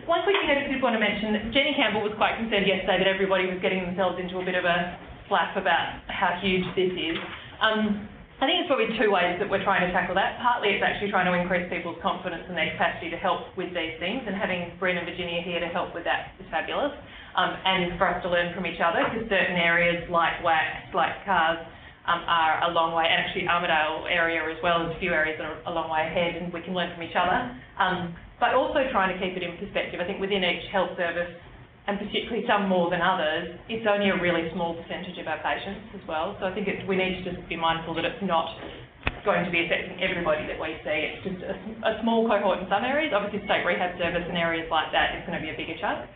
One quick thing I just did want to mention, Jenny Campbell was quite concerned yesterday that everybody was getting themselves into a bit of a flap about how huge this is. I think it's probably two ways that we're trying to tackle that. Partly it's actually trying to increase people's confidence and their capacity to help with these things, and having Bryn and Virginia here to help with that is fabulous. And for us to learn from each other, because certain areas like wax, like cars, are a long way, and actually Armidale area as well, there's a few areas that are a long way ahead, and we can learn from each other. But also trying to keep it in perspective. I think within each health service, and particularly some more than others, it's only a really small percentage of our patients as well. So I think we need to just be mindful that it's not going to be affecting everybody that we see. It's just a small cohort in some areas. Obviously, state rehab service and areas like that is going to be a bigger chunk.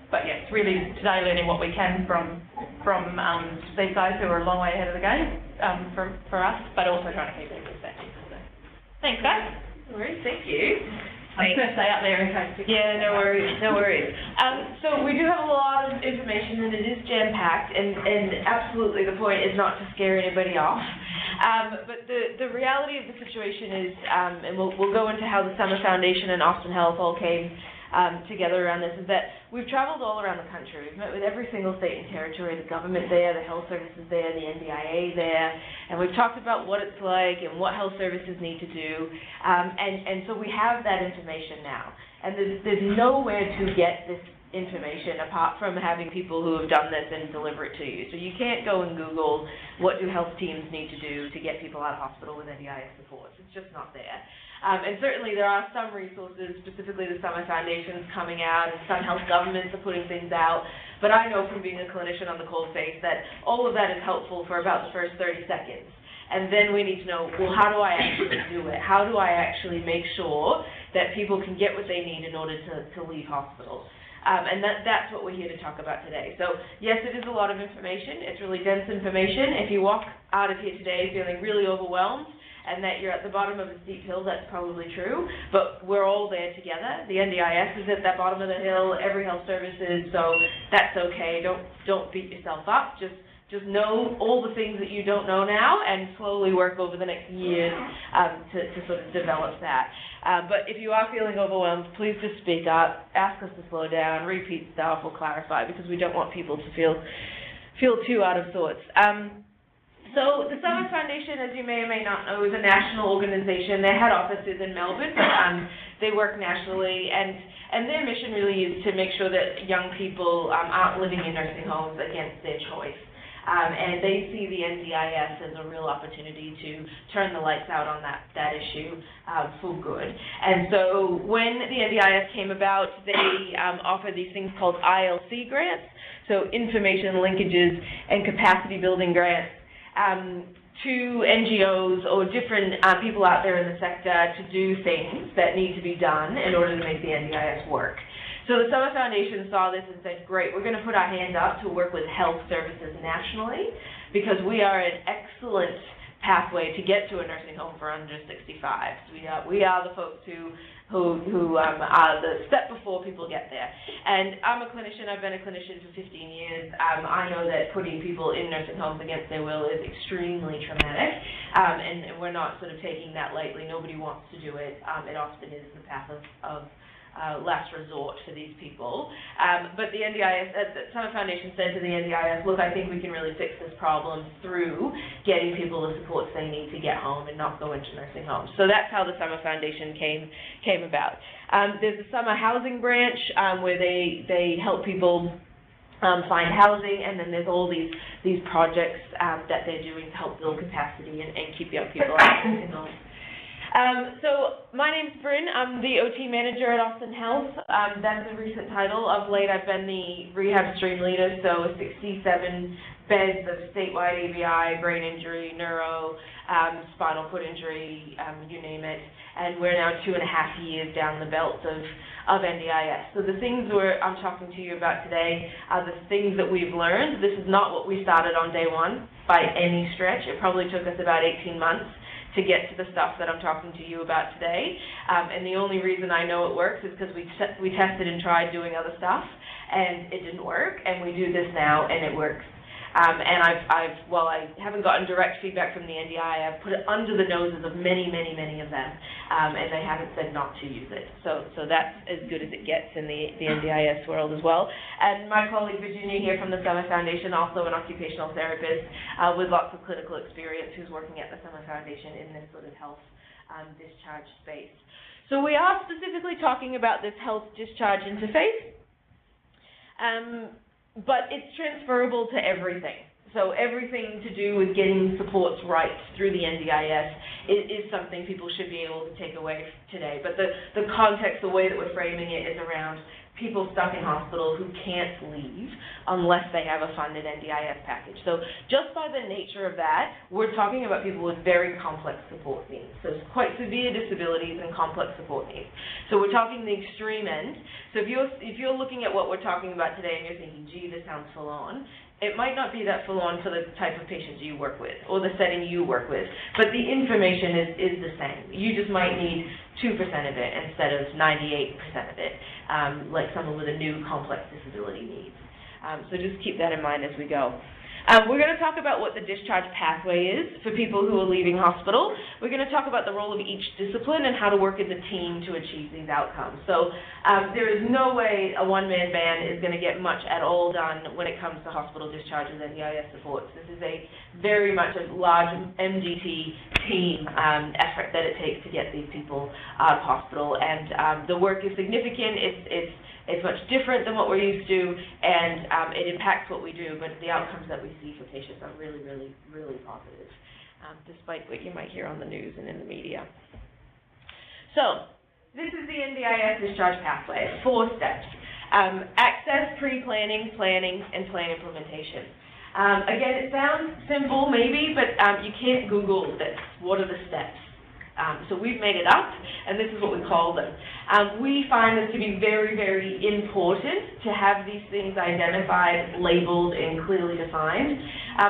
But yes, really today learning what we can from these guys who are a long way ahead of the game for us, but also trying to keep it in perspective. So, thanks, guys. No worries, thank you. I'm going to stay up there in case. Yeah, no worries, no worries. So we do have a lot of information, and it is jam-packed, and absolutely the point is not to scare anybody off. But the reality of the situation is, and we'll go into how the Summer Foundation and Austin Health all came together around this, is that we've travelled all around the country. We've met with every single state and territory, the government there, the health services there, the NDIA there, and we've talked about what it's like and what health services need to do, and so we have that information now. And there's nowhere to get this information apart from having people who have done this and deliver it to you. So you can't go and Google what do health teams need to do to get people out of hospital with NDIS supports. It's just not there. And certainly there are some resources, specifically the Summer Foundation's coming out, and some health governments are putting things out. But I know from being a clinician on the cold face that all of that is helpful for about the first 30 seconds. And then we need to know, well, how do I actually do it? How do I actually make sure that people can get what they need in order to leave hospital? And that's what we're here to talk about today. So, yes, it is a lot of information. It's really dense information. If you walk out of here today feeling really overwhelmed and that you're at the bottom of a steep hill, that's probably true. But we're all there together. The NDIS is at that bottom of the hill. Every health service is, so that's okay. Don't beat yourself up. Just know all the things that you don't know now and slowly work over the next years to sort of develop that. But if you are feeling overwhelmed, please just speak up, ask us to slow down, repeat stuff, or clarify, because we don't want people to feel too out of sorts. So the Summer Foundation, as you may or may not know, is a national organization. Their head office is in Melbourne, but they work nationally, and their mission really is to make sure that young people aren't living in nursing homes against their choice. And they see the NDIS as a real opportunity to turn the lights out on that issue for good. And so when the NDIS came about, they offer these things called ILC grants, so information linkages and capacity building grants, to NGOs or different people out there in the sector to do things that need to be done in order to make the NDIS work. So the Summer Foundation saw this and said, great, we're going to put our hand up to work with health services nationally, because we are an excellent pathway to get to a nursing home for under 65. So we are the folks who are the step before people get there. And I'm a clinician. I've been a clinician for 15 years. I know that putting people in nursing homes against their will is extremely traumatic, and we're not sort of taking that lightly. Nobody wants to do it. It often is the path of last resort for these people. But the NDIS, the Summer Foundation said to the NDIS, look, I think we can really fix this problem through getting people the supports they need to get home and not go into nursing homes. So that's how the Summer Foundation came about. There's a summer housing branch where they help people find housing, and then there's all these projects that they're doing to help build capacity and keep young people out of nursing homes. So my name's Bryn. I'm the OT manager at Austin Health. That's a recent title. Of late, I've been the rehab stream leader, so 67 beds of statewide ABI, brain injury, neuro, spinal cord injury, you name it. And we're now 2.5 years down the belt of NDIS. So the things I'm talking to you about today are the things that we've learned. This is not what we started on day one by any stretch. It probably took us about 18 months to get to the stuff that I'm talking to you about today. And the only reason I know it works is because we tested and tried doing other stuff, and it didn't work, and we do this now, and it works. And while I haven't gotten direct feedback from the NDI, I've put it under the noses of many, many, many of them, and they haven't said not to use it. So that's as good as it gets in the NDIS world as well. And my colleague Virginia here from the Summer Foundation, also an occupational therapist with lots of clinical experience, who's working at the Summer Foundation in this sort of health discharge space. So we are specifically talking about this health discharge interface, but it's transferable to everything. So everything to do with getting supports right through the NDIS is something people should be able to take away today. But the context, the way that we're framing it, is around people stuck in hospital who can't leave unless they have a funded NDIS package. So just by the nature of that, we're talking about people with very complex support needs. So quite severe disabilities and complex support needs. So we're talking the extreme end. So if you're looking at what we're talking about today and you're thinking, gee, this sounds full on, it might not be that full on for the type of patients you work with or the setting you work with, but the information is the same. You just might need 2% of it instead of 98% of it, like someone with a new complex disability needs. So just keep that in mind as we go. We're going to talk about what the discharge pathway is for people who are leaving hospital. We're going to talk about the role of each discipline and how to work as a team to achieve these outcomes. So there is no way a one-man band is going to get much at all done when it comes to hospital discharge and NDIS supports. This is a very much a large MDT team effort that it takes to get these people out of hospital. And the work is significant. It's much different than what we're used to, and it impacts what we do, but the outcomes that we see for patients are really, really, really positive, despite what you might hear on the news and in the media. So this is the NDIS discharge pathway, 4 steps. Access, pre-planning, planning, and plan implementation. Again, it sounds simple maybe, but you can't Google this. What are the steps? So we've made it up, and this is what we call them. We find this to be very, very important to have these things identified, labeled, and clearly defined,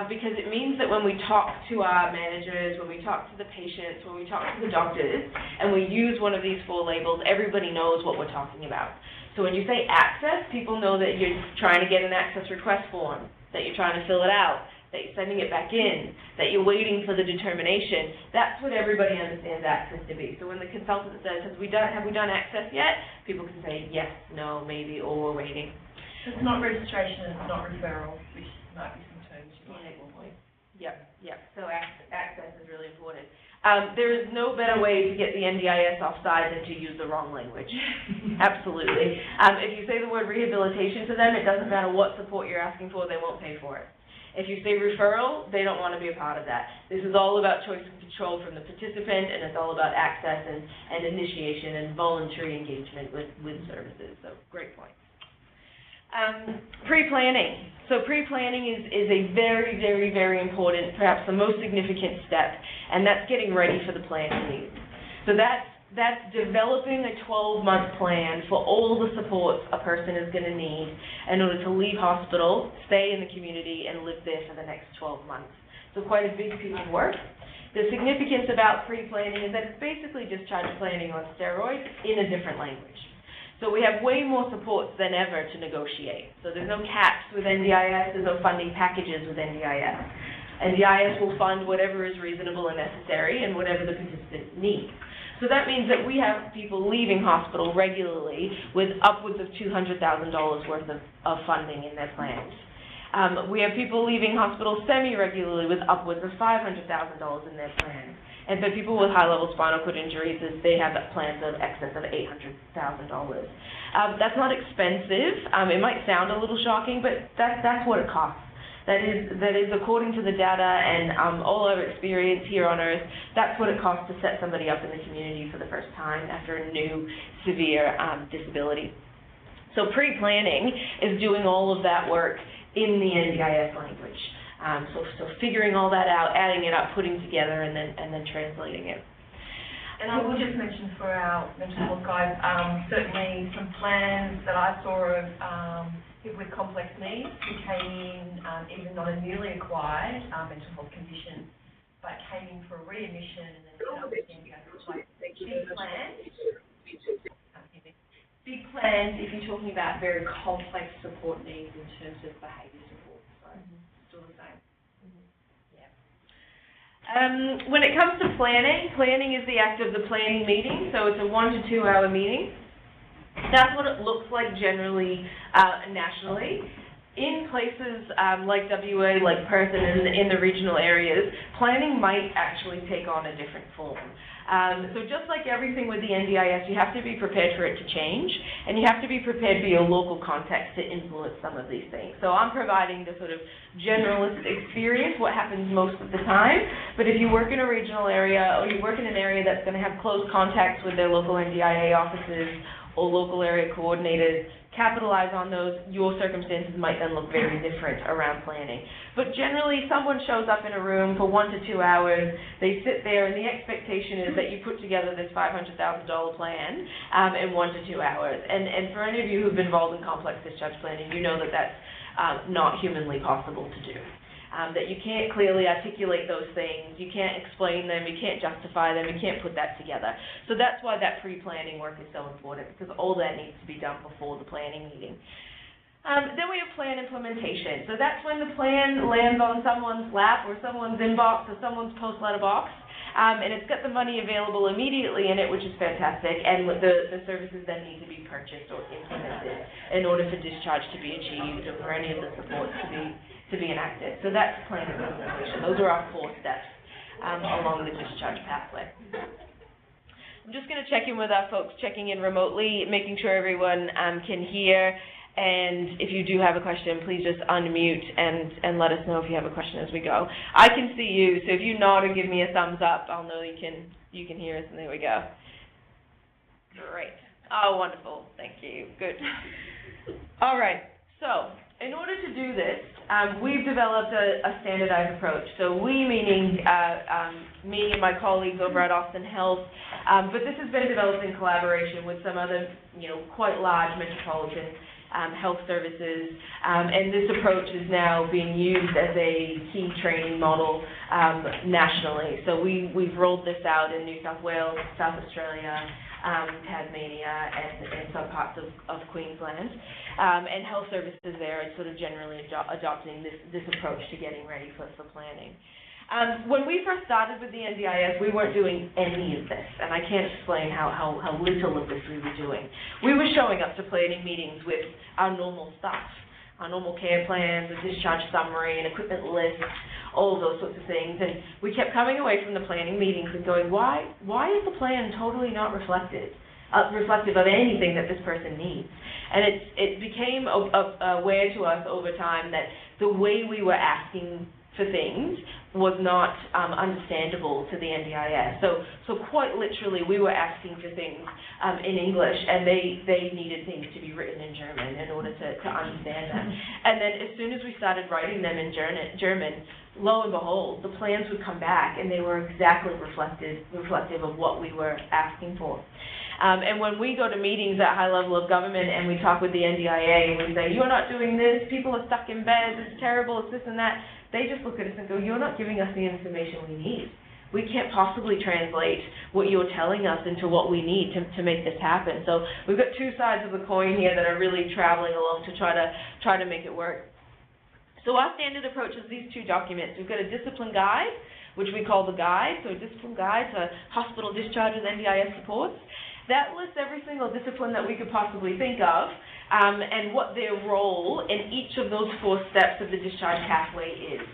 because it means that when we talk to our managers, when we talk to the patients, when we talk to the doctors, and we use one of these 4 labels, everybody knows what we're talking about. So when you say access, people know that you're trying to get an access request form, that you're trying to fill it out, that you're sending it back in, that you're waiting for the determination. That's what everybody understands access to be. So when the consultant says, have we done access yet? People can say yes, no, maybe, or we're waiting. It's not registration, it's not referral, which might be some terms you might at one point. Yep. So access is really important. There is no better way to get the NDIS offside than to use the wrong language. Absolutely. If you say the word rehabilitation to them, it doesn't matter what support you're asking for, they won't pay for it. If you say referral, they don't want to be a part of that. This is all about choice and control from the participant, and it's all about access and initiation and voluntary engagement with services. So great point. Pre-planning. So pre-planning is a very, very, very important, perhaps the most significant step, and that's getting ready for the plan to leave. So that's developing a 12-month plan for all the supports a person is going to need in order to leave hospital, stay in the community, and live there for the next 12 months. So quite a big piece of work. The significance about pre-planning is that it's basically discharge planning on steroids in a different language. So we have way more supports than ever to negotiate. So there's no caps with NDIS, there's no funding packages with NDIS. NDIS will fund whatever is reasonable and necessary and whatever the participant needs. So that means that we have people leaving hospital regularly with upwards of $200,000 worth of funding in their plans. We have people leaving hospital semi-regularly with upwards of $500,000 in their plans. And for people with high-level spinal cord injuries, they have plans of excess of $800,000. That's not expensive. It might sound a little shocking, but that's what it costs. That is according to the data and all our experience here on Earth, that's what it costs to set somebody up in the community for the first time after a new severe disability. So pre-planning is doing all of that work in the NDIS language. So figuring all that out, adding it up, putting together, and then translating it. And I will just mention for our mental health guys, certainly some plans that I saw of people with complex needs who came in, even not a newly acquired mental health condition, but came in for a readmission and then set up with big plans if you're talking about very complex support needs in terms of behaviour support. So still the same. When it comes to planning, planning is the act of the planning meeting, so it's a 1 to 2 hour meeting. That's what it looks like generally nationally. In places like WA, like Perth, and in the regional areas, planning might actually take on a different form. So just like everything with the NDIS, you have to be prepared for it to change, and you have to be prepared for your local context to influence some of these things. So I'm providing the sort of generalist experience, what happens most of the time, but if you work in a regional area, or you work in an area that's going to have close contacts with their local NDIA offices, or local area coordinators, capitalize on those, your circumstances might then look very different around planning. But generally, someone shows up in a room for 1 to 2 hours, they sit there, and the expectation is that you put together this $500,000 plan in 1 to 2 hours. And for any of you who've been involved in complex discharge planning, you know that that's not humanly possible to do. That you can't clearly articulate those things, you can't explain them, you can't justify them, you can't put that together. So that's why that pre-planning work is so important, because all that needs to be done before the planning meeting. Then we have plan implementation. So that's when the plan lands on someone's lap or someone's inbox or someone's post letterbox. And it's got the money available immediately in it, which is fantastic, and the services then need to be purchased or implemented in order for discharge to be achieved or for any of the supports to be enacted. So that's plan implementation. Those are our 4 steps along the discharge pathway. I'm just going to check in with our folks checking in remotely, making sure everyone can hear. And if you do have a question, please just unmute and let us know if you have a question as we go. I can see you, so if you nod or give me a thumbs up, I'll know you can hear us, and there we go. Great. Oh, wonderful. Thank you. Good. All right. So in order to do this, we've developed a standardized approach. So we, meaning me and my colleagues over at Austin Health, but this has been developed in collaboration with some other, quite large metropolitan health services, and this approach is now being used as a key training model nationally. So we've rolled this out in New South Wales, South Australia, Tasmania, and some parts of Queensland, and health services there are sort of generally adopting this approach to getting ready for planning. When we first started with the NDIS, we weren't doing any of this, and I can't explain how little of this we were doing. We were showing up to planning meetings with our normal stuff, our normal care plans, a discharge summary, an equipment list, all of those sorts of things, and we kept coming away from the planning meetings and going, why is the plan totally not reflective of anything that this person needs? And it became aware to us over time that the way we were asking for things was not understandable to the NDIS. So quite literally, we were asking for things in English, and they needed things to be written in German in order to understand them. And then as soon as we started writing them in German, lo and behold, the plans would come back, and they were exactly reflective of what we were asking for. And when we go to meetings at high level of government and we talk with the NDIA and we say, you're not doing this, people are stuck in beds, it's terrible, it's this and that, they just look at us and go, you're not giving us the information we need. We can't possibly translate what you're telling us into what we need to make this happen. So we've got 2 sides of the coin here that are really traveling along to try to make it work. So our standard approach is these 2 documents. We've got a discipline guide, which we call the guide, so a discipline guide to hospital discharges, NDIS supports. That lists every single discipline that we could possibly think of, and what their role in each of those 4 steps of the discharge pathway is.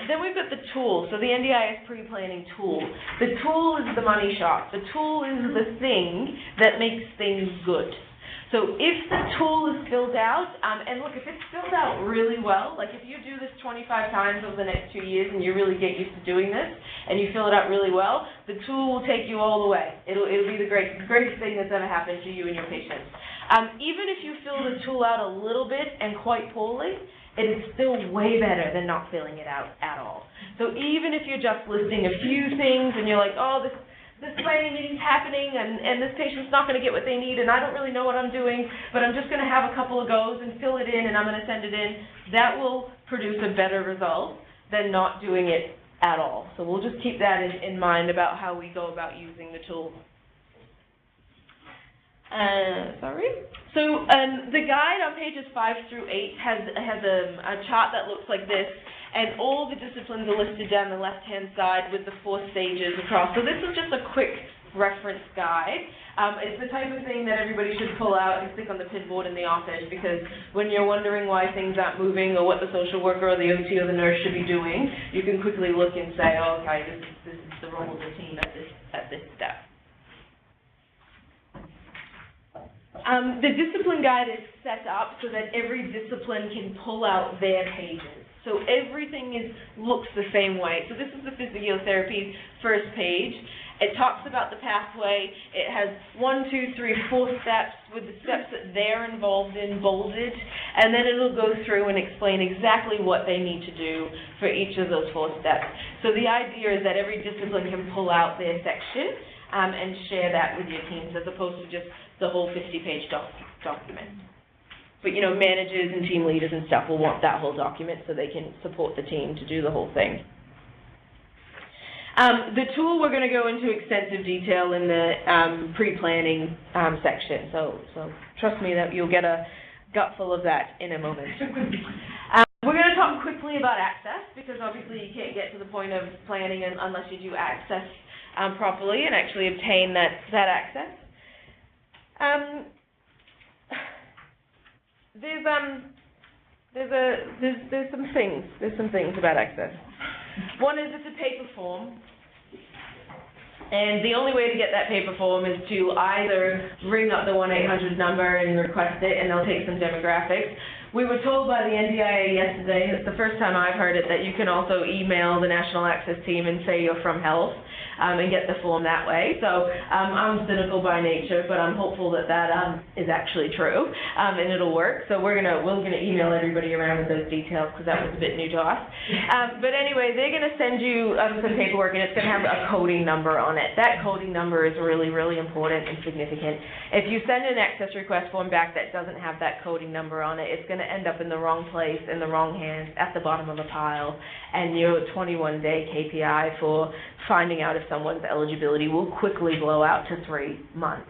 Then we've got the tool, so the NDIS pre-planning tool. The tool is the money shot. The tool is the thing that makes things good. So if the tool is filled out, and look, if it's filled out really well, like if you do this 25 times over the next 2 years and you really get used to doing this, and you fill it out really well, the tool will take you all the way. It'll be the greatest thing that's ever happened to you and your patients. Even if you fill the tool out a little bit and quite poorly, it is still way better than not filling it out at all. So even if you're just listing a few things and you're like, oh, this planning meeting's happening and this patient's not going to get what they need and I don't really know what I'm doing, but I'm just going to have a couple of goes and fill it in and I'm going to send it in, that will produce a better result than not doing it at all. So we'll just keep that in mind about how we go about using the tool. So the guide on pages 5 through 8 has a chart that looks like this, and all the disciplines are listed down the left-hand side with the 4 stages across. So this is just a quick reference guide. It's the type of thing that everybody should pull out and stick on the pinboard in the office, because when you're wondering why things aren't moving or what the social worker or the OT or the nurse should be doing, you can quickly look and say, oh, okay, this is the role of the team at this step. The discipline guide is set up so that every discipline can pull out their pages. So everything looks the same way. So this is the physiotherapy's first page. It talks about the pathway. It has 1, 2, 3, 4 steps with the steps that they're involved in bolded, and then it'll go through and explain exactly what they need to do for each of those 4 steps. So the idea is that every discipline can pull out their section and share that with your teams, as opposed to just the whole 50-page document. But, you know, managers and team leaders and stuff will want that whole document so they can support the team to do the whole thing. The tool, we're going to go into extensive detail in the pre-planning section. So trust me that you'll get a gut full of that in a moment. We're going to talk quickly about access, because obviously you can't get to the point of planning unless you do access properly and actually obtain that access. There's some things about access. One is it's a paper form, and the only way to get that paper form is to either ring up the 1-800 number and request it, and they'll take some demographics. We were told by the NDIS yesterday, it's the first time I've heard it, that you can also email the National Access Team and say you're from health and get the form that way. So I'm cynical by nature, but I'm hopeful that is actually true and it'll work. So we're gonna email everybody around with those details, because that was a bit new to us. But anyway, they're gonna send you some paperwork, and it's gonna have a coding number on it. That coding number is really, really important and significant. If you send an access request form back that doesn't have that coding number on it, it's going to end up in the wrong place, in the wrong hands, at the bottom of a pile, and your 21-day KPI for finding out if someone's eligibility will quickly blow out to 3 months.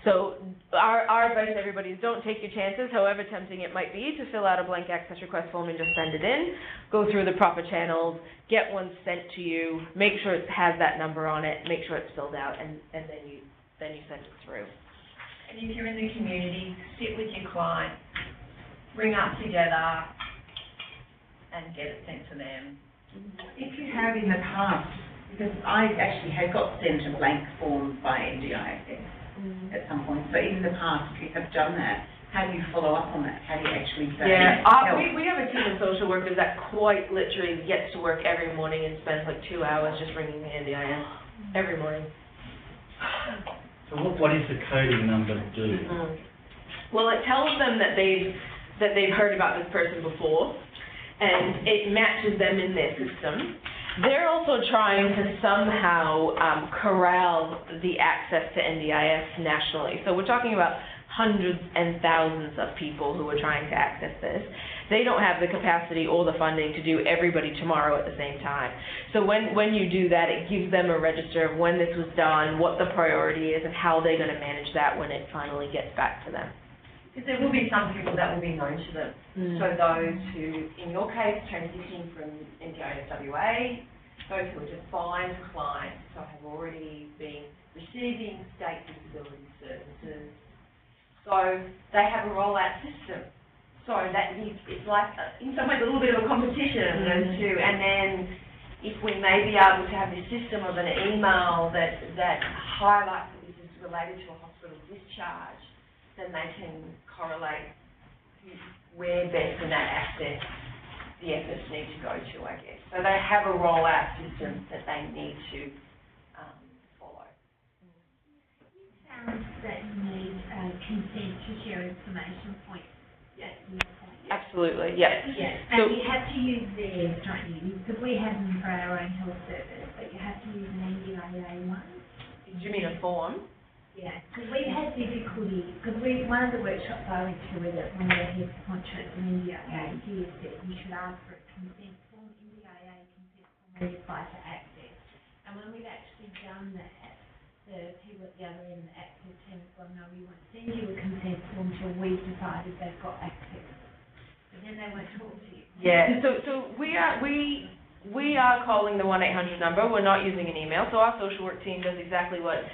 So our advice to everybody is don't take your chances, however tempting it might be, to fill out a blank access request form and just send it in. Go through the proper channels, get one sent to you, make sure it has that number on it, make sure it's filled out, and then you send it through. And if you're in the community, sit with your client, ring up together, and get it sent to them. If you have in the past, because I actually had got sent a blank form by NDIS at some point, so in the past, if you have done that, how do you follow up on that? How do you actually say we have a team of social workers that quite literally gets to work every morning and spends like 2 hours just ringing the NDIS every morning. So what does the coding number do? Well, it tells them that they've heard about this person before, and it matches them in their system. They're also trying to somehow corral the access to NDIS nationally. So we're talking about hundreds and thousands of people who are trying to access this. They don't have the capacity or the funding to do everybody tomorrow at the same time. So when you do that, it gives them a register of when this was done, what the priority is, and how they're going to manage that when it finally gets back to them. Because there will be some people that will be known to them. So those who, in your case, transitioning from NDIS WA, those who are defined clients, so have already been receiving state disability services. So they have a rollout system. So that it's like, in some ways, a little bit of a competition, those two. And then if we may be able to have this system of an email that highlights that this is related to a hospital discharge, then they can correlate where best in that access the efforts need to go to, I guess. So they have a rollout system that they need to follow. You found that you need consent to share information points. Yes. Absolutely, yes. Yes. So, and you have to use theirs, don't you? Because we have them for our own health service, but you have to use an NDIA one. do you mean a form? Yeah, because we've had difficulty, because one of the workshops I went to with it, one of the head conscious in NDIA, he said you should ask for a consent form, NDIA consent form, when you apply for access. And when we've actually done that, the people at the other end, the access team, have gone, no, we won't send you a consent form till provided they've got access. But then they won't talk to you. Yeah, so we are calling the 1-800 number. We're not using an email. So our social work team does exactly what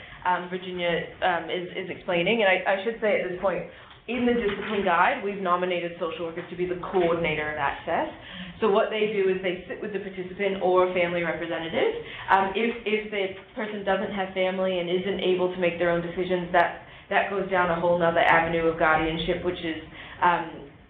Virginia is explaining. And I should say at this point, in the discipline guide, we've nominated social workers to be the coordinator of access. So what they do is they sit with the participant or a family representative. If the person doesn't have family and isn't able to make their own decisions, that goes down a whole other avenue of guardianship, which is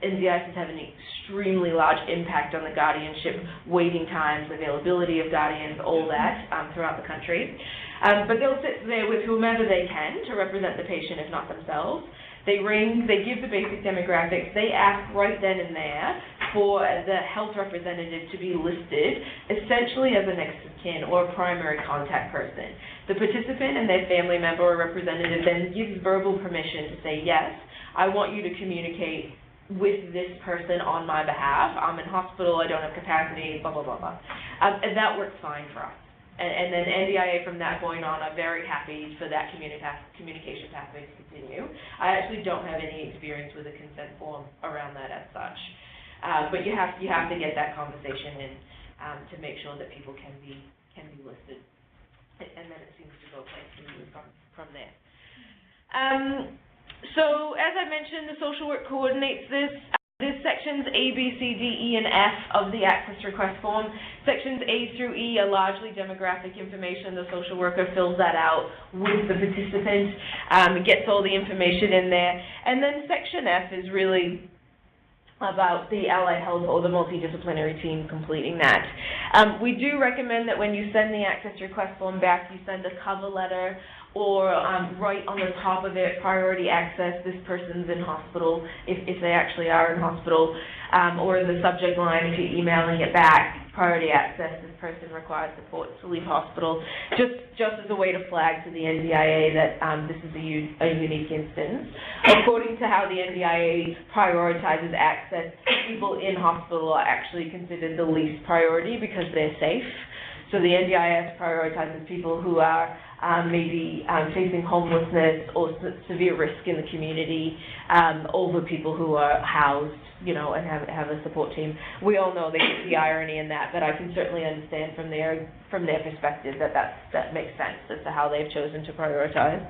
NDIS is having an extremely large impact on the guardianship, waiting times, availability of guardians, all that throughout the country. But they'll sit there with whomever they can to represent the patient, if not themselves. They ring, they give the basic demographics, they ask right then and there for the health representative to be listed essentially as a next of kin or a primary contact person. The participant and their family member or representative then gives verbal permission to say, yes, I want you to communicate with this person on my behalf. I'm in hospital, I don't have capacity, blah, blah, blah, blah. And that works fine for us. And then NDIA from that point on are very happy for that communication pathway to continue. I actually don't have any experience with a consent form around that as such. But you have to get that conversation in to make sure that people can be listed. And then it seems to go quite smoothly from there. So as I mentioned, the social work coordinates this. There's sections A, B, C, D, E, and F of the access request form. Sections A through E are largely demographic information. The social worker fills that out with the participant, gets all the information in there. And then section F is really about the allied health or the multidisciplinary team completing that. We do recommend that when you send the access request form back, you send a cover letter or write on the top of it, priority access, this person's in hospital, if they actually are in hospital, or in the subject line if you're emailing it back, priority access, this person requires support to leave hospital, just as a way to flag to the NDIA that this is a unique instance. According to how the NDIA prioritizes access, people in hospital are actually considered the least priority because they're safe. So the NDIS prioritizes people who are maybe facing homelessness or severe risk in the community over people who are housed, and have a support team. We all know the irony in that, but I can certainly understand from their perspective that makes sense as to how they've chosen to prioritize.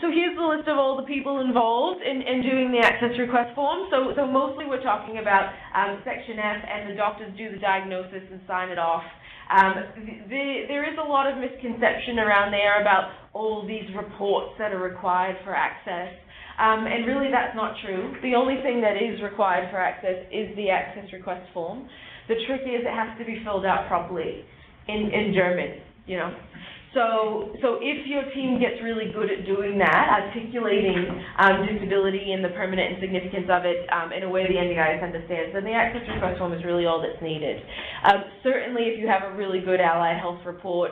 So here's the list of all the people involved in doing the access request form. So mostly we're talking about Section F, and the doctors do the diagnosis and sign it off. There is a lot of misconception around there about all these reports that are required for access. And really that's not true. The only thing that is required for access is the access request form. The trick is it has to be filled out properly in German, So if your team gets really good at doing that, articulating disability and the permanent and significance of it in a way the NDIS understands, then the access request form is really all that's needed. Certainly if you have a really good allied health report,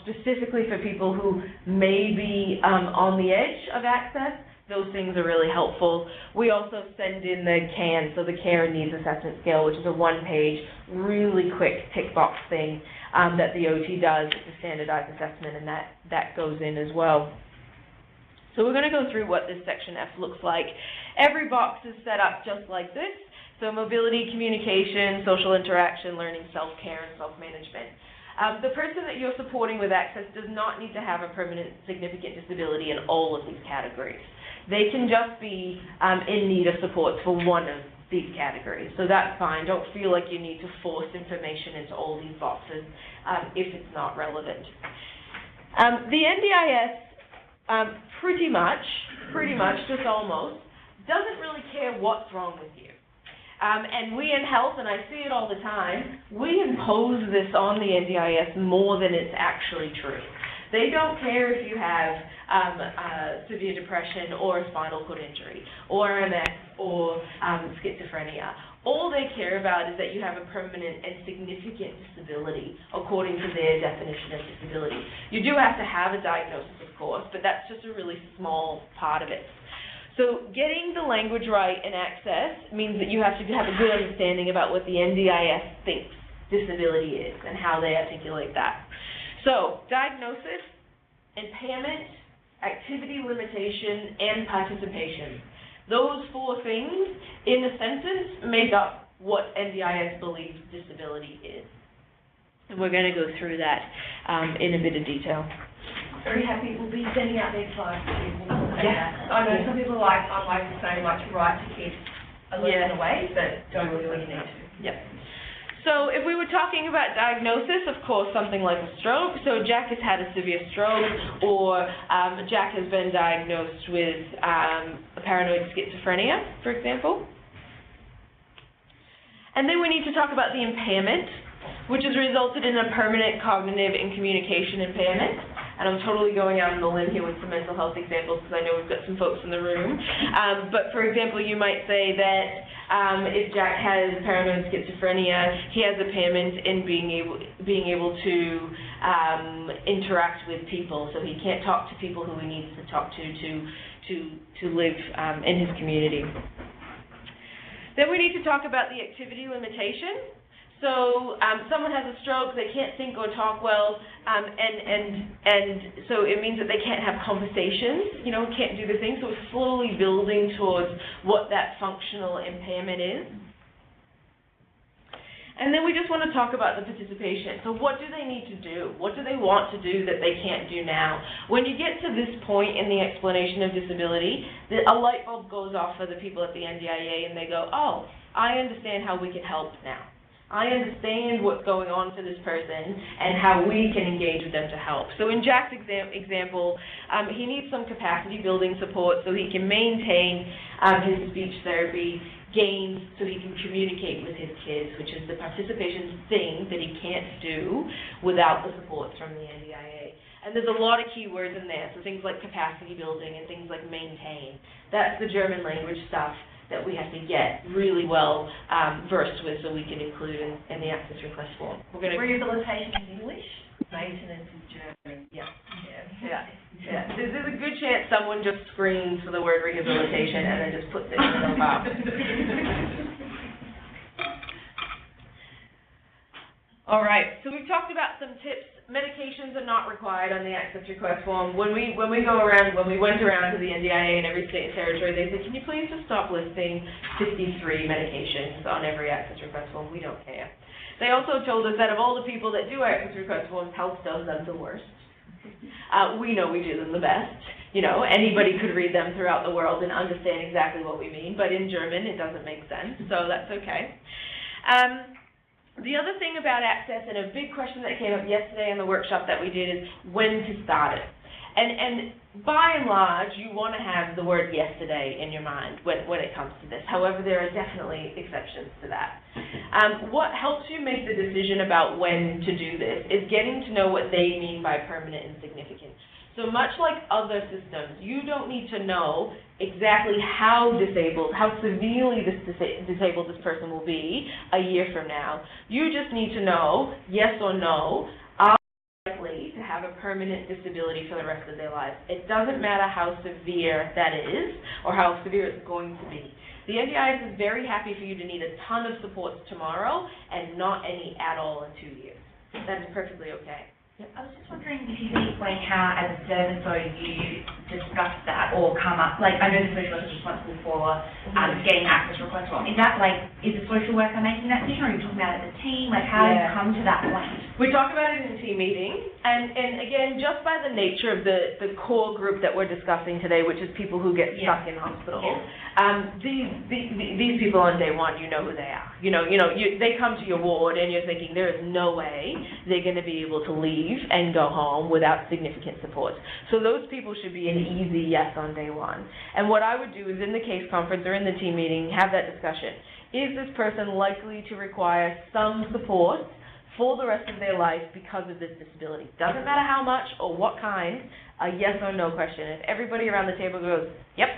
specifically for people who may be on the edge of access, those things are really helpful. We also send in the CAN, so the Care and Needs Assessment Scale, which is a one-page, really quick tick box thing that the OT does. It's a standardized assessment, and that goes in as well. So we're going to go through what this Section F looks like. Every box is set up just like this. So mobility, communication, social interaction, learning self-care, and self-management. The person that you're supporting with access does not need to have a permanent significant disability in all of these categories. They can just be in need of support for one of these categories. So that's fine. Don't feel like you need to force information into all these boxes if it's not relevant. The NDIS pretty much, just almost, doesn't really care what's wrong with you. And we in health, and I see it all the time, we impose this on the NDIS more than it's actually true. They don't care if you have severe depression or a spinal cord injury or MS or schizophrenia. All they care about is that you have a permanent and significant disability according to their definition of disability. You do have to have a diagnosis, of course, but that's just a really small part of it. So getting the language right in access means that you have to have a good understanding about what the NDIS thinks disability is and how they articulate that. So diagnosis, impairment, activity limitation, and participation. Those 4 things, in a sentence, make up what NDIS believes disability is. And we're going to go through that in a bit of detail. Very happy, we'll be sending out these slides to people. Yeah. I know some people like to say, like to write to kids alerts away, but don't really need to. Yep. So if we were talking about diagnosis, of course, something like a stroke. So Jack has had a severe stroke, or Jack has been diagnosed with paranoid schizophrenia, for example. And then we need to talk about the impairment, which has resulted in a permanent cognitive and communication impairment. And I'm totally going out on a limb here with some mental health examples because I know we've got some folks in the room. But for example, you might say that if Jack has paranoid schizophrenia, he has impairment in being able to interact with people. So he can't talk to people who he needs to talk to live in his community. Then we need to talk about the activity limitation. So someone has a stroke, they can't think or talk well, and so it means that they can't have conversations, can't do the things. So we're slowly building towards what that functional impairment is. And then we just want to talk about the participation. So what do they need to do? What do they want to do that they can't do now? When you get to this point in the explanation of disability, a light bulb goes off for the people at the NDIA and they go, oh, I understand how we can help now. I understand what's going on for this person and how we can engage with them to help. So in Jack's example, he needs some capacity building support so he can maintain his speech therapy gains so he can communicate with his kids, which is the participation thing that he can't do without the support from the NDIA. And there's a lot of keywords in there, so things like capacity building and things like maintain. That's the German language stuff that we have to get really well versed with so we can include in the access request form. Rehabilitation is English, maintenance is German. Yeah. There's a good chance someone just screams for the word rehabilitation and then just puts it in the file. All right, so we've talked about some tips. Medications are not required on the access request form. When we went around to the NDIA in every state and territory, they said, can you please just stop listing 53 medications on every access request form? We don't care. They also told us that of all the people that do access request forms, health does them the worst. We know we do them the best. Anybody could read them throughout the world and understand exactly what we mean, but in German it doesn't make sense, so that's okay. The other thing about access, and a big question that came up yesterday in the workshop that we did, is when to start it. And by and large, you want to have the word yesterday in your mind when it comes to this. However, there are definitely exceptions to that. What helps you make the decision about when to do this is getting to know what they mean by permanent and significant. So much like other systems, you don't need to know exactly how severely disabled this person will be a year from now. You just need to know, yes or no, are they likely to have a permanent disability for the rest of their lives. It doesn't matter how severe that is or how severe it's going to be. The NDIS is very happy for you to need a ton of supports tomorrow and not any at all in 2 years. That is perfectly okay. I was just wondering if you could explain how, as a service, though, you discuss that or come up, I know the social worker is responsible for getting access request form. Is the social worker making that decision, or are you talking about it as a team? How do you come to that point? We talk about it in a team meeting, and again, just by the nature of the core group that we're discussing today, which is people who get stuck in hospital, these people on day one, you know who they are. They come to your ward, and you're thinking there is no way they're going to be able to leave and go home without significant support. So those people should be an easy yes on day one. And what I would do is in the case conference or in the team meeting, have that discussion. Is this person likely to require some support for the rest of their life because of this disability? Doesn't matter how much or what kind, a yes or no question. If everybody around the table goes, yep,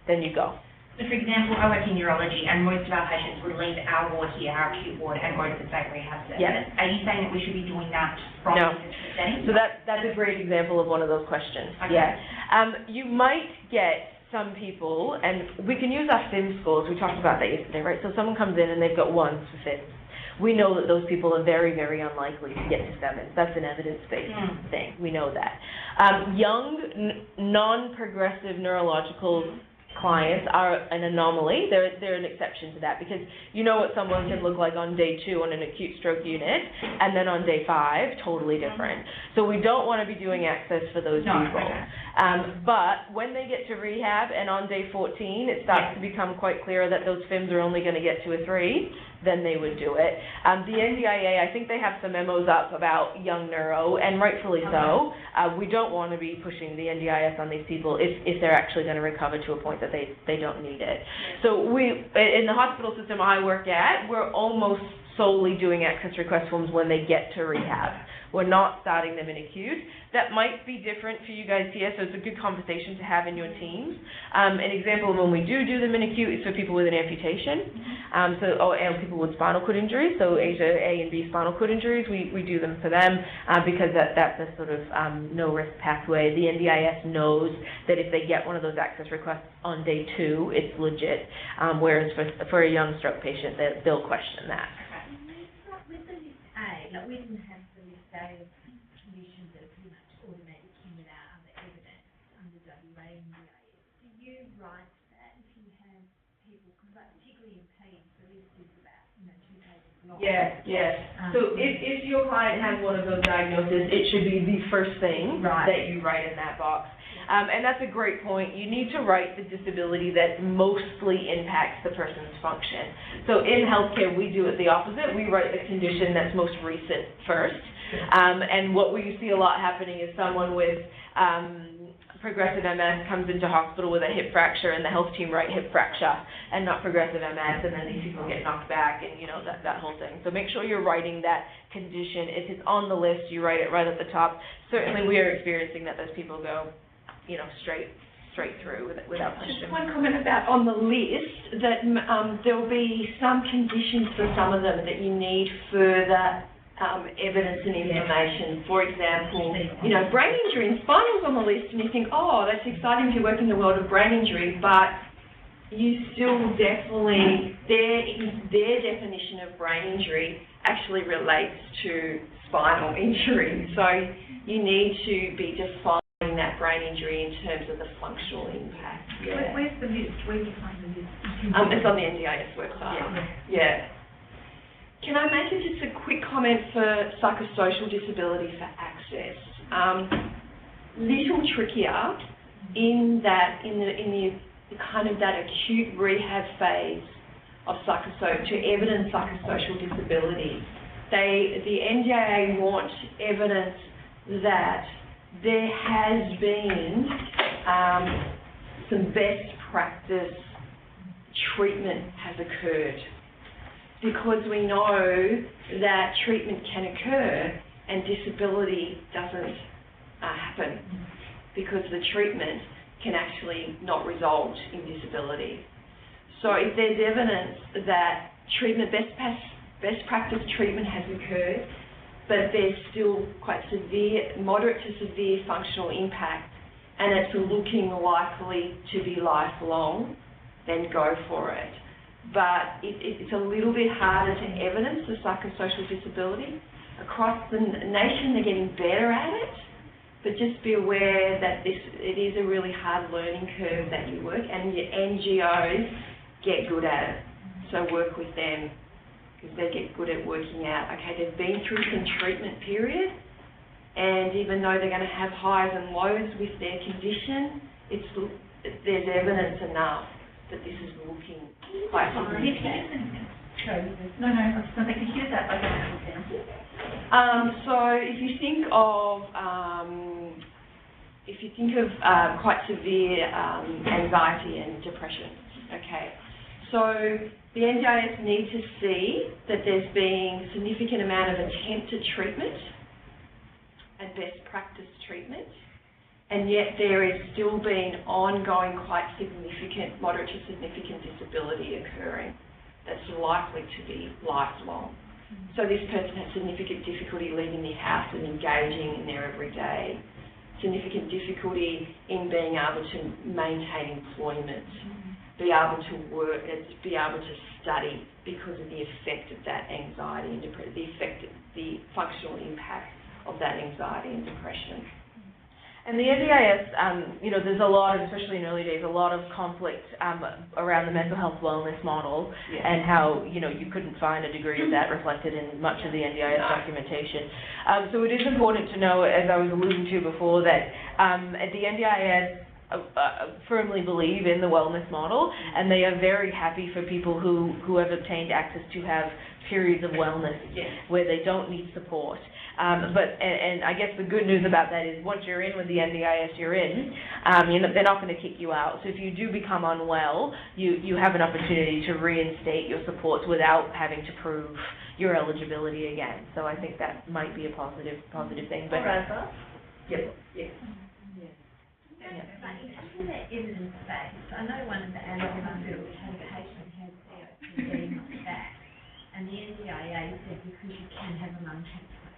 then you go. So for example, I work in neurology, and most of our patients would leave our ward here, our acute ward, and go to the state rehab service. Yes. Are you saying that we should be doing that from No. the setting? So that's a great example of one of those questions. Okay. Yeah. You might get some people, and we can use our FIM scores. We talked about that yesterday, right? So someone comes in and they've got 1s for FIMs. We know that those people are very, very unlikely to get to 7s. That's an evidence-based thing. We know that. Young, non-progressive neurological clients are an anomaly. They're an exception to that, because you know what someone can look like on day 2 on an acute stroke unit, and then on day 5, totally different. So we don't want to be doing access for those people. But when they get to rehab and on day 14, it starts to become quite clear that those FIMs are only going to get to a 3, then they would do it. The NDIA, I think they have some memos up about young neuro, and rightfully so. We don't want to be pushing the NDIS on these people if they're actually going to recover to a point that they don't need it. So we, in the hospital system I work at, we're almost solely doing access request forms when they get to rehab. We're not starting them in acute. That might be different for you guys here, so it's a good conversation to have in your teams. An example of when we do them in acute is for people with an amputation, and people with spinal cord injuries, so ASIA A and B spinal cord injuries, we do them for them because that's a sort of no-risk pathway. The NDIS knows that if they get one of those access requests on day 2, it's legit, whereas for a young stroke patient, they'll question that. With the list A, like we didn't have the list A of conditions that are pretty much automatic without other evidence under WA and NDIS. Do you write that if you have people, because like particularly in PAEDS, the list is about 2 pages long. Yeah. So if your client has one of those diagnoses, it should be the first thing that you write in that box. And that's a great point. You need to write the disability that mostly impacts the person's function. So in healthcare, we do it the opposite. We write the condition that's most recent first. And what we see a lot happening is someone with progressive MS comes into hospital with a hip fracture, and the health team write hip fracture and not progressive MS, and then these people get knocked back, and that whole thing. So make sure you're writing that condition. If it's on the list, you write it right at the top. Certainly we are experiencing that those people go straight through without question. Just one comment about on the list, that there will be some conditions for some of them that you need further evidence and information. For example, brain injury and spinal's on the list, and you think, oh, that's exciting if you work in the world of brain injury, but you still definitely, their definition of brain injury actually relates to spinal injury. So you need to be defining that brain injury in terms of the functional impact. Yeah. Where's the list? Where do you find the list? It's on the NDIS website. Yeah. Can I make just a quick comment for psychosocial disability for access? Little trickier in the kind of that acute rehab phase of to evidence psychosocial disability. The NDIA want evidence that there has been some best practice treatment has occurred, because we know that treatment can occur and disability doesn't happen, because the treatment can actually not result in disability. So if there's evidence that treatment, best practice treatment has occurred, but there's still quite moderate to severe functional impact, and it's looking likely to be lifelong, then go for it. But it's a little bit harder to evidence the psychosocial disability. Across the nation, they're getting better at it, but just be aware that it is a really hard learning curve that you work, and your NGOs get good at it. So work with them, because they get good at working out, okay, they've been through some treatment period, and even though they're going to have highs and lows with their condition, there's evidence enough that this is looking quite significant. No, I was going to say, could you use that like an example? So if you think of quite severe anxiety and depression, okay, so the NDIS need to see that there's been a significant amount of attempted treatment and best practice treatment, and yet there is still being ongoing quite significant, moderate to significant disability occurring that's likely to be lifelong. So this person has significant difficulty leaving their house and engaging in their everyday, significant difficulty in being able to maintain employment, be able to work, be able to study because of the effect of that anxiety and depression, the functional impact of that anxiety and depression. And the NDIS, you know, there's a lot, especially in early days, a lot of conflict around the mental health wellness model and how, you know, you couldn't find a degree of that reflected in much of the NDIS documentation. So it is important to know, as I was alluding to before, that the NDIS firmly believe in the wellness model, and they are very happy for people who have obtained access to have periods of wellness where they don't need support. But I guess the good news about that is once you're in with the NDIS, you're in. They're not going to kick you out. So if you do become unwell, you have an opportunity to reinstate your supports without having to prove your eligibility again. So I think that might be a positive thing. But But in that evidence base, I know one of the outcomes that we had a patient had COPD not back, and the NDIA said because you can have a lung transplant.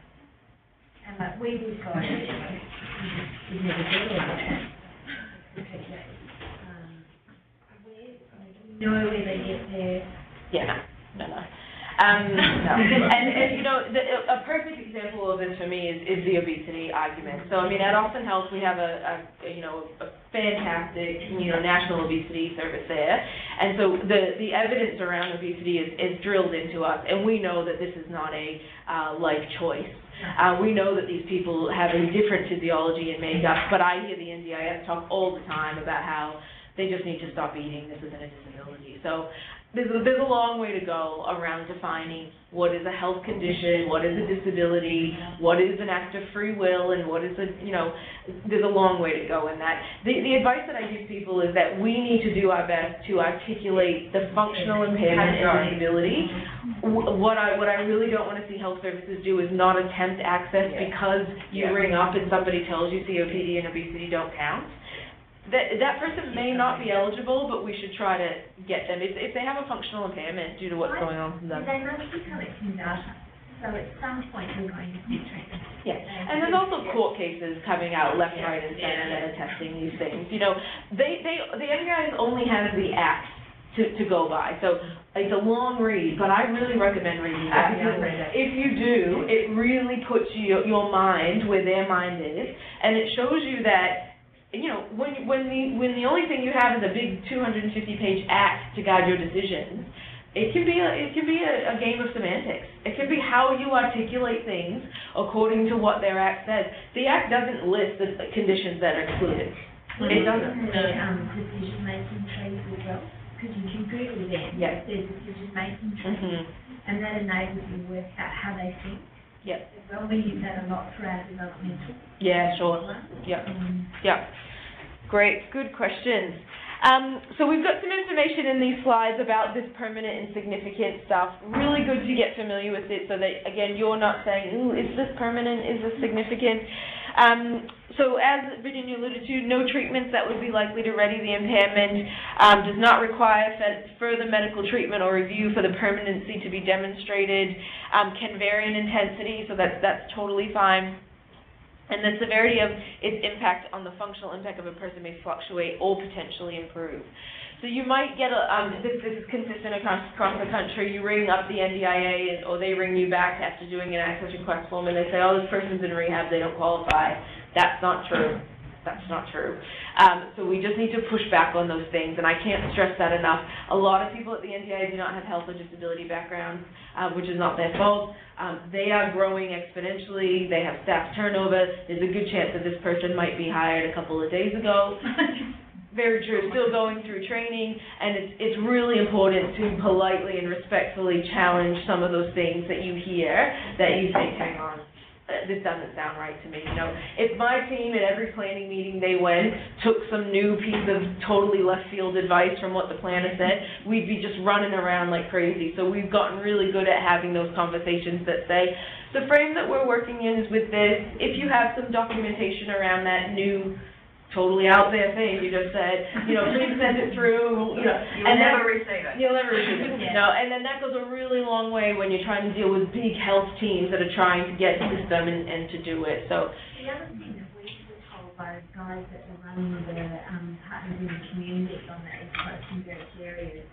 And like we decided we never do a lung transplant. Do you know where they get there? Yeah, no. And you know, a perfect example of this for me is the obesity argument. So I mean, at Austin Health we have a fantastic national obesity service there, and so the evidence around obesity is drilled into us, and we know that this is not a life choice. We know that these people have a different physiology and makeup, but I hear the NDIS talk all the time about how they just need to stop eating. This isn't a disability. So there's a long way to go around defining what is a health condition, what is a disability, what is an act of free will, and what is there's a long way to go in that. The advice that I give people is that we need to do our best to articulate the functional impairment and disability. What I really don't want to see health services do is not attempt access because you ring up and somebody tells you COPD and obesity don't count. That person may not be eligible, but we should try to get them if they have a functional impairment due to what's going on with them. They must be collecting data, so at some point we're going to see treatment. Yeah, and there's also court cases coming out left, right, and center that are testing these things. The NDIS only has the Act to go by, so it's a long read, but I really recommend reading that because if you do, it really puts your mind where their mind is, and it shows you that. When the only thing you have is a big 250-page act to guide your decisions, it can be a game of semantics. It could be how you articulate things according to what their act says. The act doesn't list the conditions that are excluded. It doesn't. Decision-making trees as well, because you can Google them. Yes. There's decision-making trees, and that enables you to work out how they think. Yep. Well, we use that a lot for our developmental. Yeah, sure. Yep. Yep. Great. Good questions. So we've got some information in these slides about this permanent and significant stuff. Really good to get familiar with it so that, again, you're not saying, ooh, is this permanent? Is this significant? So as Virginia alluded to, no treatments that would be likely to remedy the impairment, does not require further medical treatment or review for the permanency to be demonstrated, can vary in intensity, so that's totally fine. And the severity of its impact on the functional impact of a person may fluctuate or potentially improve. So you might get this is consistent across the country. You ring up the NDIA or they ring you back after doing an access request form and they say, oh, this person's in rehab, they don't qualify. That's not true. That's not true. So we just need to push back on those things, and I can't stress that enough. A lot of people at the NDIA do not have health or disability backgrounds, which is not their fault. They are growing exponentially. They have staff turnover. There's a good chance that this person might be hired a couple of days ago. Very true. Still going through training, and it's really important to politely and respectfully challenge some of those things that you hear that you think, hang on. This doesn't sound right to me. If my team at every planning meeting they went took some new piece of totally left field advice from what the planner said, we'd be just running around like crazy. So we've gotten really good at having those conversations that say, the frame that we're working in is with this. If you have some documentation around that new totally out there thing you just said, please send it through, You'll never receive it. You'll never receive it. And then that goes a really long way when you're trying to deal with big health teams that are trying to get the system and to do it. So the other thing that we were told by the guys that were running the partners in the community on the East Coast and various areas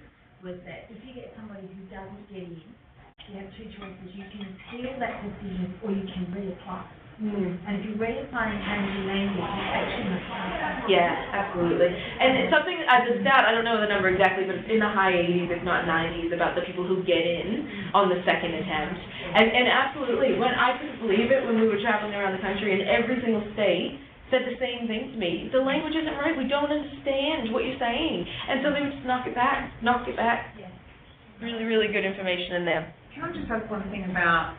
was that if you get somebody who doesn't get in, you have two choices. You can appeal that decision or you can reapply. And if you're redefining changing language, it's actually much harder. Yeah, absolutely. And it's something, as a stat, I don't know the number exactly, but it's in the high 80s, if not 90s, about the people who get in on the second attempt. And absolutely, when I couldn't believe it when we were traveling around the country, and every single state said the same thing to me. The language isn't right. We don't understand what you're saying. And so they would just knock it back. Yeah. Really, really good information in there. Can I just ask one thing about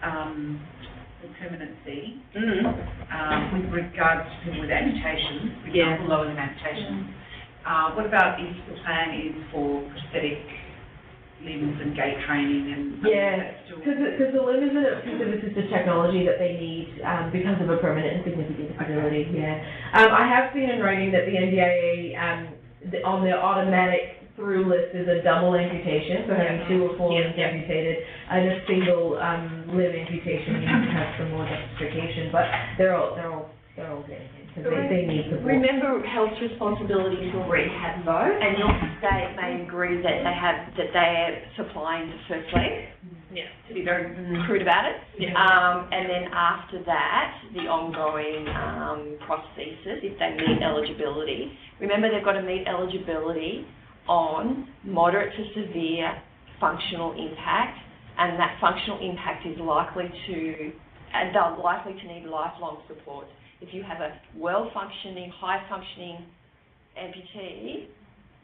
the permanency with regards to people with amputations, for example, lower limb amputations? What about if the plan is for prosthetic limbs and gait training and because the limb is a piece of assistive technology that they need because of a permanent and significant disability. I have seen in writing that the NDIA on the automatic through list is a double amputation, so having 2 or 4 limbs amputated, and a single limb amputation means to have some more justification, but they're all getting it, because they need support. Remember health responsibility for rehab though, and your state may agree that they're supplying the first leg. To be very crude about it. And then after that, the ongoing prosthesis, if they meet eligibility. Remember, they've got to meet eligibility on moderate to severe functional impact, and that functional impact is likely to need lifelong support. If you have a well-functioning, high-functioning amputee,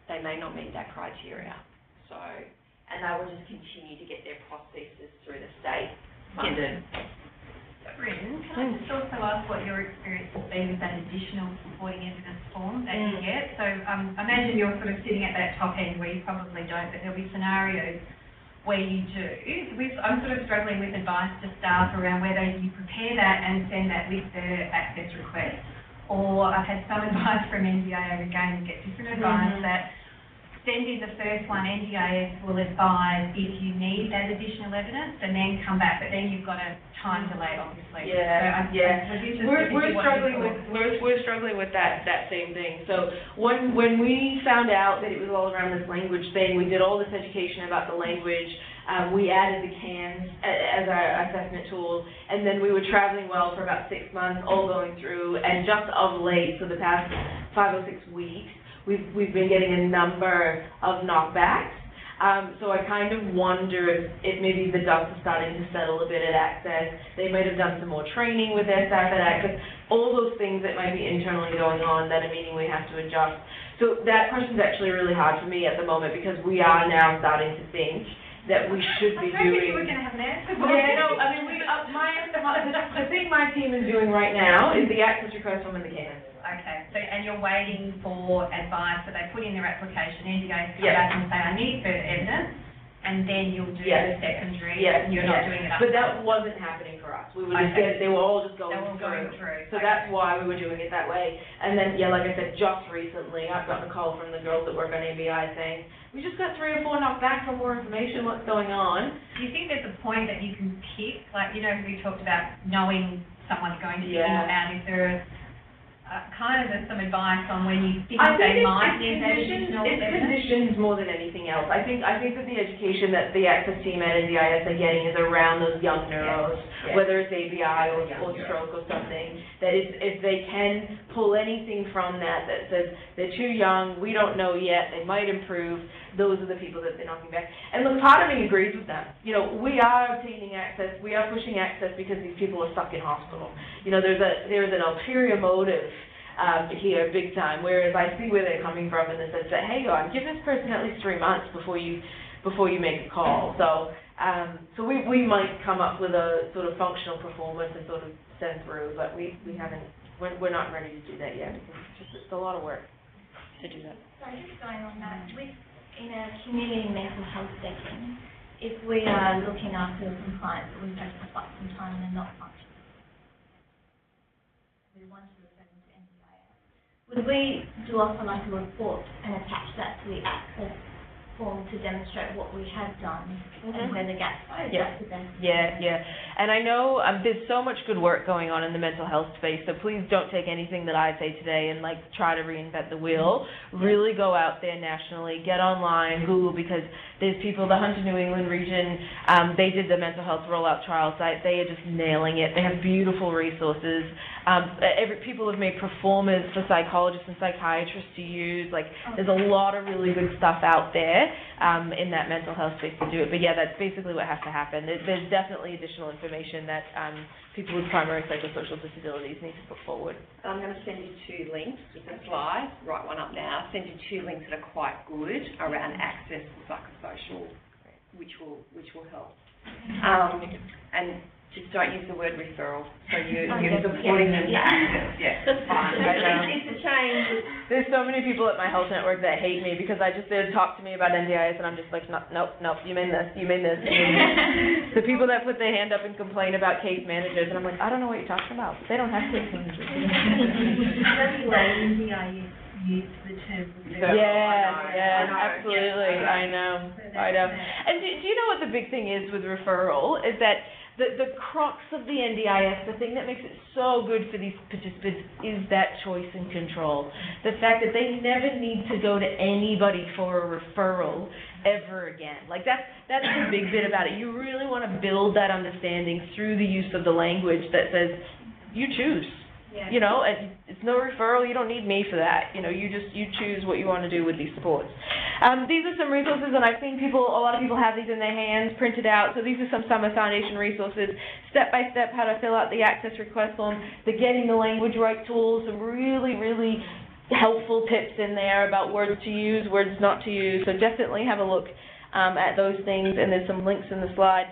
they may not meet that criteria. And they will just continue to get their prosthesis through the state funded. Bryn, can I just also ask what your experience has been with that additional supporting evidence form that you get? So imagine you're sort of sitting at that top end where you probably don't, but there'll be scenarios where you do. I'm sort of struggling with advice to staff around whether you prepare that and send that with the access request, or I've had some advice from NDIS, again, get different advice that send in the first one, NDIS will advise if you need that additional evidence and then come back, but then you've got a time delay, obviously. We're struggling with that same thing. So when we found out that it was all around this language thing, we did all this education about the language. We added the CANS as our assessment tool, and then we were traveling well for about 6 months, all going through, and just of late, so the past 5 or 6 weeks, we've been getting a number of knockbacks. So I kind of wonder if maybe the dust is starting to settle a bit at Access. They might have done some more training with their staff at Access. All those things that might be internally going on that are meaning we have to adjust. So that question's actually really hard for me at the moment, because we are now starting to think that we should be doing. I think we're going to have an answer. I mean, the thing my team is doing right now is the access request from the CANS. Okay, so and you're waiting for advice, so they put in their application, NDIS come back and say, I need further evidence, and then you'll do the secondary, and you're not doing it up. But that wasn't happening for us. We were just they were all just going through. So that's why we were doing it that way. And then, like I said, just recently, I've gotten a call from the girls that work on ABI saying, we just got 3 or 4 knocked back for more information, what's going on? Do you think there's a point that you can pick, like, we talked about knowing someone's going to be in or out, is there some advice on when you think they might need that additional evidence? It's conditions more than anything else. I think that the education that the Access team at NDIS are getting is around those young neuros, whether it's ABI or stroke or something, that if they can pull anything from that says they're too young, we don't know yet, they might improve, those are the people that they're knocking back. And look, part of me agrees with them. We are obtaining access, we are pushing access because these people are stuck in hospital. There's an ulterior motive here, big time, whereas I see where they're coming from in the sense that, hey, God, give this person at least 3 months before you make a call. So we might come up with a sort of functional performance and sort of send through, but we're not ready to do that yet, because it's a lot of work to do that. So just going on that, in a community mental health setting, if we are looking after some clients that we've had for quite some time and they're not functioning, we want to refer them to NDIS. Would we do offer like a report and attach that to the access form to demonstrate what we had done and where the gaps are. Yeah. That's the best. Yeah. And I know there's so much good work going on in the mental health space, so please don't take anything that I say today and like try to reinvent the wheel. Really go out there nationally, get online, Google, because there's people, the Hunter New England region, they did the mental health rollout trial site. They are just nailing it. They have beautiful resources. People have made performers for psychologists and psychiatrists to use. Like, there's a lot of really good stuff out there in that mental health space to do it. But yeah, that's basically what has to happen. There's definitely additional information that people with primary psychosocial disabilities need to put forward. I'm going to send you 2 links with a slide. Write one up now. Send you 2 links that are quite good around access to psychosocial, which will help. And just don't use the word referral. So you're supporting them to access. Yeah, that's fine. It's a change. There's so many people at my health network that hate me because they'll talk to me about NDIS and I'm just like, nope, you mean this. The people that put their hand up and complain about case managers, and I'm like, I don't know what you're talking about. They don't have case managers. NDIS use the term. Yeah, absolutely. I know. And do you know what the big thing is with referral? Is that the crux of the NDIS, the thing that makes it so good for these participants is that choice and control. The fact that they never need to go to anybody for a referral ever again. Like that's the big bit about it. You really want to build that understanding through the use of the language that says, you choose. Yeah. You know, it's no referral. You don't need me for that. You know, you choose what you want to do with these supports. These are some resources, and I've seen a lot of people have these in their hands, printed out. So these are some Summer Foundation resources, step-by-step how to fill out the access request form, the getting the language right tools, some really, really helpful tips in there about words to use, words not to use. So definitely have a look at those things, and there's some links in the slide.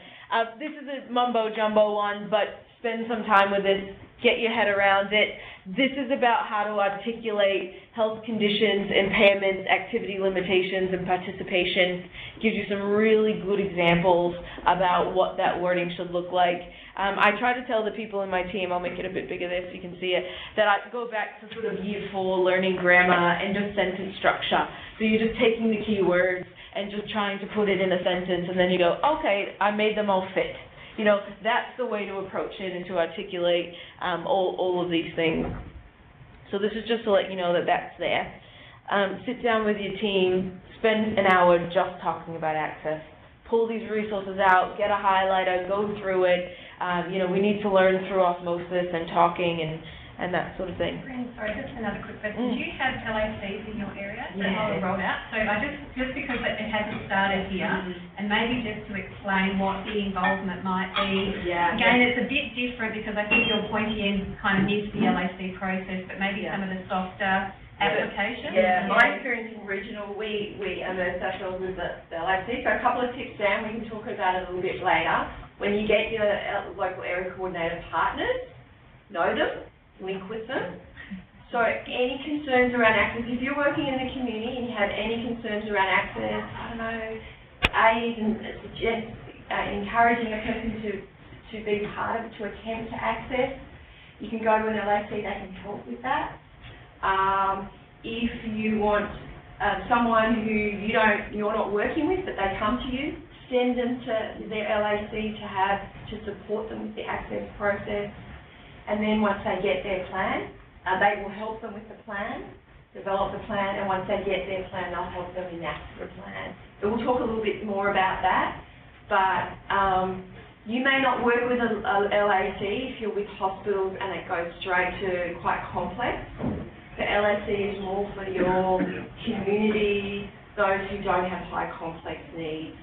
This is a mumbo-jumbo one, but spend some time with this. Get your head around it. This is about how to articulate health conditions, impairments, activity limitations, and participation. Gives you some really good examples about what that wording should look like. I try to tell the people in my team, I'll make it a bit bigger there so you can see it, that I go back to sort of year 4, learning grammar and just sentence structure. So you're just taking the key words and just trying to put it in a sentence, and then you go, okay, I made them all fit. You know, that's the way to approach it and to articulate all of these things. So this is just to let you know that that's there. Sit down with your team, spend an hour just talking about access. Pull these resources out, get a highlighter, go through it. You know, we need to learn through osmosis and talking and that sort of thing. Sorry, just another quick question. Do you have LACs in your area that are rolled out? So I just because it hasn't started here, and maybe just to explain what the involvement might be. Yeah. Again, it's a bit different because I think your pointy end kind of missed the LAC process, but maybe some of the softer applications. Yeah, my experience in regional, we immerse ourselves with the LAC. So a couple of tips down, we can talk about it a little bit later. When you get your local area coordinator partners, know them, link with them. So any concerns around access, if you're working in the community and you have any concerns around access, I don't know, aid and suggest encouraging a person to be part of it, to attempt to access, you can go to an LAC, they can help with that. If you want someone who you're not working with, but they come to you, send them to their LAC to support them with the access process. And then once they get their plan, they will help them with the plan, develop the plan, and once they get their plan, they'll help them enact the plan. So we'll talk a little bit more about that, but you may not work with a LAC if you're with hospitals and it goes straight to quite complex. The LAC is more for your community, those who don't have high complex needs.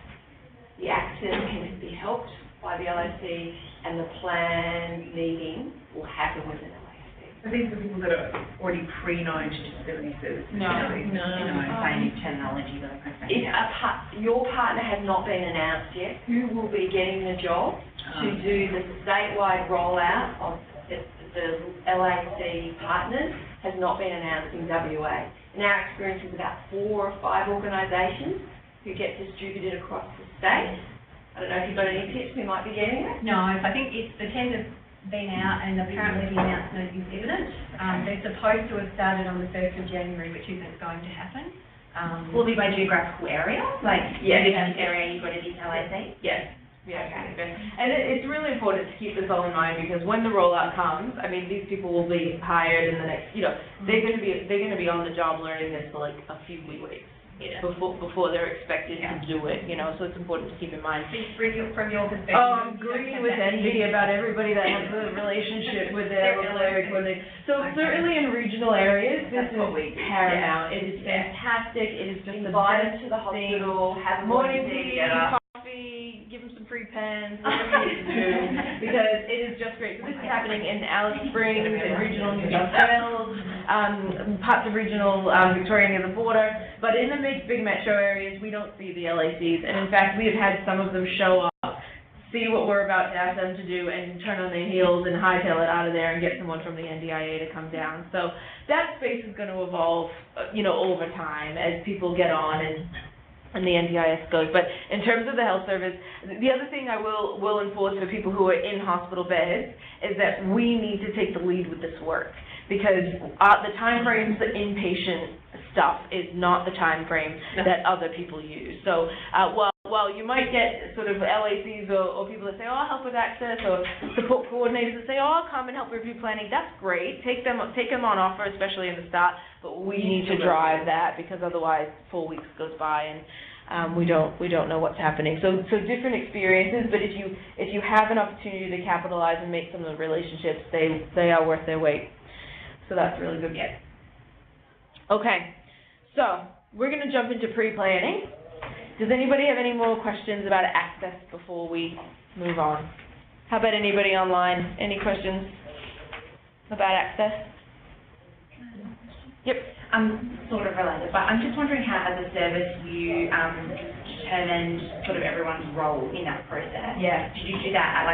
The access can be helped by the LAC, and the plan meeting will happen with an LAC. So these are people that are already pre-known to disability services? No. Same terminology that I think. If your partner has not been announced yet, who will be getting the job to do the statewide rollout of the LAC partners has not been announced in WA. In our experience, it's about 4 or 5 organisations who get distributed across the state. I don't know if you've got any tips we might be getting there. No, I think the tender's been out and apparently the announcement is imminent. They're supposed to have started on the 1st of January, which isn't going to happen. Will it be by geographical area? Like, Yes. in this area, you've got a detail LAC? Yes. Yeah, Okay. and it's really important to keep this all in mind because when the rollout comes, I mean, these people will be hired in the next, they're going to be on the job learning this for like a few weeks before they're expected to do it, so it's important to keep in mind. From your perspective. Oh, I'm green with envy about everybody that has a relationship with their employer clinic. So certainly in regional areas, this is paramount. It is fantastic. It is just the best to the hospital, have a morning tea, coffee, give them some free pens, whatever you need to do, because it is just great. So this is happening in Alice Springs, in regional New South Wales, parts of regional Victoria near the border, but in the big metro areas, we don't see the LACs, and in fact, we have had some of them show up, see what we're about to ask them to do, and turn on their heels and hightail it out of there and get someone from the NDIA to come down. So that space is going to evolve, over time as people get on and the NDIS goes. But in terms of the health service, the other thing I will enforce for people who are in hospital beds is that we need to take the lead with this work, because the time frames, the inpatient stuff is not the time frame that other people use. So while you might get sort of LACs or people that say, oh, I'll help with access, or support coordinators that say, oh, I'll come and help review planning, that's great. Take them on offer, especially in the start, but we need to drive that, because otherwise 4 weeks goes by and we don't know what's happening. So different experiences, but if you have an opportunity to capitalize and make some of the relationships, they are worth their weight. So that's really good. Yeah. Okay, so we're going to jump into pre-planning. Does anybody have any more questions about access before we move on? How about anybody online? Any questions about access? Yep. Sort of related, but I'm just wondering how, as a service, you determined sort of everyone's role in that process. Yeah. Did you do that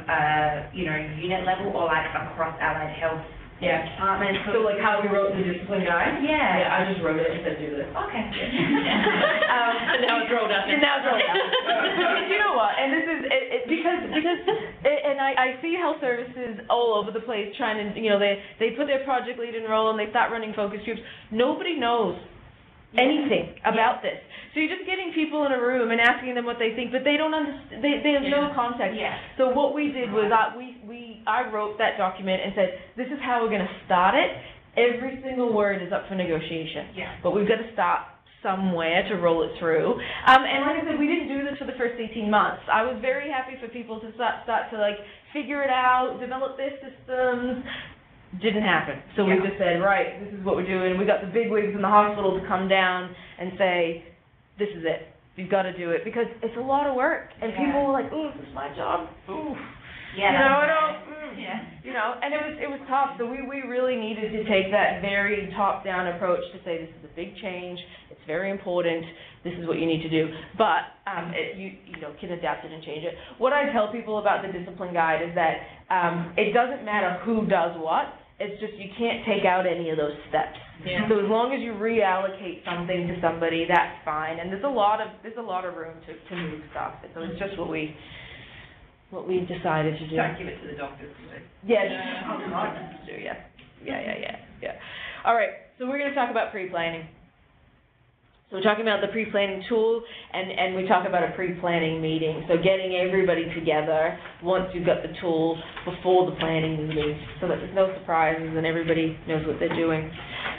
at unit level, or like across allied health departments? So like how we wrote the discipline guide? Yeah. Yeah, I just wrote it and said do this. Okay. And now it's rolled out. And now it's rolled out. Because you know what? And this is and I see health services all over the place trying to, they put their project lead in role and they start running focus groups. Nobody knows anything about this. So you're just getting people in a room and asking them what they think, but they don't understand. They have no context. Yeah. So what we did was I wrote that document and said, this is how we're going to start it. Every single word is up for negotiation. Yeah. But we've got to start somewhere to roll it through. And like I said, we didn't do this for the first 18 months. I was very happy for people to start to like figure it out, develop their systems. Didn't happen. So we just said, right, this is what we're doing. We got the big wigs in the hospital to come down and say, this is it. You've got to do it, because it's a lot of work. And people were like, ooh, this is my job. Ooh. Yeah. And it was tough. So we really needed to take that very top-down approach to say, this is a big change. It's very important. This is what you need to do. But you can adapt it and change it. What I tell people about the discipline guide is that it doesn't matter who does what. It's just you can't take out any of those steps. Yeah. So as long as you reallocate something to somebody, that's fine. And there's a lot of room to move stuff. So it's just what we decided to do. Don't give it to the doctors. Yeah. Oh God. Yeah. All right. So we're going to talk about pre-planning. So we're talking about the pre-planning tool, and we talk about a pre-planning meeting. So getting everybody together once you've got the tool before the planning meeting, so that there's no surprises and everybody knows what they're doing.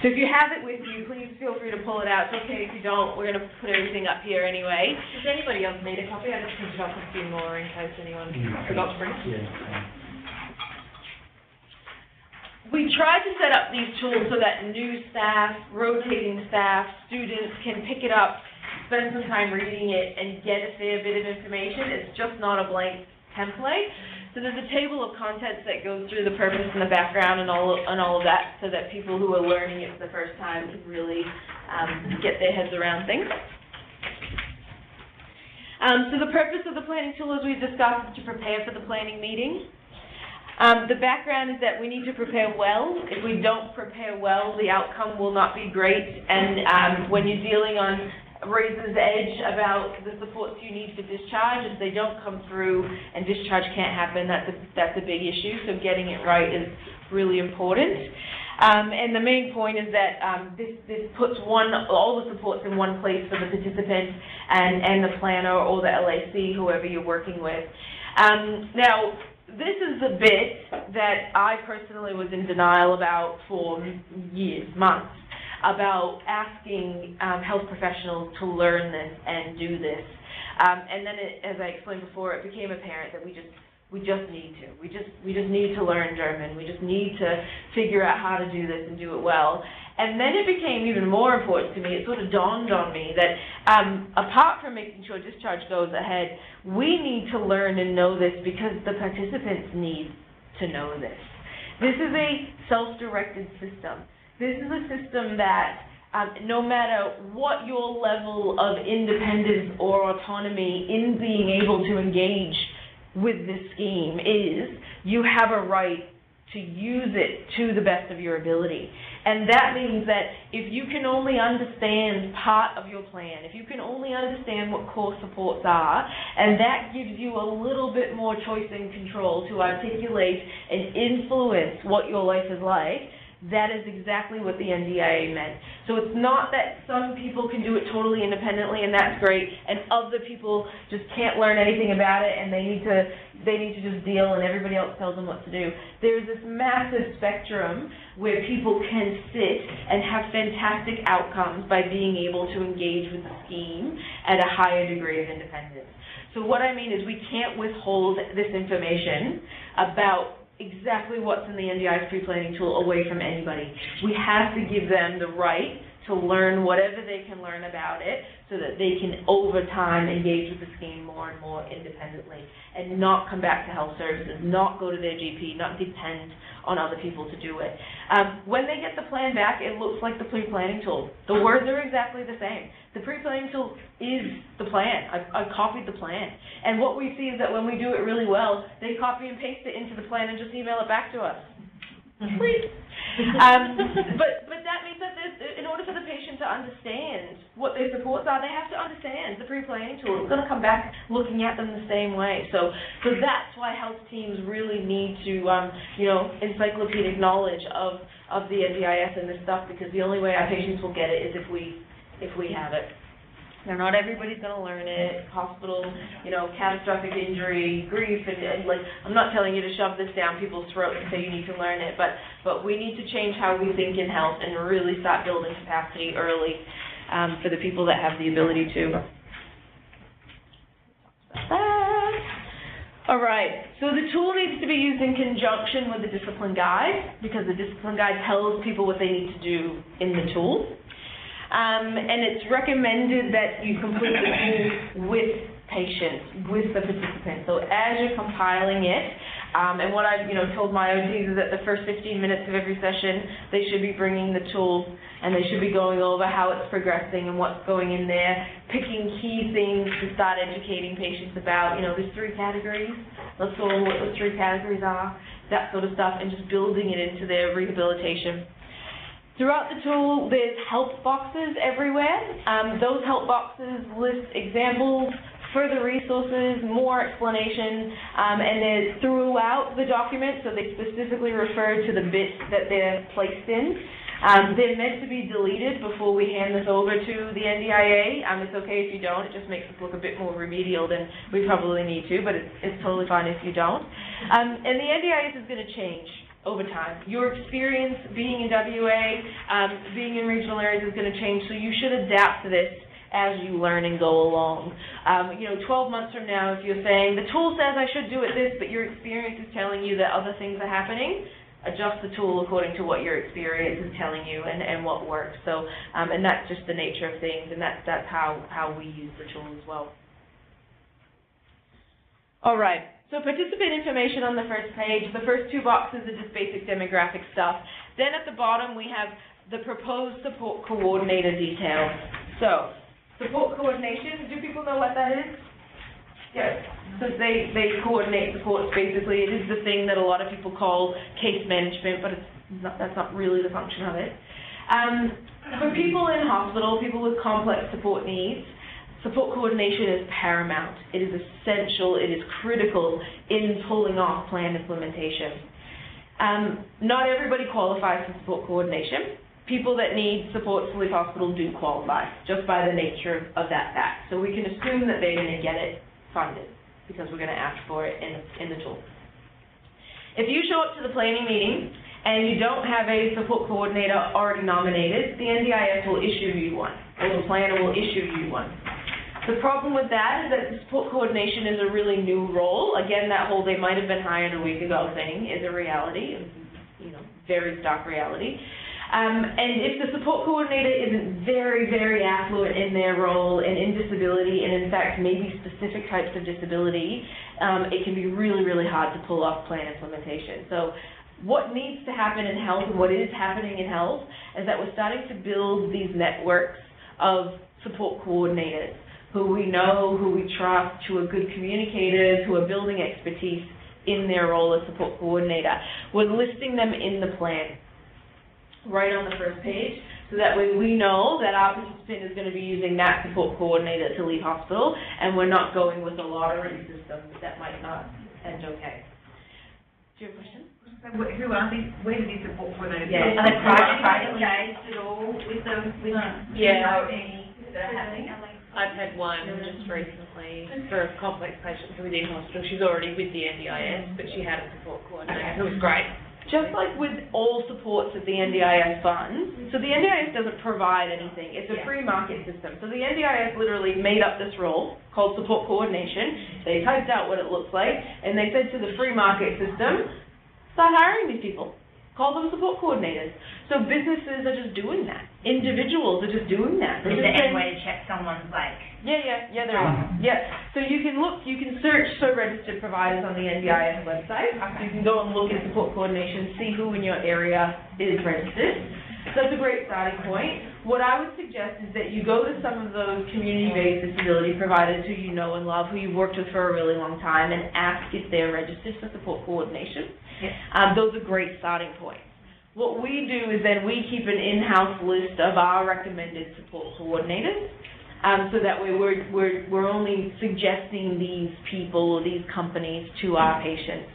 So if you have it with you, please feel free to pull it out. It's okay if you don't. We're going to put everything up here anyway. Does anybody else need a copy? I just printed off a few more in case anyone forgot to bring it. We tried to set up these tools so that new staff, rotating staff, students can pick it up, spend some time reading it, and get a fair bit of information. It's just not a blank template. So there's a table of contents that goes through the purpose and the background and all of that, so that people who are learning it for the first time can really get their heads around things. So the purpose of the planning tool, as we've discussed, is to prepare for the planning meeting. The background is that we need to prepare well. If we don't prepare well, the outcome will not be great. And when you're dealing on razor's edge about the supports you need for discharge, if they don't come through and discharge can't happen, that's a big issue. So getting it right is really important. And the main point is that this puts all the supports in one place for the participant and the planner or the LAC, whoever you're working with. Now, this is the bit that I personally was in denial about for years, months, about asking health professionals to learn this and do this. And then, as I explained before, it became apparent that we just need to. We just need to learn German. We just need to figure out how to do this and do it well. And then it became even more important to me. It sort of dawned on me that apart from making sure discharge goes ahead, we need to learn and know this because the participants need to know this. This is a self-directed system. This is a system that no matter what your level of independence or autonomy in being able to engage with this scheme is, you have a right to use it to the best of your ability. And that means that if you can only understand part of your plan, if you can only understand what core supports are, and that gives you a little bit more choice and control to articulate and influence what your life is like, that is exactly what the NDIA meant. So it's not that some people can do it totally independently and that's great, and other people just can't learn anything about it and they need to just deal and everybody else tells them what to do. There's this massive spectrum where people can sit and have fantastic outcomes by being able to engage with the scheme at a higher degree of independence. So what I mean is we can't withhold this information about exactly what's in the NDIS pre-planning tool away from anybody. We have to give them the right to learn whatever they can learn about it so that they can, over time, engage with the scheme more and more independently and not come back to health services, not go to their GP, not depend on other people to do it. When they get the plan back, it looks like the pre-planning tool. The words are exactly the same. The pre-planning tool is the plan. I've copied the plan. And what we see is that when we do it really well, they copy and paste it into the plan and just email it back to us. Please. But that means that in order for the patient to understand what their supports are, they have to understand the pre-planning tool. It's going to come back looking at them the same way. So that's why health teams really need to, encyclopedic knowledge of the NDIS and this stuff, because the only way our patients will get it is if we have it. Now, not everybody's going to learn it. Hospital, catastrophic injury, grief, and I'm not telling you to shove this down people's throats and say you need to learn it, but we need to change how we think in health and really start building capacity early for the people that have the ability to. All right, so the tool needs to be used in conjunction with the discipline guide, because the discipline guide tells people what they need to do in the tool. And it's recommended that you complete the tool with patients, with the participants. So as you're compiling it, and what I've told my OTs is that the first 15 minutes of every session, they should be bringing the tool and they should be going over how it's progressing and what's going in there, picking key things to start educating patients about. There's 3 categories. Let's go over what those 3 categories are, that sort of stuff, and just building it into their rehabilitation. Throughout the tool, there's help boxes everywhere. Those help boxes list examples, further resources, more explanation, and they're throughout the document, so they specifically refer to the bits that they're placed in. They're meant to be deleted before we hand this over to the NDIA. It's okay if you don't. It just makes us look a bit more remedial than we probably need to, but it's totally fine if you don't. And the NDIS is going to change over time. Your experience being in WA, being in regional areas is going to change, so you should adapt to this as you learn and go along. 12 months from now, if you're saying, the tool says I should do it this, but your experience is telling you that other things are happening, adjust the tool according to what your experience is telling you and what works. So, and that's just the nature of things, and that's how we use the tool as well. All right. So participant information on the first page. The first 2 boxes are just basic demographic stuff. Then at the bottom we have the proposed support coordinator details. So support coordination, do people know what that is? Yes. So they coordinate supports basically. It is the thing that a lot of people call case management, but that's not really the function of it. For people in hospital, people with complex support needs, support coordination is paramount. It is essential. It is critical in pulling off plan implementation. Not everybody qualifies for support coordination. People that need support to leave hospital do qualify, just by the nature of that fact. So we can assume that they're going to get it funded, because we're going to ask for it in the tool. If you show up to the planning meeting and you don't have a support coordinator already nominated, the NDIS will issue you one, or the planner will issue you one. The problem with that is that the support coordination is a really new role. Again, that whole "they might have been hired a week ago" thing is a reality, very stark reality. And if the support coordinator isn't very, very affluent in their role and in disability, and in fact maybe specific types of disability, it can be really, really hard to pull off plan implementation. So what needs to happen in health, and what is happening in health, is that we're starting to build these networks of support coordinators who we know, who we trust, who are good communicators, who are building expertise in their role as support coordinator. We're listing them in the plan right on the first page, so that way we know that our participant is going to be using that support coordinator to leave hospital, and we're not going with a lottery system that might not end okay. Do you have a question? So who are these, where do these support coordinators Yeah, go? are they private engaged at all with them, with Yeah. any that are happening? I've had one just recently for a complex patient who was in hospital. She's already with the NDIS, but she had a support coordinator. It was great. Just like with all supports that the NDIS funds, so the NDIS doesn't provide anything. It's a free market system. So the NDIS literally made up this role called support coordination. They typed out what it looks like, and they said to the free market system, start hiring these people. Call them support coordinators. So businesses are just doing that. Individuals are just doing that. Is there any way to check someone's Yeah, there is. Yeah. So you can search for registered providers on the NDIS website. So you can go and look at support coordination, see who in your area is registered. So that's a great starting point. What I would suggest is that you go to some of those community-based disability providers who you know and love, who you've worked with for a really long time, and ask if they're registered for support coordination. Those are great starting points. What we do is then we keep an in-house list of our recommended support coordinators, so that way we're only suggesting these people or these companies to our patients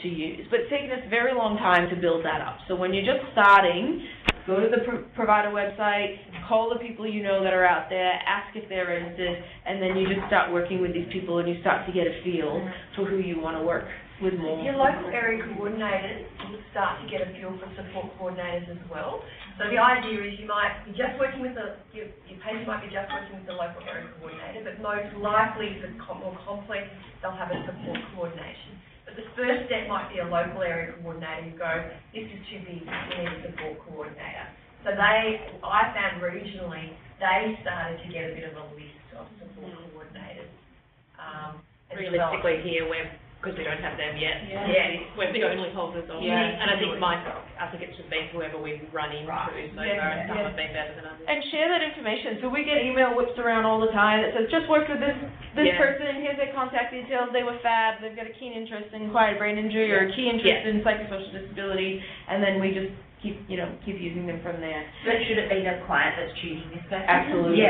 to use. But it's taken us a very long time to build that up. So when you're just starting, go to the provider website, call the people you know that are out there, ask if they're registered, and then you just start working with these people and you start to get a feel for who you want to work with more. Your local area coordinators will start to get a feel for support coordinators as well. So the idea is you might be just working with your patient might be just working with the local area coordinator, but most likely for more complex, they'll have a support coordination. But the first step might be a local area coordinator. You go, this is too big, we need a support coordinator. So I found regionally, they started to get a bit of a list of support coordinators. Realistically here, because we don't have them yet. We're the only holders of them. And I think it's just been whoever we've run into so far, and some have been better than others. And share that information. So we get email whips around all the time that says, just worked with this person, here's their contact details, they were fab, they've got a keen interest in acquired brain injury or a key interest in psychosocial disability, and then we just keep using them from there. But should it be the client that's choosing this person? Absolutely.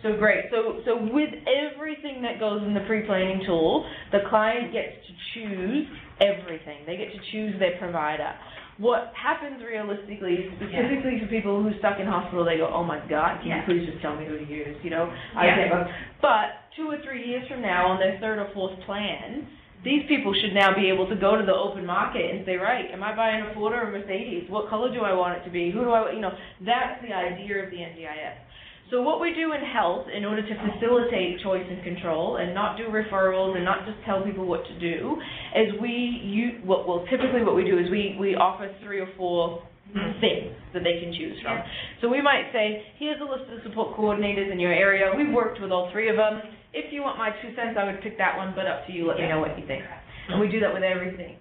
So great. So with everything that goes in the pre-planning tool, the client gets to choose everything. They get to choose their provider. What happens realistically, specifically for people who are stuck in hospital, they go, oh my God, can you please just tell me who to use, I can't go. But 2 or 3 years from now, on their 3rd or 4th plan, these people should now be able to go to the open market and say, right, am I buying a Ford or a Mercedes? What color do I want it to be? Who do I, that's the idea of the NDIS. So what we do in health, in order to facilitate choice and control and not do referrals and not just tell people what to do, is typically what we do is we offer 3 or 4 things that they can choose from. So we might say, here's a list of support coordinators in your area. We've worked with all 3 of them. If you want my 2 cents, I would pick that one, but up to you. Let me know what you think. And we do that with everything,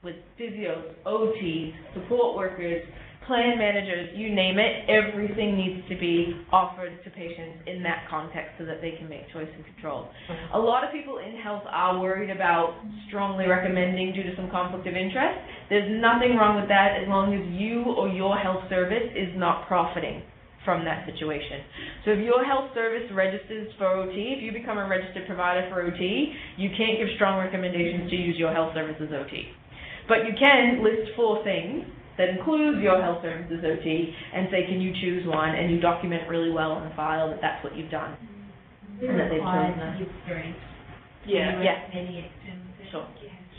with physios, OTs, support workers, plan managers, you name it. Everything needs to be offered to patients in that context so that they can make choice and control. A lot of people in health are worried about strongly recommending due to some conflict of interest. There's nothing wrong with that as long as you or your health service is not profiting from that situation. So if your health service registers for OT, if you become a registered provider for OT, you can't give strong recommendations to use your health service as OT. But you can list 4 things that includes your health services OT and say, can you choose one, and you document really well on the file that that's what you've done. And that they've chosen that. Yeah. Sure.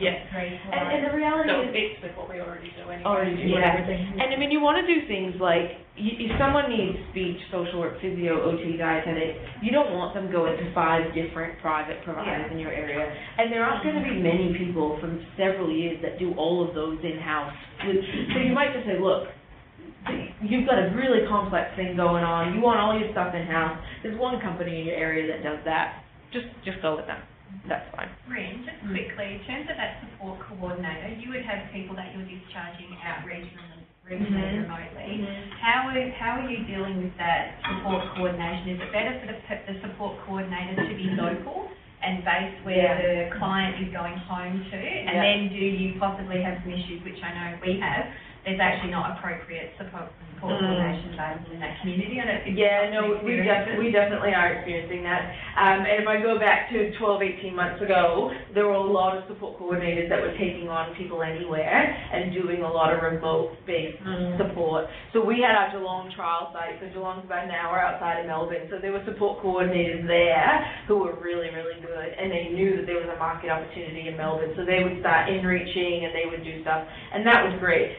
Yeah. And the reality So is, it's with what we already do anyway. everything. And I mean, you want to do things like, if someone needs speech, social work, physio, OT, dietetic, you don't want them going to 5 different private providers in your area. And there aren't going to be many people from several years that do all of those in-house. So you might just say, look, you've got a really complex thing going on, you want all your stuff in-house, there's one company in your area that does that, just go with them. That's fine. Rin, just quickly, in terms of that support coordinator, you would have people that you're discharging out regionally remotely. How are you dealing with that support coordination? Is it better for the support coordinator to be local and based where the client is going home to? And then do you possibly have some issues, which I know we have, there's actually not appropriate support coordination available in that community? I don't think we definitely are experiencing that. And if I go back to 12, 18 months ago, there were a lot of support coordinators that were taking on people anywhere and doing a lot of remote-based support. So we had our Geelong trial site, so Geelong's about an hour outside of Melbourne, so there were support coordinators there who were really, really good, and they knew that there was a market opportunity in Melbourne, so they would start in-reaching and they would do stuff, and that was great.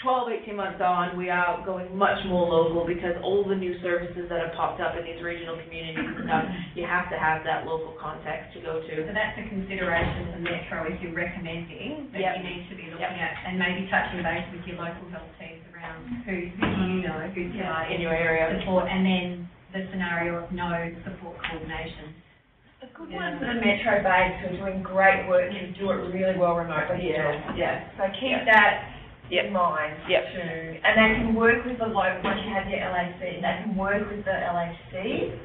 12, 18 months on, we are going much more local because all the new services that have popped up in these regional communities and stuff, you have to have that local context to go to. So that's a consideration for Metro if you're recommending that you need to be looking at, and maybe touching base with your local health teams around who you know, who's in your area support, and then the scenario of no support coordination. A good one for the Metro base who are doing great work and do it really well remotely. So keep that in mind too. And they can work with the local, once you have your LAC, they can work with the LAC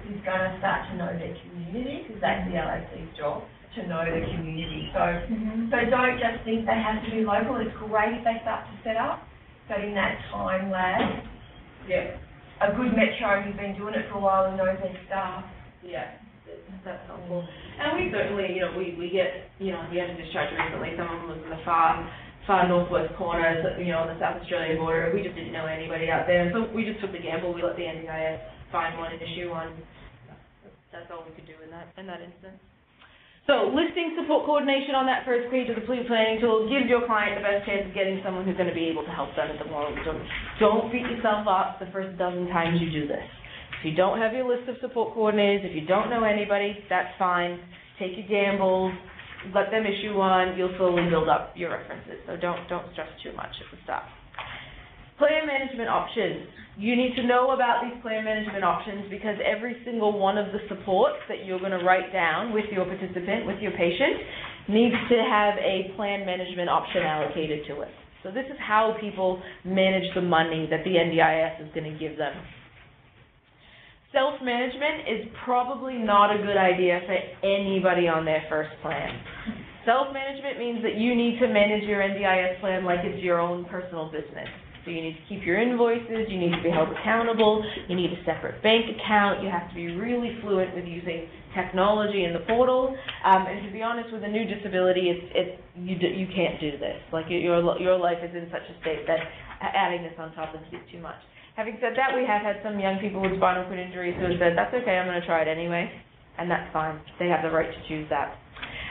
who's going to start to know their community, because that's the LAC's job, to know the community. So don't just think they have to be local. It's great if they start to set up, but in that time lag, a good Metro who's been doing it for a while and knows their staff. That's helpful. And we certainly, we get, we had a discharge recently, someone was in the far northwest corner, on the South Australian border. We just didn't know anybody out there, so we just took the gamble. We let the NDIS find one and issue one. That's all we could do in that instance. So listing support coordination on that first page of the planning tool gives your client the best chance of getting someone who's going to be able to help them at the moment. Don't beat yourself up the first dozen times you do this. If you don't have your list of support coordinators, if you don't know anybody, that's fine. Take your gambles. Let them issue one, you'll slowly build up your references, so don't stress too much at the start. Plan management options. You need to know about these plan management options because every single one of the supports that you're going to write down with your participant, with your patient, needs to have a plan management option allocated to it. So this is how people manage the money that the NDIS is going to give them. Self-management is probably not a good idea for anybody on their first plan. Self-management means that you need to manage your NDIS plan like it's your own personal business. So you need to keep your invoices, you need to be held accountable, you need a separate bank account, you have to be really fluent with using technology in the portal, and to be honest, with a new disability, you can't do this. Like your life is in such a state that adding this on top is too much. Having said that, we have had some young people with spinal cord injuries who have said, that's okay, I'm going to try it anyway, and that's fine. They have the right to choose that.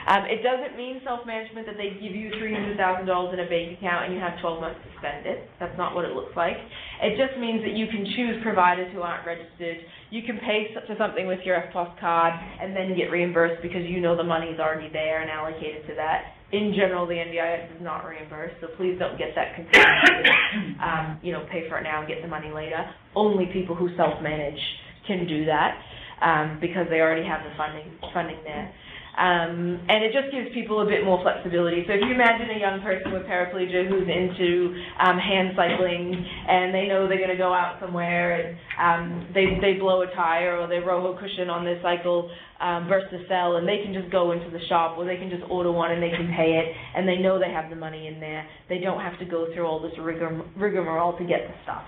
It doesn't mean self-management that they give you $300,000 in a bank account and you have 12 months to spend it. That's not what it looks like. It just means that you can choose providers who aren't registered. You can pay for something with your FPOS card and then get reimbursed because you know the money's already there and allocated to that. In general, the NDIS is not reimbursed, so please don't get that confused with, pay for it now and get the money later. Only people who self-manage can do that because they already have the funding there. And it just gives people a bit more flexibility. So if you imagine a young person with paraplegia who's into hand cycling and they know they're going to go out somewhere and they blow a tire or they row a cushion on their cycle, burst a cell, and they can just go into the shop or they can just order one and they can pay it and they know they have the money in there. They don't have to go through all this rigmarole to get the stuff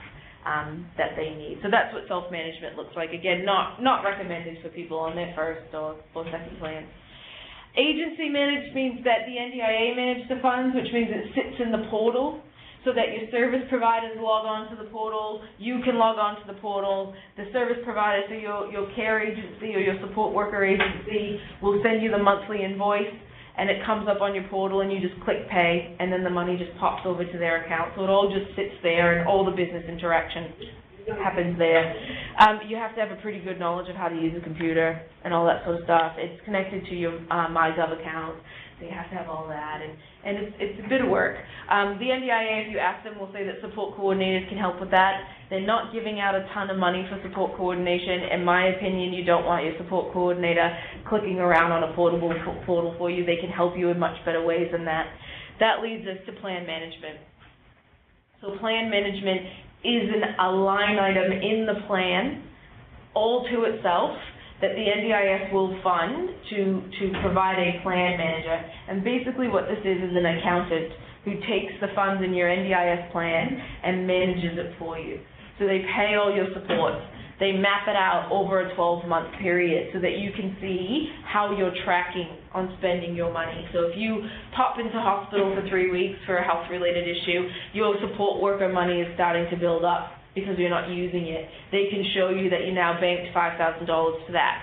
that they need. So that's what self-management looks like. Again, not recommended for people on their first or second plan. Agency managed means that the NDIA managed the funds, which means it sits in the portal, so that your service providers log on to the portal, you can log on to the portal, the service provider, so your care agency or your support worker agency will send you the monthly invoice, and it comes up on your portal, and you just click pay, and then the money just pops over to their account. So it all just sits there, and all the business interaction happens there. You have to have a pretty good knowledge of how to use a computer and all that sort of stuff. It's connected to your MyGov account, so you have to have all that, and it's a bit of work. The NDIA, if you ask them, will say that support coordinators can help with that. They're not giving out a ton of money for support coordination. In my opinion, you don't want your support coordinator clicking around on a portable portal for you. They can help you in much better ways than that. That leads us to plan management. So plan management is a line item in the plan all to itself that the NDIS will fund to provide a plan manager. And basically what this is an accountant who takes the funds in your NDIS plan and manages it for you. So they pay all your supports. They map it out over a 12-month period so that you can see how you're tracking on spending your money. So if you pop into hospital for 3 weeks for a health-related issue, your support worker money is starting to build up because you're not using it. They can show you that you now banked $5,000 for that.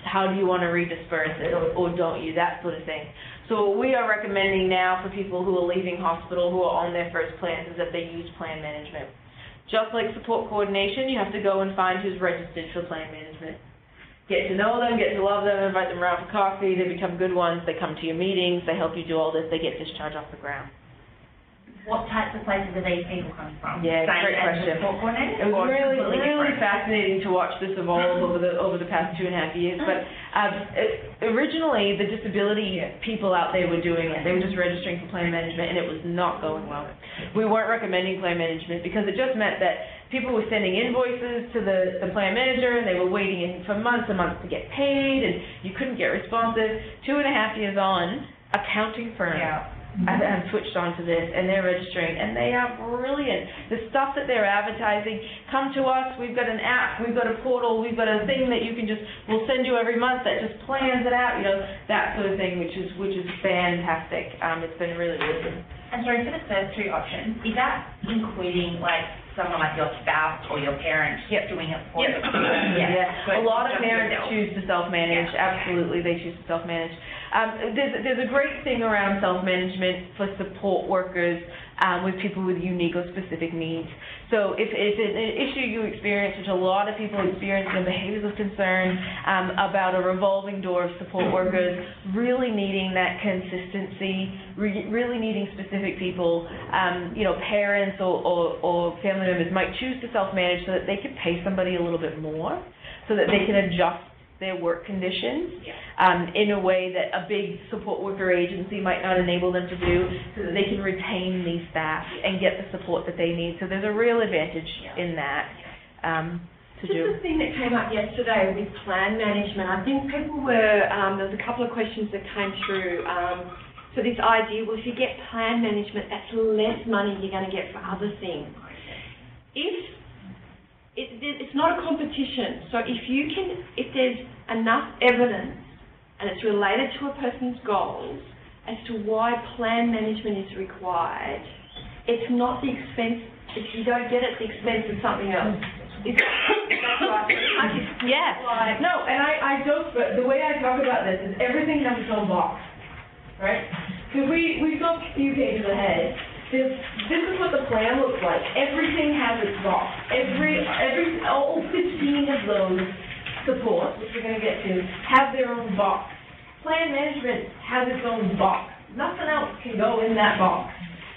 How do you want to redisperse it, or don't you, that sort of thing. So what we are recommending now for people who are leaving hospital, who are on their first plans, is that they use plan management. Just like support coordination, you have to go and find who's registered for plan management. Get to know them, get to love them, invite them around for coffee, they become good ones, they come to your meetings, they help you do all this, they get discharged off the ground. What types of places do these people come from? Yeah, great question. It was really fascinating to watch this evolve over the past 2.5 years. But originally, the disability people out there were doing it. They were just registering for plan management, and it was not going well. We weren't recommending plan management because it just meant that people were sending invoices to the plan manager, and they were waiting for months and months to get paid, and you couldn't get responsive. 2.5 years on, accounting firms. Yeah. I've switched on to this, and they're registering, and they are brilliant. The stuff that they're advertising, come to us, we've got an app, we've got a portal, we've got a thing that you can we'll send you every month that just plans it out, that sort of thing, which is fantastic. It's been really, really good. And sorry, for the first two options, is that including, someone like your spouse or your parent doing it for you? Yeah. A lot of parents choose to self-manage. Absolutely, they choose to self-manage. There's a great thing around self-management for support workers with people with unique or specific needs. So if it's an issue you experience, which a lot of people experience in behaviors of concern, about a revolving door of support workers, really needing that consistency, really needing specific people, parents or family members might choose to self-manage so that they can pay somebody a little bit more, so that they can adjust their work conditions in a way that a big support worker agency might not enable them to do, so that they can retain these staff and get the support that they need. So there's a real advantage in that to do. Just the thing that came up yesterday with plan management, I think people were, there was a couple of questions that came through. So this idea, well, if you get plan management, that's less money you're going to get for other things. It's not a competition. So if there's enough evidence and it's related to a person's goals as to why plan management is required, it's not the expense. If you don't get it, the expense is something else. Is that right? Yeah. No, and I joke, but the way I talk about this is everything has its own box, right? Because we go a few pages ahead. This is what the plan looks like. Everything has its box. All 15 of those supports, which we're going to get to, have their own box. Plan management has its own box. Nothing else can go in that box.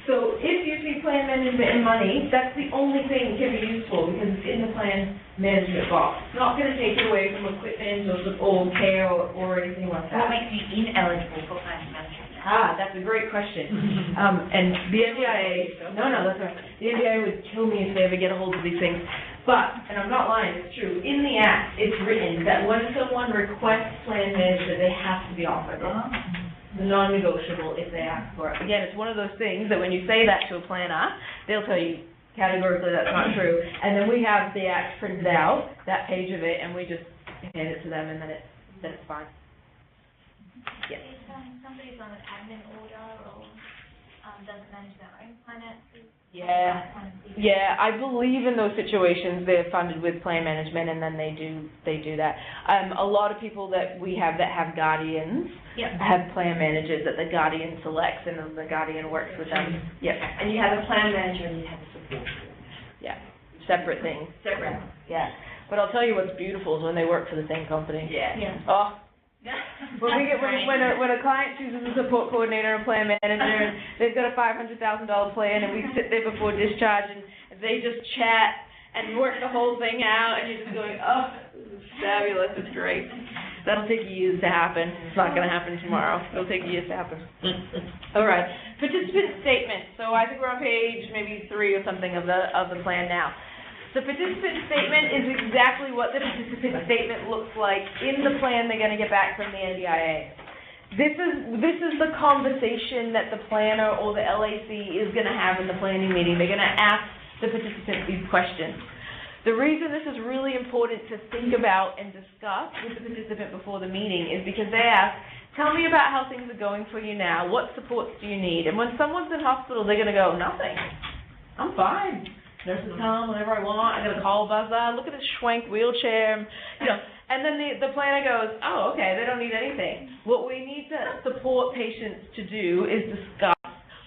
So if you see plan management and money, that's the only thing that can be useful because it's in the plan management box. It's not going to take it away from equipment or care or anything like that. What makes you ineligible for plan management? That's a great question. And the NDIA, that's right. The NDIA would kill me if they ever get a hold of these things. But, and I'm not lying, it's true, in the Act, it's written that when someone requests plan management, they have to be offered it. It's non-negotiable if they ask for it. Again, it's one of those things that when you say that to a planner, they'll tell you categorically that's not true. And then we have the Act printed out, that page of it, and we just hand it to them, and then it's fine. Yes. If somebody's on an admin order or doesn't manage their own finances, Yeah. that kind of thing. Yeah, I believe in those situations they're funded with plan management, and then they do that. A lot of people that we have that have guardians have plan managers that the guardian selects, and then the guardian works with them. Yep. And you have a plan manager and you have a support. Yeah. Separate things. Separate. Yeah. But I'll tell you what's beautiful is when they work for the same company. Yeah. Oh. When a client chooses a support coordinator and plan manager, and they've got a $500,000 plan, and we sit there before discharge, and they just chat and work the whole thing out, and you're just going, oh, this is fabulous, it's great. That'll take years to happen. It's not going to happen tomorrow. It'll take years to happen. All right, participant statement. So I think we're on page maybe 3 or something of the plan now. The participant statement is exactly what the participant statement looks like in the plan they're going to get back from the NDIA. This is the conversation that the planner or the LAC is going to have in the planning meeting. They're going to ask the participant these questions. The reason this is really important to think about and discuss with the participant before the meeting is because they ask, tell me about how things are going for you now. What supports do you need? And when someone's in hospital, they're going to go, nothing. I'm fine. Nurses come whenever I want. I got a call buzzer. Look at this schwank wheelchair. And then the planner goes, oh, okay, they don't need anything. What we need to support patients to do is discuss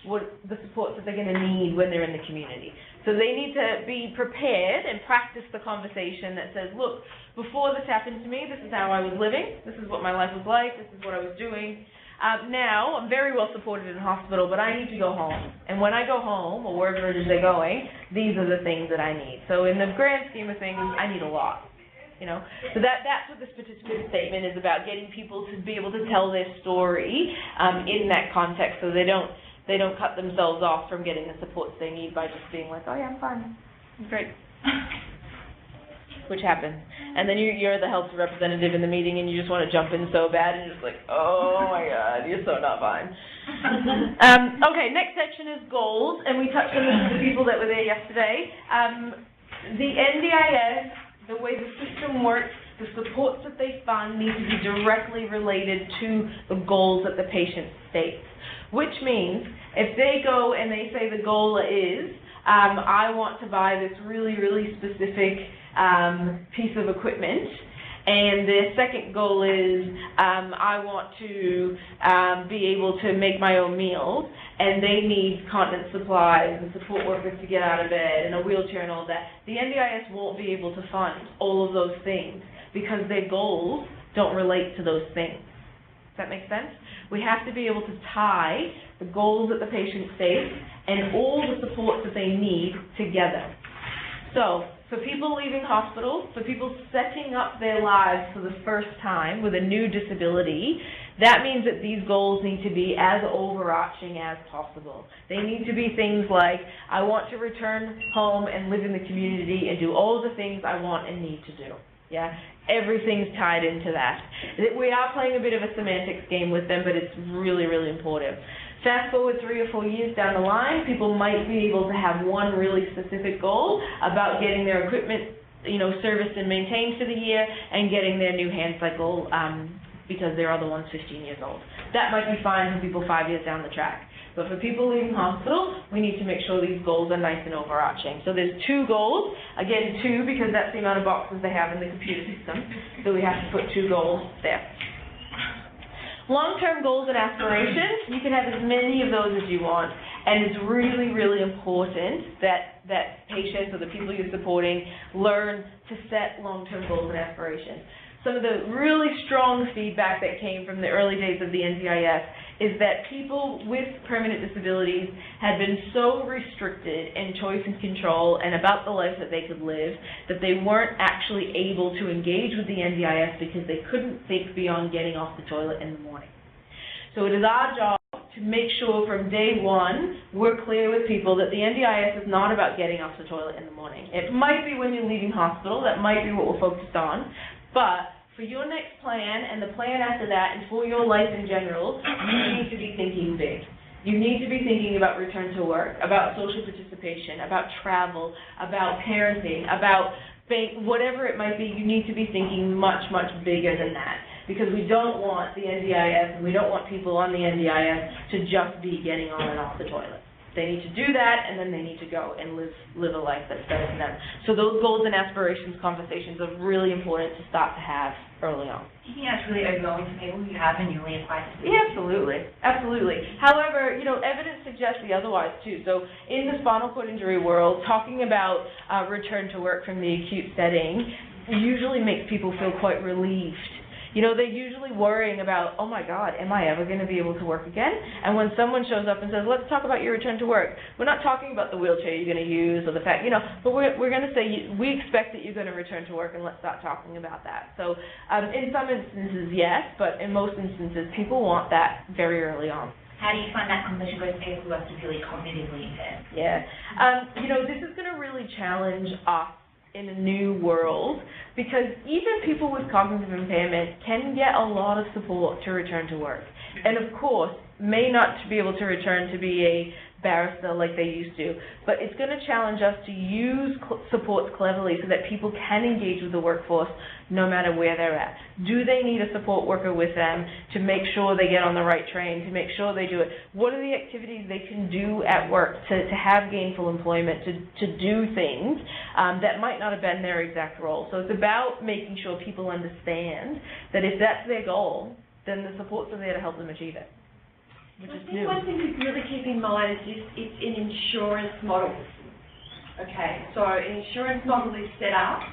what the supports that they're going to need when they're in the community. So they need to be prepared and practice the conversation that says, look, before this happened to me, this is how I was living. This is what my life was like. This is what I was doing. Now, I'm very well supported in hospital, but I need to go home. And when I go home, or wherever it is they're going, these are the things that I need. So in the grand scheme of things, I need a lot. So that's what this participant statement is about, getting people to be able to tell their story in that context, so they don't cut themselves off from getting the supports they need by just being like, oh yeah, I'm fine, I'm great. Which happens. And then you're the health representative in the meeting, and you just want to jump in so bad, and you're just like, oh my God, you're so not fine. Okay, next section is goals, and we touched on this with the people that were there yesterday. The NDIS, the way the system works, the supports that they fund need to be directly related to the goals that the patient states. Which means, if they go and they say the goal is, I want to buy this really, really specific piece of equipment, and the second goal is I want to be able to make my own meals, and they need continence supplies and support workers to get out of bed and a wheelchair and all that. The NDIS won't be able to fund all of those things because their goals don't relate to those things. Does that make sense? We have to be able to tie the goals that the patient states and all the supports that they need together. So, for people leaving hospital, for people setting up their lives for the first time with a new disability, that means that these goals need to be as overarching as possible. They need to be things like, I want to return home and live in the community and do all the things I want and need to do. Yeah, everything's tied into that. We are playing a bit of a semantics game with them, but it's really, really important. Fast forward 3 or 4 years down the line, people might be able to have one really specific goal about getting their equipment, serviced and maintained for the year, and getting their new hand cycle because their other one's 15 years old. That might be fine for people 5 years down the track. But for people leaving hospital, we need to make sure these goals are nice and overarching. So there's 2 goals. Again, 2 because that's the amount of boxes they have in the computer system. So we have to put 2 goals there. Long-term goals and aspirations, you can have as many of those as you want. And it's really, really important that patients or the people you're supporting learn to set long-term goals and aspirations. Some of the really strong feedback that came from the early days of the NDIS is that people with permanent disabilities had been so restricted in choice and control and about the life that they could live that they weren't actually able to engage with the NDIS because they couldn't think beyond getting off the toilet in the morning. So it is our job to make sure from day one we're clear with people that the NDIS is not about getting off the toilet in the morning. It might be when you're leaving hospital, that might be what we're focused on, but for your next plan and the plan after that and for your life in general, you need to be thinking big. You need to be thinking about return to work, about social participation, about travel, about parenting, about whatever it might be. You need to be thinking much, much bigger than that. because we don't want the NDIS and we don't want people on the NDIS to just be getting on and off the toilet. They need to do that, and then they need to go and live a life that's better for them. So those goals and aspirations conversations are really important to start to have early on. Do you think that's really overwhelming to people who have a newly acquired disability? Yeah, absolutely, absolutely. However, evidence suggests the otherwise too. So in the spinal cord injury world, talking about return to work from the acute setting usually makes people feel quite relieved. They're usually worrying about, oh my God, am I ever going to be able to work again? And when someone shows up and says, let's talk about your return to work, we're not talking about the wheelchair you're going to use or the fact, but we're going to say, we expect that you're going to return to work, and let's start talking about that. So in some instances, yes, but in most instances, people want that very early on. How do you find that conversation with people who are severely cognitively impaired? Yeah. This is going to really challenge us in a new world, because even people with cognitive impairment can get a lot of support to return to work. And of course, may not be able to return to be a barrister like they used to, but it's going to challenge us to use supports cleverly so that people can engage with the workforce no matter where they're at. Do they need a support worker with them to make sure they get on the right train, to make sure they do it? What are the activities they can do at work to have gainful employment, to do things that might not have been their exact role? So it's about making sure people understand that if that's their goal, then the supports are there to help them achieve it. I think one thing to really keep in mind is it's an insurance model. Okay, so an insurance model is set up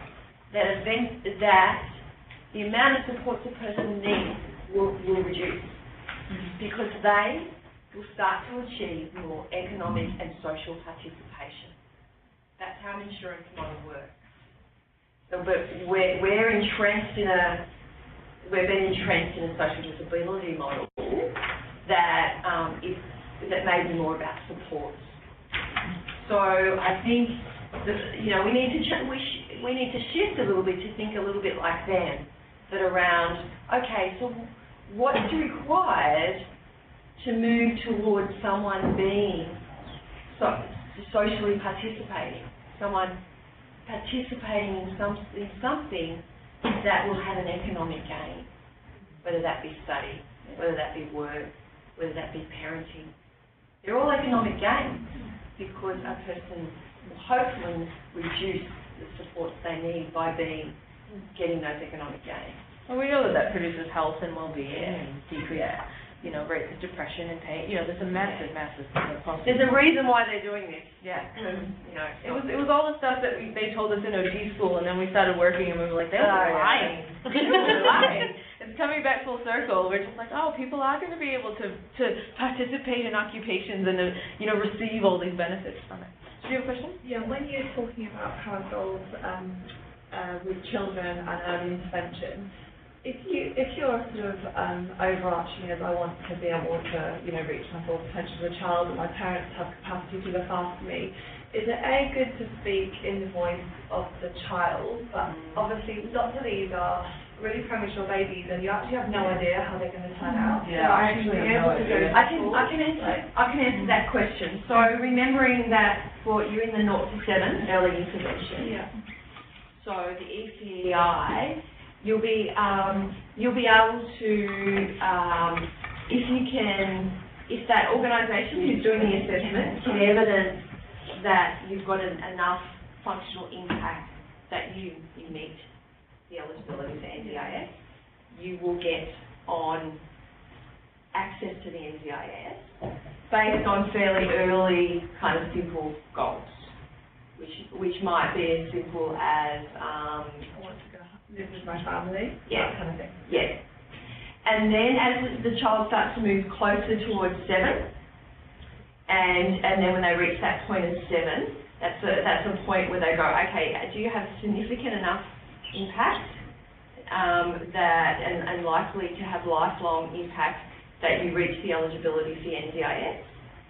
that the amount of support the person needs will reduce, because they will start to achieve more economic and social participation. That's how an insurance model works. So, but we've been entrenched in a social disability model that may be more about support. So I think that, we need to shift a little bit to think a little bit like them, that around, okay, so what's required to move towards someone being socially participating, someone participating in something that will have an economic gain, whether that be study, whether that be work, whether that be parenting. They're all economic gains, because a person will hopefully reduce the support they need by getting those economic gains. Well, we know that produces health and well-being and decrease, rates of depression and pain. There's a massive cost. There's a reason why they're doing this. Yeah. It was all the stuff that they told us in OT school, and then we started working, and we were like, they were lying. They were lying. It's coming back full circle. We're just like, oh, people are going to be able to participate in occupations and receive all these benefits from it. Do you have a question? Yeah, when you're talking about power goals with children and early intervention, if you're sort of overarching as I want to be able to reach my full potential as a child, and my parents have capacity to look after me, is it good to speak in the voice of the child? But obviously, lots of these are really premature babies, and you actually have no idea how they're going to turn out. Yeah, I actually have no idea. I can answer that question. So remembering that you're in the 0 to 7 early intervention. Yeah. So the ECEI, you'll be able to, if that organisation who's doing the assessment can evidence that you've got enough functional impact that you meet the eligibility for NDIS, you will get on access to the NDIS based on fairly early kind of simple goals, which might be as simple as I want to go live with my family, yeah, that kind of thing. Yeah. And then as the child starts to move closer towards 7, and then when they reach that point of 7, that's a point where they go, okay, do you have significant enough impact and likely to have lifelong impact that you reach the eligibility for the NDIS?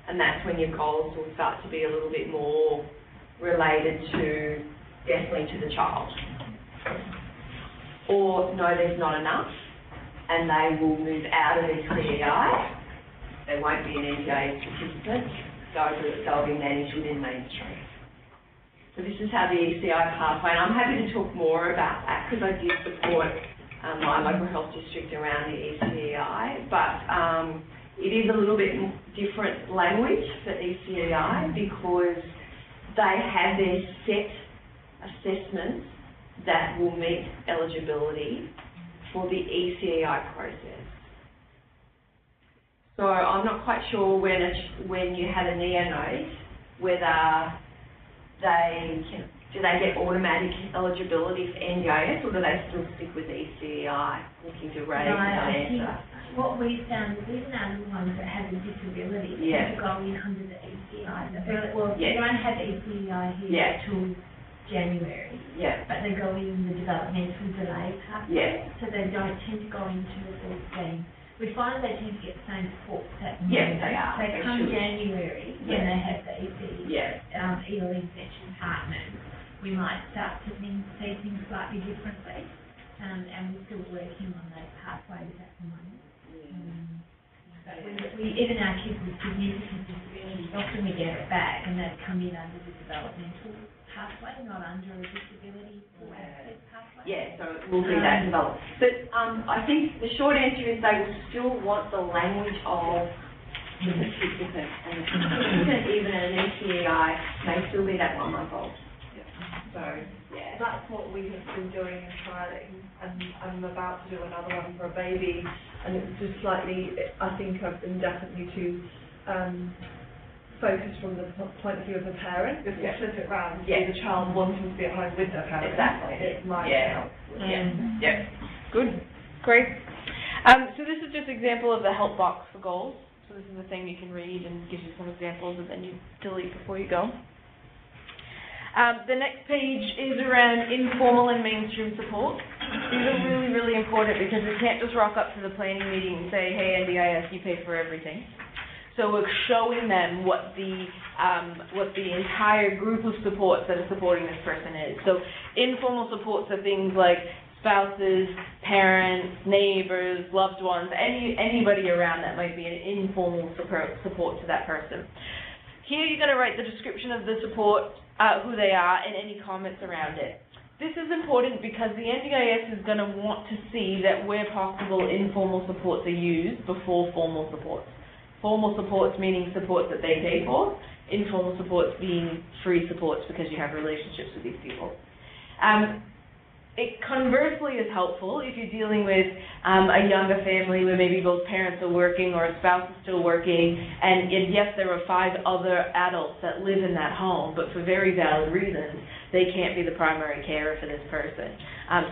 And that's when your goals will start to be a little bit more related to, definitely to the child. Or no, there's not enough, and they will move out of ECEI. They won't be an NDIS participant. They'll be managed within mainstream. So this is how the ECI pathway, and I'm happy to talk more about that because I did support my local health district around the ECEI, but it is a little bit different language for ECEI because they have their set assessments that will meet eligibility for the ECEI process. So I'm not quite sure when you have a neonate, whether do they get automatic eligibility for NDIS, or do they still stick with ECEI, looking to raise that answer? What we found is even our little ones that have a disability, Yeah. to go in under the ECEI. Well, Yeah. they don't have ECEI here Yeah. till January, Yeah. but they go in the developmental delay pathway, Yeah. so they don't tend to go into the full scheme. We find they tend to get the same support that Yes, they are. They They come should. January when Yeah. they have the ECE, EL intervention partners. We might start to see things slightly differently, and we're still working on those pathways at the moment. But we even our kids with significant disabilities, often we get it back and they've come in under the developmental pathway, not under a disability or access pathway. Yeah, so it will be that developed. But I think the short answer is they will still want the language of the participant, and the participant, even in an ECEI, may still be that 1 month old. So, yeah. That's what we have been doing and trialling, and I'm about to do another one for a baby, and it's just slightly, I think I've been definitely too focused from the point of view of the parent. If we flip it round, the child wanting to be at home with their parent. Exactly. It might help. Yeah. Good. Great. So this is just an example of the help box for goals. So this is the thing you can read and gives you some examples, and then you delete before you go. The next page is around informal and mainstream support. These are really, really important because we can't just rock up to the planning meeting and say, hey, NDIS, you pay for everything. So we're showing them what the entire group of supports that are supporting this person is. So informal supports are things like spouses, parents, neighbours, loved ones, anybody around that might be an informal support to that person. Here you're going to write the description of the support, who they are, and any comments around it. This is important because the NDIS is going to want to see that where possible informal supports are used before formal supports. Formal supports meaning supports that they pay for, informal supports being free supports because you have relationships with these people. It conversely is helpful if you're dealing with a younger family where maybe both parents are working or a spouse is still working, and yes, there are 5 other adults that live in that home, but for very valid reasons, they can't be the primary carer for this person.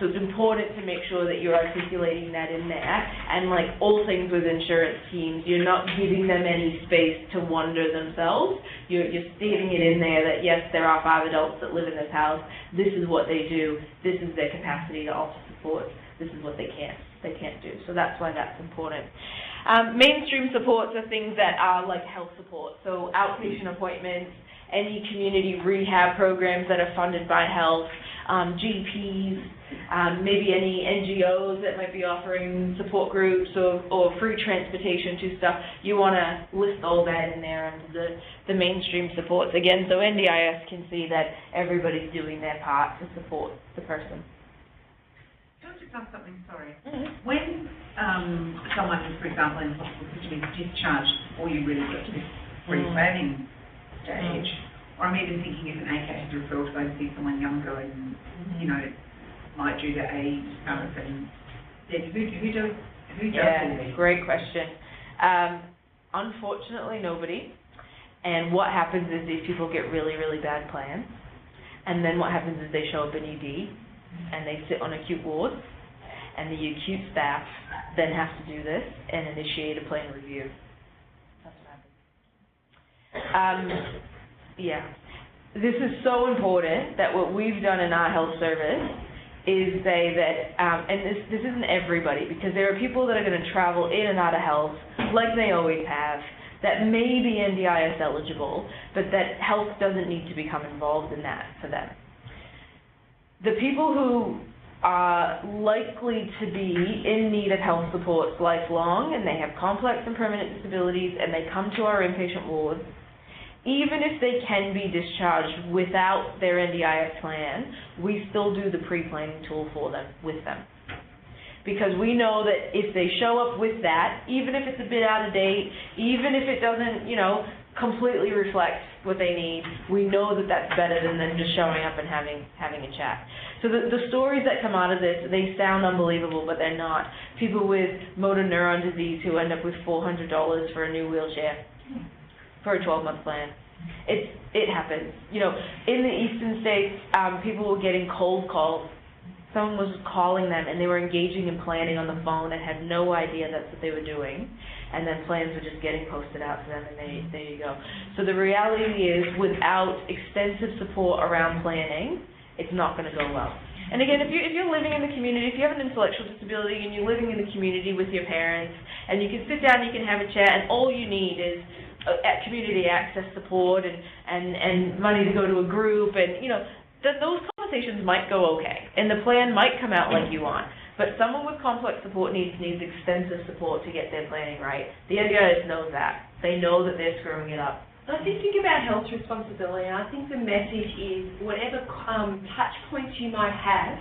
So it's important to make sure that you're articulating that in there, and like all things with insurance schemes, you're not giving them any space to wonder themselves. You're stating it in there that yes, there are 5 adults that live in this house, this is what they do, this is their capacity to offer support, this is what they can't do. So that's why that's important. Mainstream supports are things that are like health support, so outpatient appointments, any community rehab programs that are funded by health, GPs, maybe any NGOs that might be offering support groups or free transportation to stuff. You want to list all that in there under the mainstream supports. Again, so NDIS can see that everybody's doing their part to support the person. Can I just ask something, sorry? When someone is, for example, in hospital system is discharged before you really get to this pre-planning stage, or I'm even thinking if an AK has to refer to go and see someone younger and, you know, might do the age stuff, and then who does all this? Great question. Unfortunately, nobody. And what happens is these people get really, really bad plans. And then what happens is they show up in ED, and they sit on acute wards, and the acute staff then have to do this and initiate a plan review. That's what happens. This is so important that what we've done in our health service is say that, and this isn't everybody, because there are people that are going to travel in and out of health, like they always have, that may be NDIS eligible, but that health doesn't need to become involved in that for them. The people who are likely to be in need of health supports lifelong, and they have complex and permanent disabilities, and they come to our inpatient wards, even if they can be discharged without their NDIS plan, we still do the pre-planning tool for them, with them. because we know that if they show up with that, even if it's a bit out of date, even if it doesn't, completely reflect what they need, we know that that's better than them just showing up and having a chat. So the stories that come out of this, they sound unbelievable, but they're not. People with motor neuron disease who end up with $400 for a new wheelchair for a 12-month plan. It happens. In the eastern states, people were getting cold calls. Someone was calling them, and they were engaging in planning on the phone and had no idea that's what they were doing. And then plans were just getting posted out to them, and there you go. So the reality is, without extensive support around planning, it's not going to go well. And again, if you're living in the community, if you have an intellectual disability and you're living in the community with your parents, and you can sit down, you can have a chat, and all you need is community access support and money to go to a group, and those conversations might go okay, and the plan might come out like you want. But someone with complex support needs extensive support to get their planning right. The NDIS knows that. They know that they're screwing it up. I think about health responsibility, and I think the message is whatever touch points you might have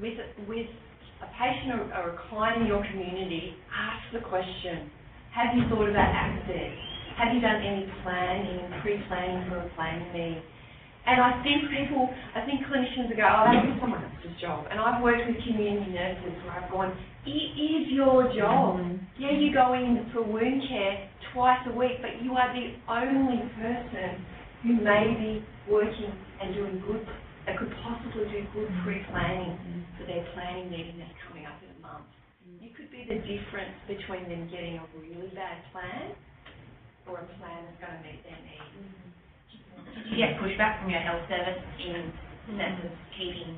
with a patient or a client in your community, ask the question, have you thought about access? Have you done any planning, pre-planning for a planning meeting? And I think clinicians go, that's someone else's job. And I've worked with community nurses where I've gone, it is your job. Yeah, you go in for wound care twice a week, but you are the only person who may be working and doing good, that could possibly do good pre-planning for their planning meeting that's coming up in a month. You could be the difference between them getting a really bad plan or a plan that's going to meet their needs. Did you get pushback from your health service in terms of keeping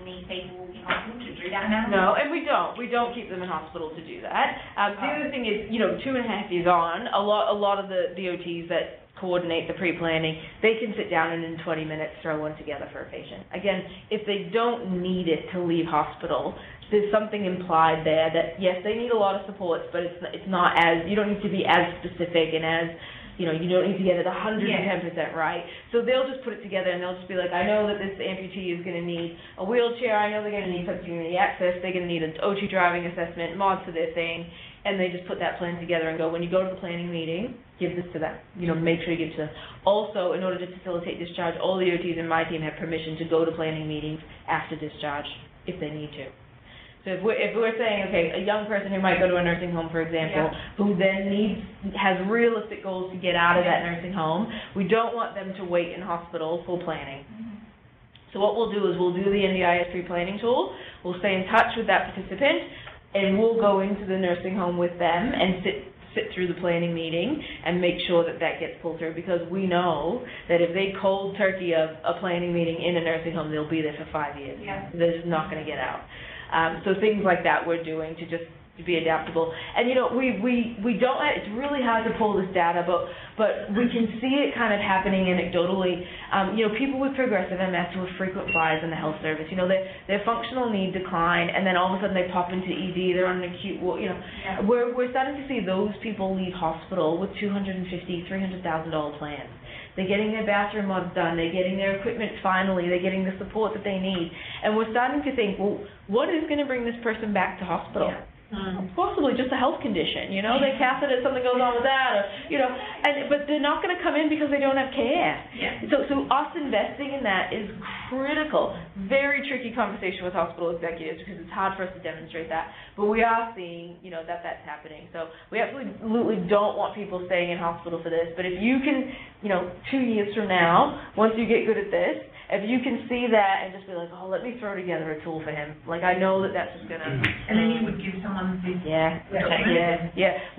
these people in hospital to do that now? No, and we don't keep them in hospital to do that. The other thing is, 2.5 years on, a lot of the OTs that coordinate the pre-planning, they can sit down and in 20 minutes throw one together for a patient. Again, if they don't need it to leave hospital, there's something implied there that, yes, they need a lot of supports, but it's not as, you don't need to be as specific and as, you don't need to get it 110% right. So they'll just put it together and they'll just be like, I know that this amputee is going to need a wheelchair, I know they're going to need some community access, they're going to need an OT driving assessment, mods for their thing, and they just put that plan together and go, when you go to the planning meeting, give this to them. Make sure you give it to them. Also, in order to facilitate discharge, all the OTs in my team have permission to go to planning meetings after discharge if they need to. So if we're saying, okay, a young person who might go to a nursing home, for example, who then has realistic goals to get out of that nursing home, we don't want them to wait in hospital for planning. So what we'll do is we'll do the NDIS pre-planning tool, we'll stay in touch with that participant, and we'll go into the nursing home with them and sit through the planning meeting and make sure that gets pulled through, because we know that if they cold turkey a planning meeting in a nursing home, they'll be there for 5 years. They're just not going to get out. So things like that we're doing to just to be adaptable. And we don't, it's really hard to pull this data, but we can see it kind of happening anecdotally. People with progressive MS who are frequent flyers in the health service, their functional need decline, and then all of a sudden they pop into ED, they're on an acute, we're starting to see those people leave hospital with $250,000, $300,000 plans. They're getting their bathroom mods done, they're getting their equipment finally, they're getting the support that they need. And we're starting to think, well, what is going to bring this person back to hospital? Possibly just a health condition, they catheter, something goes on with that, but they're not going to come in because they don't have care. So us investing in that is critical. Very tricky conversation with hospital executives because it's hard for us to demonstrate that, but we are seeing, that's happening. So we absolutely don't want people staying in hospital for this, but if you can, 2 years from now, once you get good at this, if you can see that and just be like, oh, let me throw together a tool for him. Like, I know that's just going to... And then you would give someone this... Yeah.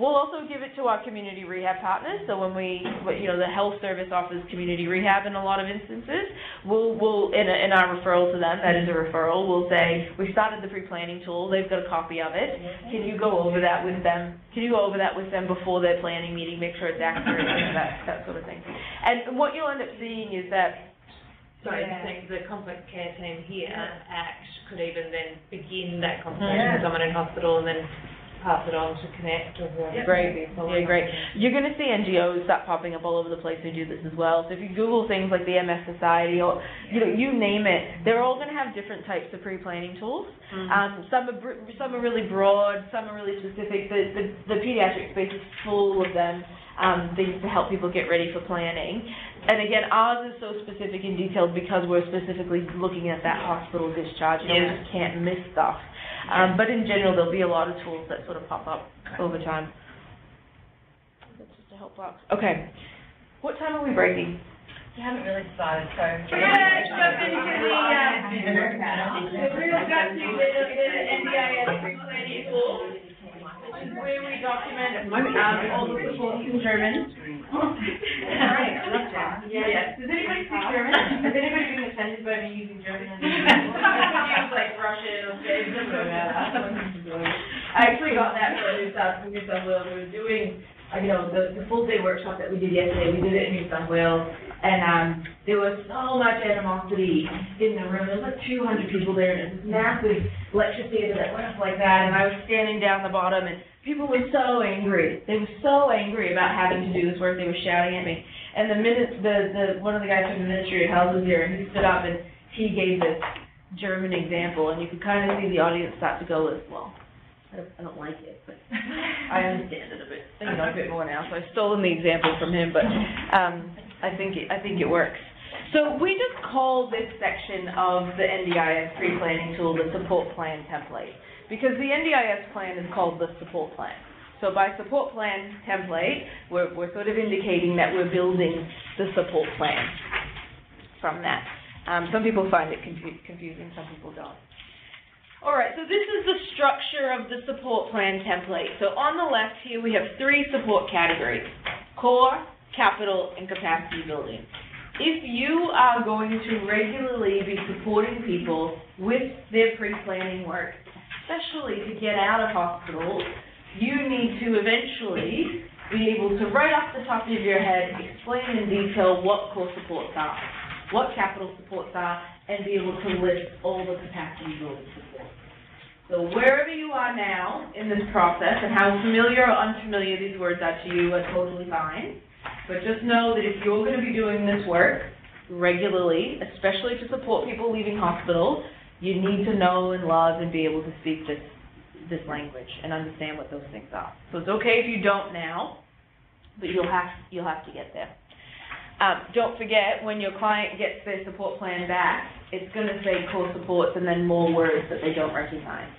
We'll also give it to our community rehab partners. So when the health service offers community rehab in a lot of instances, we'll in our referral to them, that is a referral, we'll say, we started the pre-planning tool, they've got a copy of it. Can you go over that with them? Before their planning meeting, make sure it's accurate, that sort of thing. And what you'll end up seeing is that the complex care team here, ACT, could even then begin that conversation with someone in hospital and then pass it on to Connect or whoever. Great. Yeah, great. You're going to see NGOs start popping up all over the place who do this as well. So if you Google things like the MS Society or, you name it, they're all going to have different types of pre-planning tools. Some are really broad, some are really specific. The pediatric space is full of them, things to help people get ready for planning. And again, ours is so specific and detailed because we're specifically looking at that hospital discharge. We just can't miss stuff. But in general, there'll be a lot of tools that sort of pop up over time. That's just a help box. Okay. What time are we breaking? We haven't really decided, so. We're going to jump into the real gutsy bit of the NDIS pre-planning tool, which is where we document all the supports in German. Yes. Does anybody speak German? Has anybody been offended by me using German? I use like Russian or Spanish. I actually got that from New South Wales. We were doing, the full day workshop that we did yesterday. We did it in New South Wales. And there was so much animosity in the room. There was like 200 people there, and it was this massive lecture theater that went up like that, and I was standing down the bottom, and people were so angry. They were so angry about having to do this work. They were shouting at me. And the minute one of the guys from the Ministry of Health was here, and he stood up and he gave this German example, and you could kind of see the audience start to go, well, I don't like it, but I understand it a bit more now. So I've stolen the example from him, but I think it works. So we just call this section of the NDIS pre-planning tool the support plan template, because the NDIS plan is called the support plan. So by support plan template, we're sort of indicating that we're building the support plan from that. Some people find it confusing, some people don't. All right, so this is the structure of the support plan template. So on the left here, we have 3 support categories: core, capital, and capacity building. If you are going to regularly be supporting people with their pre-planning work, especially to get out of hospital, you need to eventually be able to, right off the top of your head, explain in detail what core supports are, what capital supports are, and be able to list all the capacity building supports. So wherever you are now in this process, and how familiar or unfamiliar these words are to you are totally fine, but just know that if you're going to be doing this work regularly, especially to support people leaving hospital, you need to know and love and be able to speak this language and understand what those things are. So it's okay if you don't now, but you'll have to get there. Don't forget, when your client gets their support plan back, it's going to say core supports and then more words that they don't recognize.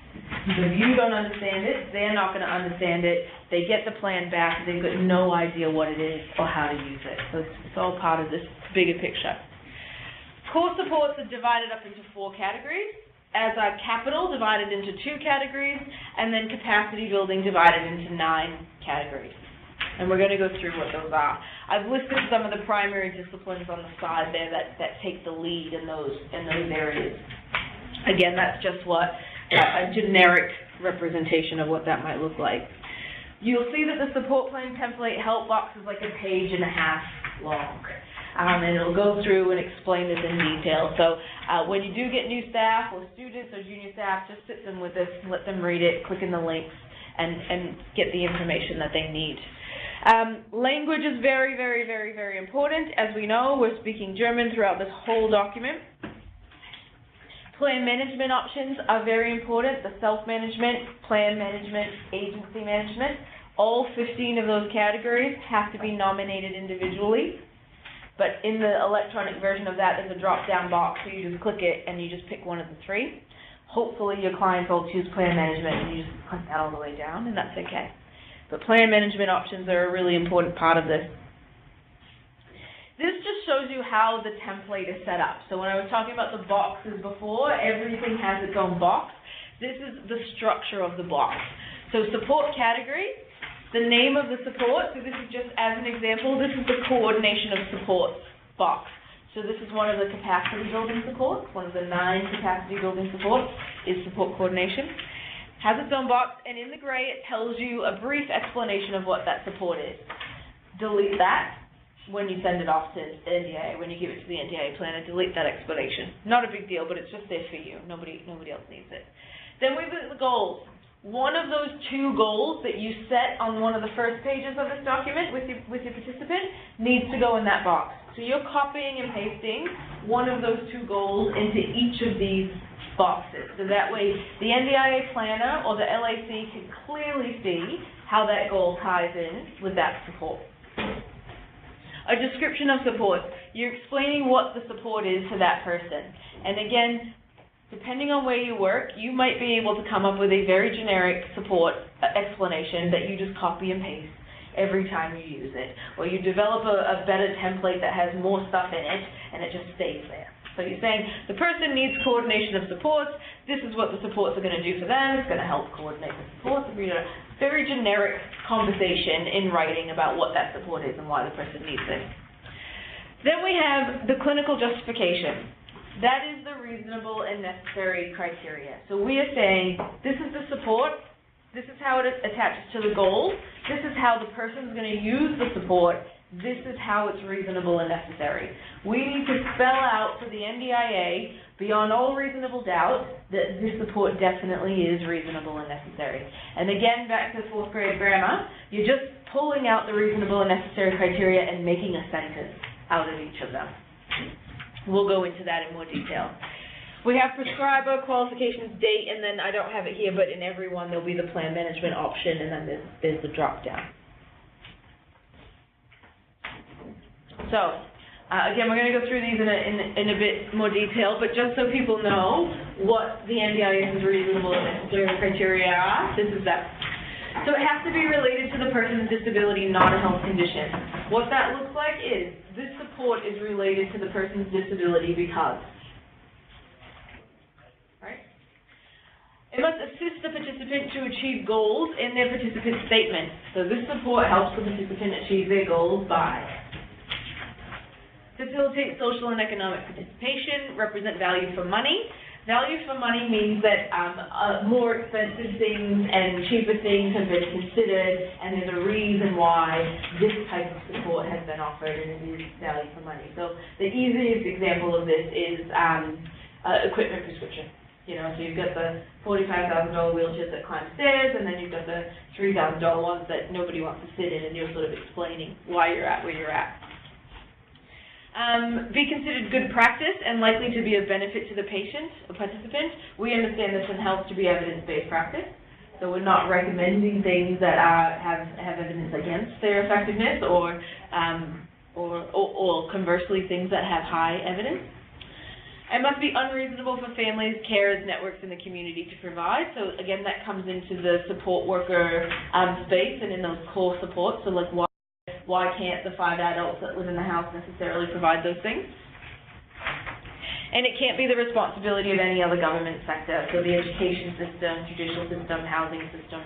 So if you don't understand it, they're not going to understand it. They get the plan back, they've got no idea what it is or how to use it. So it's all part of this bigger picture. Core supports are divided up into 4 categories, as are capital divided into 2 categories, and then capacity building divided into 9 categories. And we're going to go through what those are. I've listed some of the primary disciplines on the side there that take the lead in those areas. Again, that's just a generic representation of what that might look like. You'll see that the support plan template help box is like a page and a half long. And it'll go through and explain this in detail. So when you do get new staff or students or junior staff, just sit them with this, let them read it, click in the links, and get the information that they need. Language is very, very, very, very important. As we know, we're speaking German throughout this whole document. Plan management options are very important. The self-management, plan management, agency management, all 15 of those categories have to be nominated individually. But in the electronic version of that, there's a drop-down box, so you just click it and you just pick one of the 3. Hopefully your clients all choose plan management and you just click that all the way down, and that's okay. But plan management options are a really important part of this. This just shows you how the template is set up. So when I was talking about the boxes before, everything has its own box. This is the structure of the box. So support category, the name of the support, so this is just as an example, this is the coordination of supports box. So this is one of the capacity building supports, one of the 9 capacity building supports is support coordination. Has its own box, and in the gray it tells you a brief explanation of what that support is. Delete that when you send it off to NDIA, when you give it to the NDIA planner, delete that explanation. Not a big deal, but it's just there for you. Nobody else needs it. Then we've got the goals. one of those two goals that you set on one of the first pages of this document with your participant needs to go in that box. So you're copying and pasting one of those two goals into each of these boxes. So that way the NDIA planner or the LAC can clearly see how that goal ties in with that support. A description of support. You're explaining what the support is to that person. And again, depending on where you work, you might be able to come up with a very generic support explanation that you just copy and paste every time you use it. Or you develop a better template that has more stuff in it, and it just stays there. So you're saying the person needs coordination of supports. This is what the supports are going to do for them. It's going to help coordinate the supports. Very generic conversation in writing about what that support is and why the person needs it. Then we have the clinical justification. That is the reasonable and necessary criteria. So we are saying, this is the support, this is how it attaches to the goal, this is how the person is going to use the support, this is how it's reasonable and necessary. We need to spell out to the NDIA, beyond all reasonable doubt, that this support definitely is reasonable and necessary. And again, back to 4th grade grammar, you're just pulling out the reasonable and necessary criteria and making a sentence out of each of them. We'll go into that in more detail. We have prescriber, qualifications, date, and then I don't have it here, but in every one there'll be the plan management option, and then there's the drop down. So, again, we're going to go through these in a bit more detail, but just so people know what the NDIS's reasonable and necessary criteria are, this is that. So it has to be related to the person's disability, not a health condition. What that looks like is, this support is related to the person's disability because, right? It must assist the participant to achieve goals in their participant statement. So this support helps the participant achieve their goals by facilitate social and economic participation, represent value for money. Value for money means that more expensive things and cheaper things have been considered, and there's a reason why this type of support has been offered, and it is value for money. So the easiest example of this is equipment prescription. You know, so you've got the $45,000 wheelchairs that climb stairs, and then you've got the $3,000 ones that nobody wants to sit in, and you're sort of explaining why you're at where you're at. Be considered good practice and likely to be of benefit to the patient or participant. We understand this in health to be evidence-based practice. So we're not recommending things that have evidence against their effectiveness or conversely things that have high evidence. It must be unreasonable for families, carers, networks in the community to provide. So again, that comes into the support worker space and in those core supports. So like why can't the 5 adults that live in the house necessarily provide those things? And it can't be the responsibility of any other government sector, so the education system, judicial system, housing system,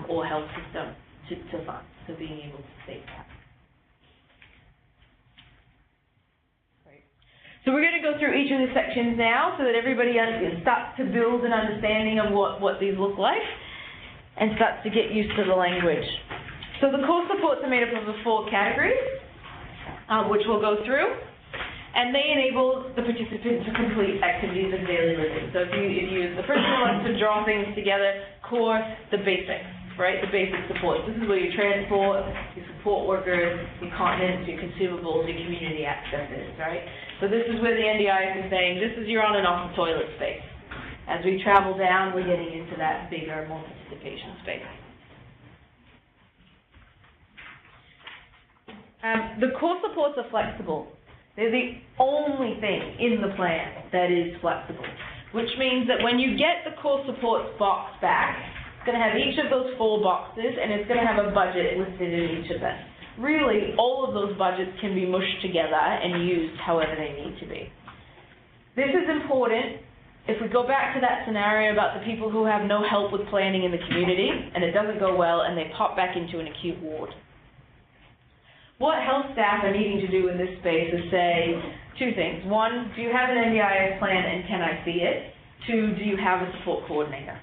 or health system to fund. So being able to state that. Great. So we're going to go through each of the sections now so that everybody starts to build an understanding of what these look like and starts to get used to the language. So the core supports are made up of the 4 categories, which we'll go through, and they enable the participant to complete activities of daily living. So if the person wants to draw things together, core, the basics, right? The basic supports. This is where your transport, your support workers, your continents, your consumables, your community access is, right? So this is where the NDIS is saying, this is your on and off the toilet space. As we travel down, we're getting into that bigger, more participation space. The core supports are flexible. They're the only thing in the plan that is flexible, which means that when you get the core supports box back, it's going to have each of those 4 boxes, and it's going to have a budget listed in each of them. Really, all of those budgets can be mushed together and used however they need to be. This is important. If we go back to that scenario about the people who have no help with planning in the community, and it doesn't go well, and they pop back into an acute ward. What health staff are needing to do in this space is say 2 things. 1, do you have an NDIS plan and can I see it? 2, do you have a support coordinator?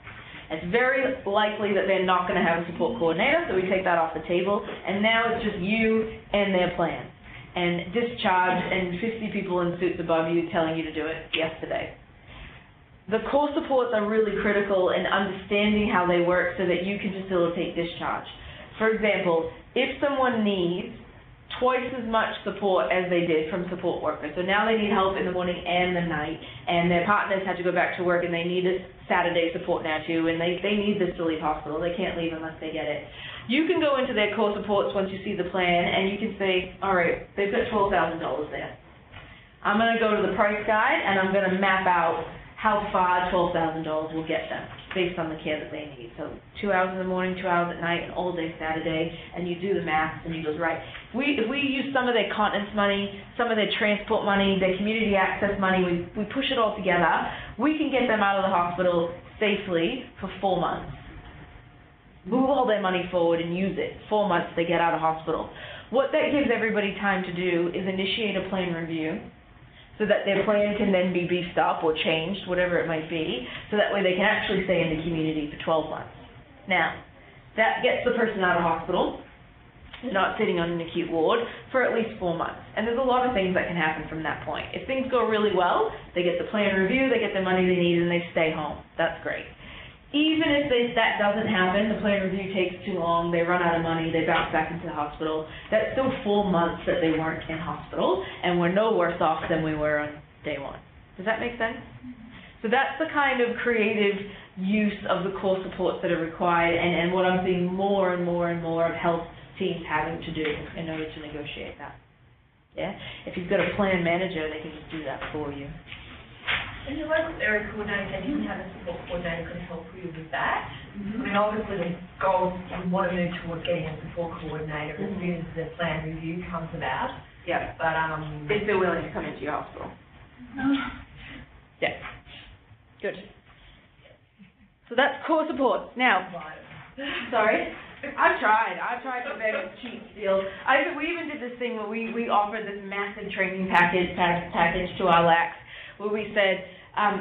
It's very likely that they're not going to have a support coordinator, so we take that off the table, and now it's just you and their plan. And discharge and 50 people in suits above you telling you to do it yesterday. the core supports are really critical in understanding how they work so that you can facilitate discharge. For example, if someone needs twice as much support as they did from support workers, so now they need help in the morning and the night, and their partners had to go back to work and they need a Saturday support now too, and they need this to leave hospital. They can't leave unless they get it. You can go into their core supports once you see the plan and you can say, all right, they've got $12,000 there. I'm going to go to the price guide and I'm going to map out how far $12,000 will get them based on the care that they need. So 2 hours in the morning, 2 hours at night, and all day Saturday, and you do the math and you go, right, if we use some of their continence money, some of their transport money, their community access money, we push it all together, we can get them out of the hospital safely for 4 months. Move all their money forward and use it. 4 months they get out of hospital. What that gives everybody time to do is initiate a plan review, so that their plan can then be beefed up or changed, whatever it might be, so that way they can actually stay in the community for 12 months. Now, that gets the person out of hospital, they're not sitting on an acute ward, for at least 4 months. And there's a lot of things that can happen from that point. If things go really well, they get the plan review, they get the money they need, and they stay home. That's great. Even if that doesn't happen, the plan review takes too long, they run out of money, they bounce back into the hospital, that's still 4 months that they weren't in hospital, and we're no worse off than we were on day one. Does that make sense? So that's the kind of creative use of the core supports that are required, and what I'm seeing more and more and more of health teams having to do in order to negotiate that. Yeah? If you've got a plan manager, they can just do that for you. And your local area coordinator, you can have a support coordinator who can help you with that. I mean, obviously the goal, we want to move towards getting a support coordinator as soon as the plan review comes about. Yeah. But if they're willing to come into your hospital. Yeah. Good. So that's core support. Now, sorry? I've tried to beg a cheap deal. We even did this thing where we offered this massive training package to our LACs, where we said,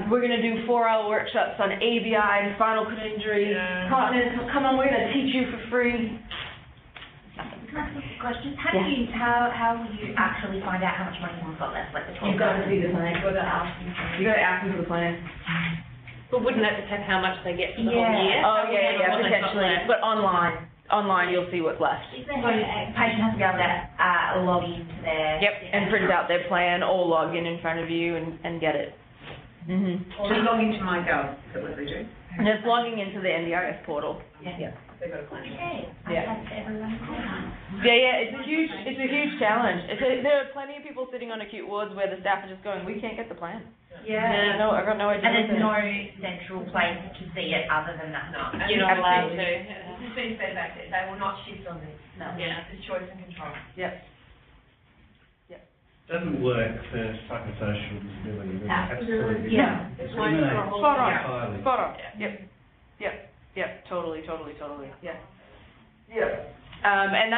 we're going to do 4-hour workshops on ABI, spinal cord injury, continence. Come on, we're going to teach you for free. Can I ask a question? How will you actually find out how much money someone's got left? Like the 12. You've got to see the plan. You've got to ask them for the plan. But wouldn't that detect how much they get for the whole year? Oh, yeah, potentially. But online you'll see what's left. So the patient has to be able to log into their... Yep, and print out their plan or log in front of you and get it. Or log into MyGov, is that what they do? And it's logging into the NDIS portal. Yeah. they've got a plan. Okay. Yeah. It's a huge challenge. There are plenty of people sitting on acute wards where the staff are just going, we can't get the plan. Yeah. No, I've got no idea. And there's no central place to see it other than that. No. You're not allowed to. This has been said back there, they will not shift on this. No. Yeah. It's choice and control. Yep. Doesn't work for psychosocial disability. Absolutely. Yeah. It's like for a whole. Spot on. Yep. Totally. Yeah. And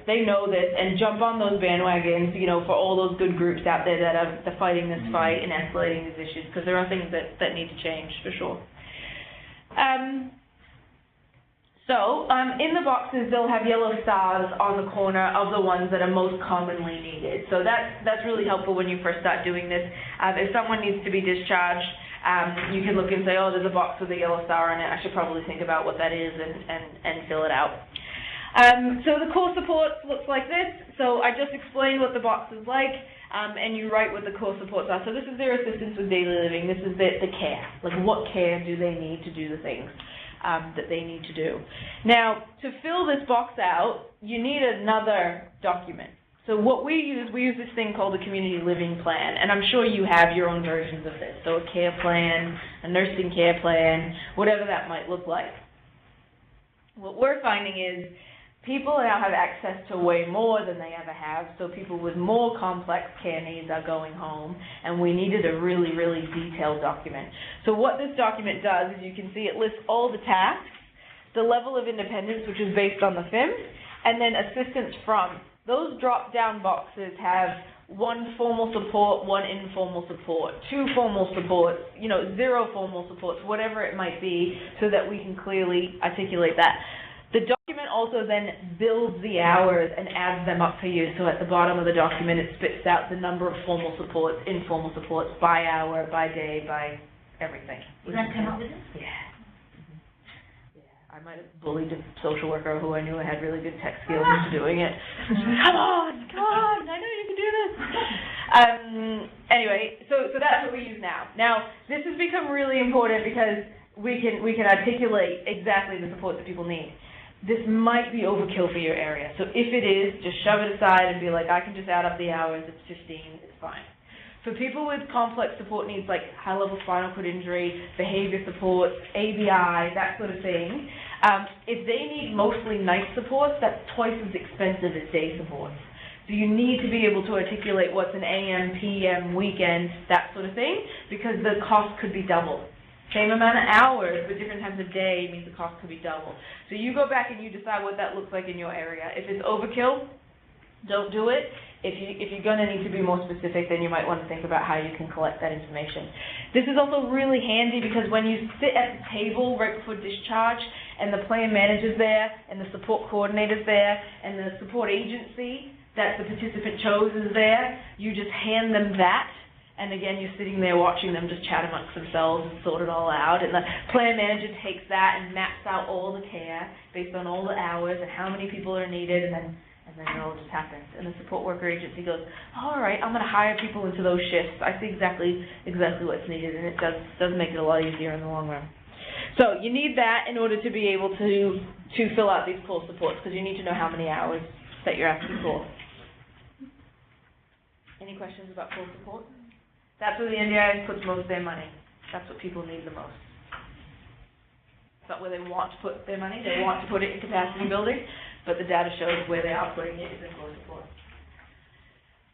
they know this and jump on those bandwagons, for all those good groups out there that are fighting this fight and escalating these issues, because there are things that need to change for sure. In the boxes, they'll have yellow stars on the corner of the ones that are most commonly needed. So that's really helpful when you first start doing this. If someone needs to be discharged, you can look and say, oh, there's a box with a yellow star on it. I should probably think about what that is and fill it out. So the core support looks like this. So I just explained what the box is like, and you write what the core supports are. So this is their assistance with daily living. This is the care. Like, what care do they need to do the things that they need to do. Now, to fill this box out, you need another document. So what we use this thing called the Community Living Plan, and I'm sure you have your own versions of this. So a care plan, a nursing care plan, whatever that might look like. What we're finding is people now have access to way more than they ever have, so people with more complex care needs are going home, and we needed a really, really detailed document. So what this document does is you can see it lists all the tasks, the level of independence, which is based on the FIM, and then assistance from. Those drop-down boxes have 1 formal support, 1 informal support, 2 formal supports, 0 formal supports, whatever it might be, so that we can clearly articulate that. The document also then builds the hours and adds them up for you. So at the bottom of the document, it spits out the number of formal supports, informal supports, by hour, by day, by everything. You guys come up with this? Yeah. I might have bullied a social worker who I knew had really good tech skills into doing it. Come on, I know you can do this. Anyway, so that's what we use now. Now, this has become really important because we can articulate exactly the support that people need. This might be overkill for your area. So if it is, just shove it aside and be like, I can just add up the hours, it's 15, it's fine. For people with complex support needs like high-level spinal cord injury, behavior support, ABI, that sort of thing, if they need mostly night supports, that's twice as expensive as day supports. So you need to be able to articulate what's an AM, PM, weekend, that sort of thing, because the cost could be double. Same amount of hours, but different times of day means the cost could be double. So you go back and you decide what that looks like in your area. If it's overkill, don't do it. If you're going to need to be more specific, then you might want to think about how you can collect that information. This is also really handy because when you sit at the table right before discharge and the plan manager's there and the support coordinator's there and the support agency that the participant chose is there, you just hand them that. And again, you're sitting there watching them just chat amongst themselves and sort it all out. And the plan manager takes that and maps out all the care based on all the hours and how many people are needed, and then it all just happens. And the support worker agency goes, all right, I'm going to hire people into those shifts. I see exactly what's needed, and it does make it a lot easier in the long run. So you need that in order to be able to fill out these core supports, because you need to know how many hours that you're asking for. Any questions about core support? That's where the NDIS puts most of their money. That's what people need the most. It's not where they want to put their money. They want to put it in capacity building, but the data shows where they are putting it is in core support.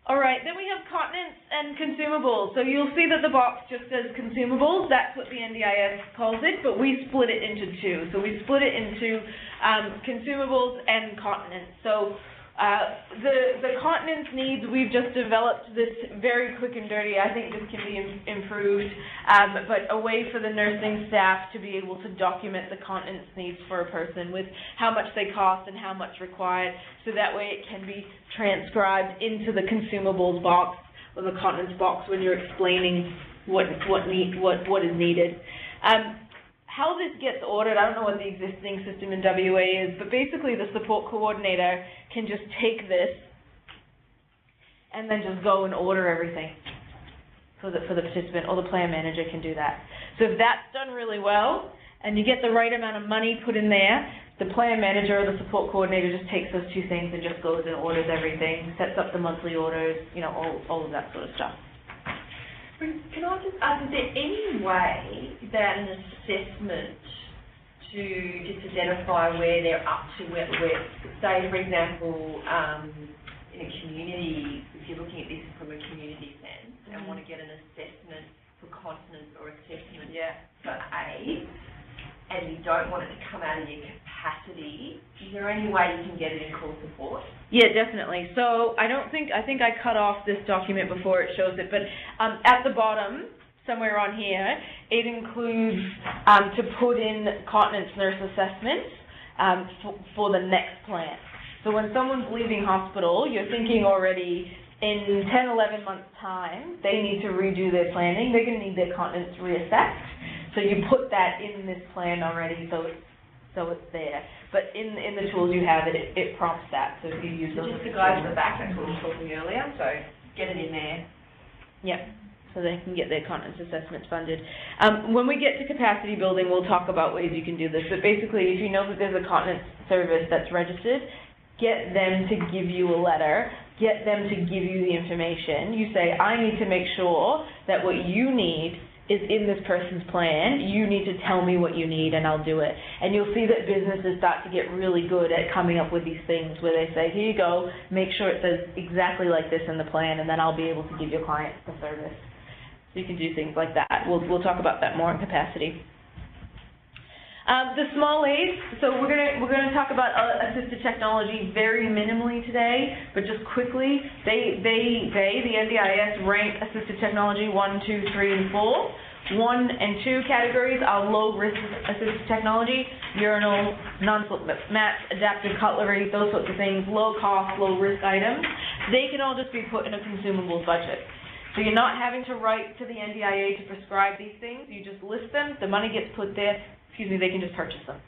All right, then we have continents and consumables. So you'll see that the box just says consumables. That's what the NDIS calls it, but we split it into two. So we split it into consumables and continents. So the continence needs, we've just developed this very quick and dirty. I think this can be improved, but a way for the nursing staff to be able to document the continence needs for a person with how much they cost and how much required, so that way it can be transcribed into the consumables box or the continence box when you're explaining what is needed. How this gets ordered, I don't know what the existing system in WA is, but basically the support coordinator can just take this and then just go and order everything for the participant, or the plan manager can do that. So if that's done really well and you get the right amount of money put in there, the plan manager or the support coordinator just takes those two things and just goes and orders everything, sets up the monthly orders, you know, all of that sort of stuff. Can I just ask, is there any way that an assessment to just identify where they're up to, where say, for example, in a community, if you're looking at this from a community sense and want to get an assessment for continence or assessment for AIDS, and you don't want it to come out of your capacity, is there any way you can get it in core support? Yeah, definitely. So I think I cut off this document before it shows it, but at the bottom, somewhere on here, it includes to put in continence nurse assessments for the next plan. So when someone's leaving hospital, you're thinking already in 10, 11 months' time, they need to redo their planning. They're going to need their continence reassessed. So you put that in this plan already, so it's there. But in the tools you have, it prompts that. So if you use those, just the guys at the back, that's what we were talking earlier. So get it in there. Yep. So they can get their continence assessments funded. When we get to capacity building, we'll talk about ways you can do this. But basically, if you know that there's a continence service that's registered, get them to give you a letter. Get them to give you the information. You say, I need to make sure that what you need is in this person's plan. You need to tell me what you need and I'll do it. And you'll see that businesses start to get really good at coming up with these things where they say, here you go, make sure it says exactly like this in the plan, and then I'll be able to give your client the service. So you can do things like that. We'll talk about that more in capacity. The small aids, so we're gonna talk about assistive technology very minimally today, but just quickly, the NDIS rank assistive technology 1, 2, 3, and 4. 1 and 2 categories are low-risk assistive technology, urinal, non-slip mats, adaptive cutlery, those sorts of things, low-cost, low-risk items. They can all just be put in a consumables budget. So you're not having to write to the NDIA to prescribe these things. You just list them, the money gets put there, they can just purchase them.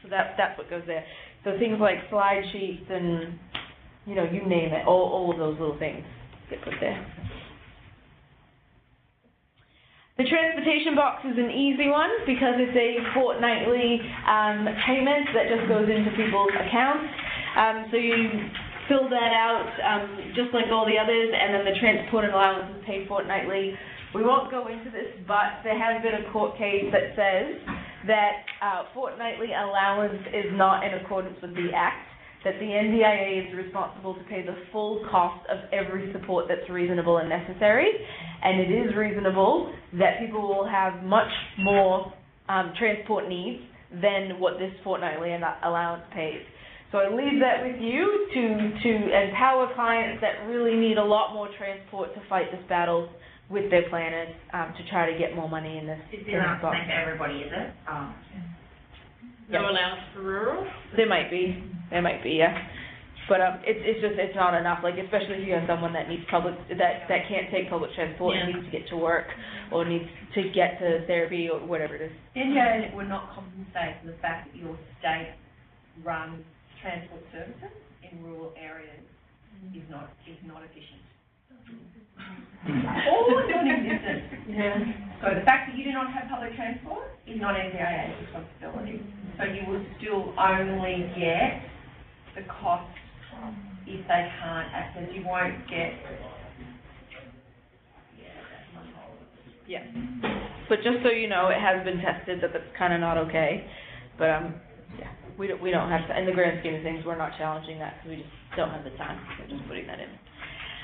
So that's what goes there. So things like slide sheets and, you name it, all of those little things get put there. The transportation box is an easy one because it's a fortnightly payment that just goes into people's accounts. So you fill that out just like all the others, and then the transport allowance is paid fortnightly. We won't go into this, but there has been a court case that says that fortnightly allowance is not in accordance with the Act, that the NDIA is responsible to pay the full cost of every support that's reasonable and necessary, and it is reasonable that people will have much more transport needs than what this fortnightly allowance pays. So I leave that with you to empower clients that really need a lot more transport to fight this battle with their planners to try to get more money in this. Is there not something for everybody, is it? No allowance for rural? There might be, yeah. But it's not enough. Like, especially if you have someone that needs that can't take public transport and needs to get to work or needs to get to therapy or whatever it is. NDIA would not compensate for the fact that your state runs transport services in rural areas is not efficient. Or non-existent. Yeah. So the fact that you do not have public transport is not NDIA's responsibility. So you will still only get the cost if they can't access. You won't get. Yeah. But just so you know, it has been tested that that's kind of not okay. But yeah, we don't have to, in the grand scheme of things, we're not challenging that because we just don't have the time. We're just putting that in.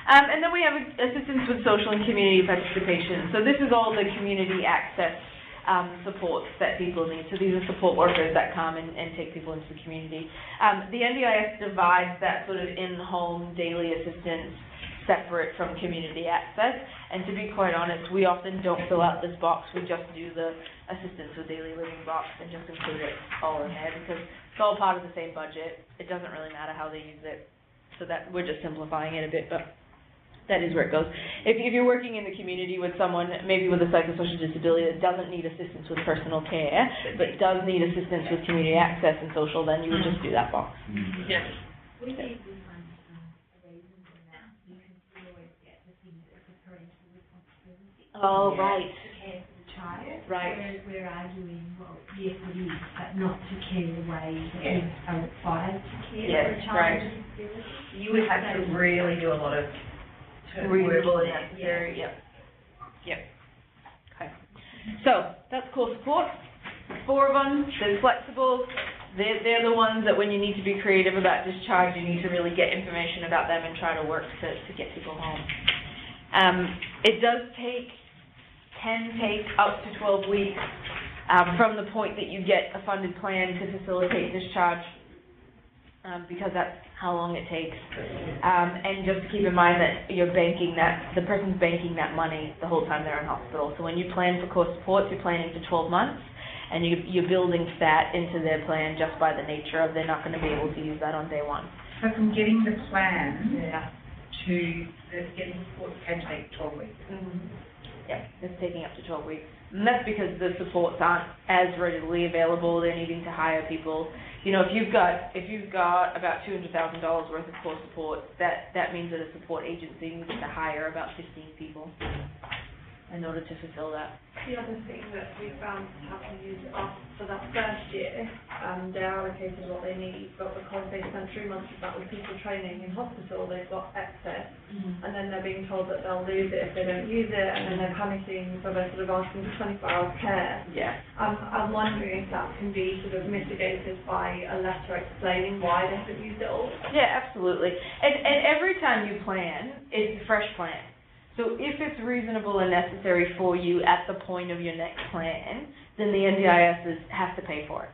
And then we have assistance with social and community participation. So this is all the community access supports that people need. So these are support workers that come and take people into the community. The NDIS divides that sort of in-home daily assistance separate from community access. And to be quite honest, we often don't fill out this box. We just do the assistance with daily living box and just include it all in there because it's all part of the same budget. It doesn't really matter how they use it. So that we're just simplifying it a bit, but that is where it goes. If you're working in the community with someone, maybe with a psychosocial disability that doesn't need assistance with personal care, but does need assistance with community access and social, then you would just do that box. Yeah. We need to find a reasonable amount. You can still always get the thing that is a parental responsibility. Oh, right. To care for the child. Right. Whereas we're arguing, well, yes it is, but not to care the way that we are required to care for a child with a disability. You would have to really do a lot of reasonable and necessary. Yep. Okay. So that's core support. 4 of them. They're flexible. They're the ones that when you need to be creative about discharge, you need to really get information about them and try to work to get people home. It can take up to 12 weeks from the point that you get a funded plan to facilitate discharge. Because that's how long it takes. And just to keep in mind that the person's banking that money the whole time they're in hospital. So when you plan for core supports, you're planning for 12 months, and you're building stat into their plan just by the nature of they're not going to be able to use that on day one. So from getting the plan to getting support can take 12 weeks. Mm-hmm. Yeah, it's taking up to 12 weeks. And that's because the supports aren't as readily available. They're needing to hire people. You know, if you've got about $200,000 worth of core support, that means that a support agency needs to hire about 15 people in order to fulfill that. The other thing that we found happening is for that first year, they're allocated what they need, but because they spend 3 months of that with people training in hospital, they've got excess, and then they're being told that they'll lose it if they don't use it, and then they're panicking, so they're sort of asking for 24-hour care. Yeah. I'm wondering if that can be sort of mitigated by a letter explaining why they haven't used it all. Yeah, absolutely. And every time you plan, it's a fresh plan. So if it's reasonable and necessary for you at the point of your next plan, then the NDIS has to pay for it.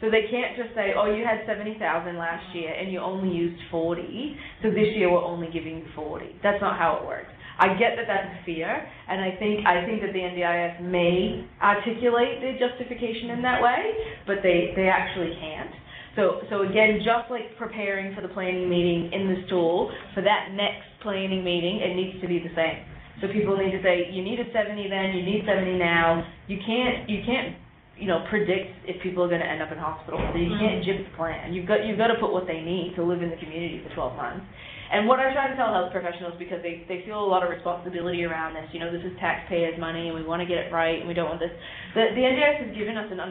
So they can't just say, oh, you had 70,000 last year and you only used 40, so this year we're only giving you 40. That's not how it works. I get that that's a fear, and I think that the NDIS may articulate their justification in that way, but they actually can't. So again, just like preparing for the planning meeting in this tool, for that next planning meeting, it needs to be the same. So people need to say, you needed 70 then, you need 70 now. You can't predict if people are going to end up in hospital. So you can't jib the plan. You've got to put what they need to live in the community for 12 months. And what I try to tell health professionals, because they feel a lot of responsibility around this, this is taxpayers' money and we want to get it right and we don't want this. The NDIS has given us an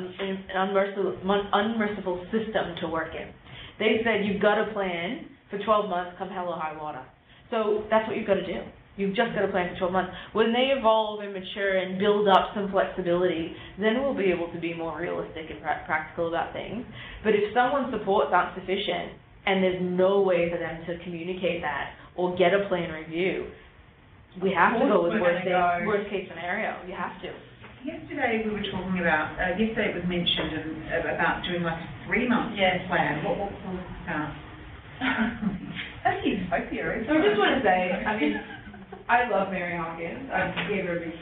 unmerciful system to work in. They said you've got to plan for 12 months come hell or high water. So that's what you've got to do. You've just got to plan for 12 months. When they evolve and mature and build up some flexibility, then we'll be able to be more realistic and practical about things. But if someone's supports aren't sufficient, and there's no way for them to communicate that or get a plan review, we have to go with worst case scenario. You have to. Yesterday we were talking about, yesterday it was mentioned about doing like a 3-month plan. What was that about? That's utopia, isn't it? So I just want to say, I love Mary Hawkins. I gave her a big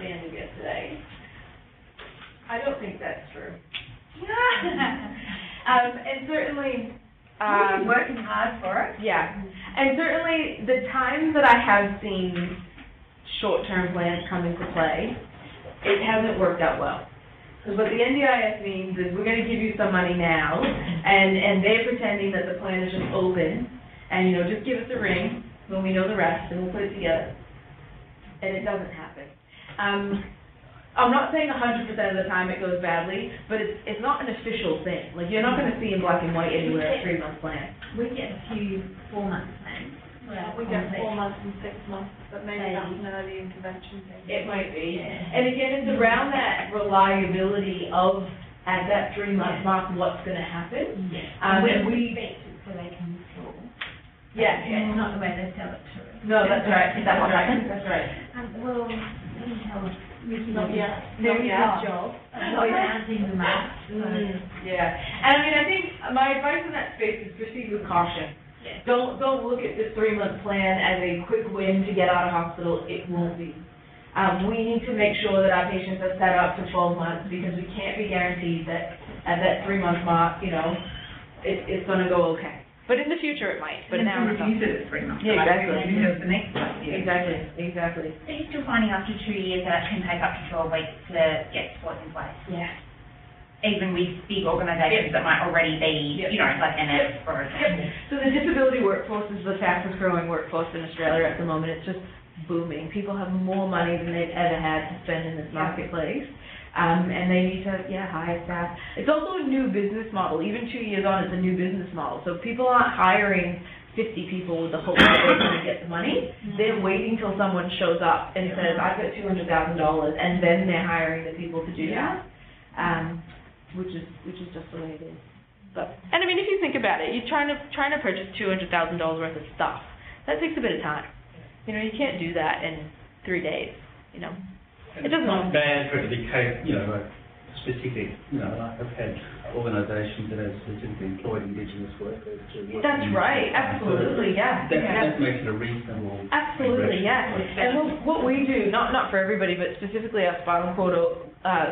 standing yesterday. I don't think that's true. And certainly, We're working hard for it. Yeah, and certainly the times that I have seen short-term plans come into play, it hasn't worked out well. Because what the NDIS means is we're going to give you some money now, and they're pretending that the plan is just open, and just give us a ring when we know the rest, and we'll put it together. And it doesn't happen. I'm not saying 100% of the time it goes badly, but it's not an official thing. Like, you're not going to see in black and white anywhere a 3-month plan. We get a few 4-month plans. Yeah, we get 4 months and 6 months, but maybe that's an early intervention thing. It might be. And again, it's around that reliability of, at that 3-month mark, what's going to happen. And we expect it so they can install. Yeah. Not the way they sell it to us. No, that's right. That's right. That's right. Well, you can tell us. Not yet. Very good job. Announcing the mask. Yeah. And I think my advice in that space is proceed with caution. Yeah. Don't look at this 3-month plan as a quick win to get out of hospital. It won't be. We need to make sure that our patients are set up for 12 months, because we can't be guaranteed that at that 3-month mark, it's going to go okay. But in the future it might. But now it's not. Use it at 3 months. Yeah, exactly. Use it the next one. Exactly. So you're still finding after 2 years that it can take up to 12 weeks to get supports in place? Yeah. Even with big organisations that might already be, like NS, for example. So the disability workforce is the fastest growing workforce in Australia at the moment. It's just booming. People have more money than they've ever had to spend in this marketplace. And they need to, hire staff. It's also a new business model. Even 2 years on, it's a new business model. So people aren't hiring 50 people with the hope that they're going to get the money. They're waiting till someone shows up and says, I've got $200,000, and then they're hiring the people to do that, which is just the way it is. But if you think about it, you're trying to purchase $200,000 worth of stuff. That takes a bit of time. You can't do that in 3 days. And it's not bad for it to be specific. I've had organisations that have specifically employed Indigenous workers to work. That's right. Absolutely, yeah. That makes it a reasonable. Absolutely, yeah. And what we do, not for everybody, but specifically our spinal cord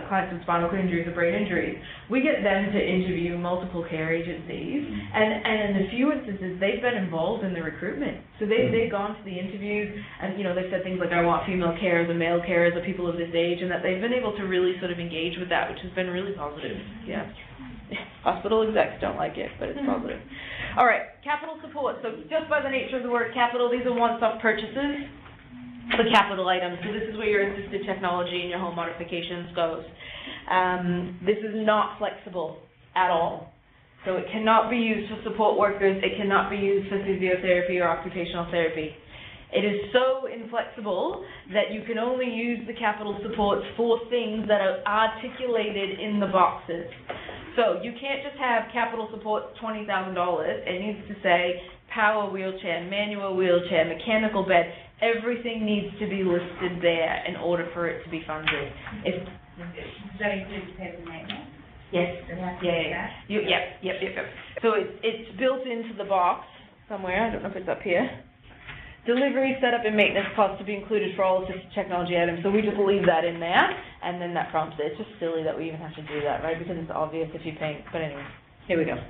clients with spinal cord injuries or brain injuries, we get them to interview multiple care agencies, and in a few instances they've been involved in the recruitment. So they've gone to the interviews, and they've said things like, I want female carers and male carers or people of this age, and that they've been able to really sort of engage with that, which has been really positive. Yeah. Hospital execs don't like it, but it's positive. All right, capital support. So just by the nature of the word capital, these are one-stop purchases for capital items. So this is where your assisted technology and your home modifications goes. This is not flexible at all. So it cannot be used for support workers. It cannot be used for physiotherapy or occupational therapy. It is so inflexible that you can only use the capital supports for things that are articulated in the boxes. So you can't just have capital supports $20,000. It needs to say power wheelchair, manual wheelchair, mechanical bed. Everything needs to be listed there in order for it to be funded. Does that include pairs and maintenance? Yes. Yeah. Yep. So it's built into the box somewhere. I don't know if it's up here. Delivery, setup, and maintenance costs to be included for all assistive technology items. So we just leave that in there, and then that prompts it. It's just silly that we even have to do that, right? Because it's obvious if you pay. But anyway, here we go.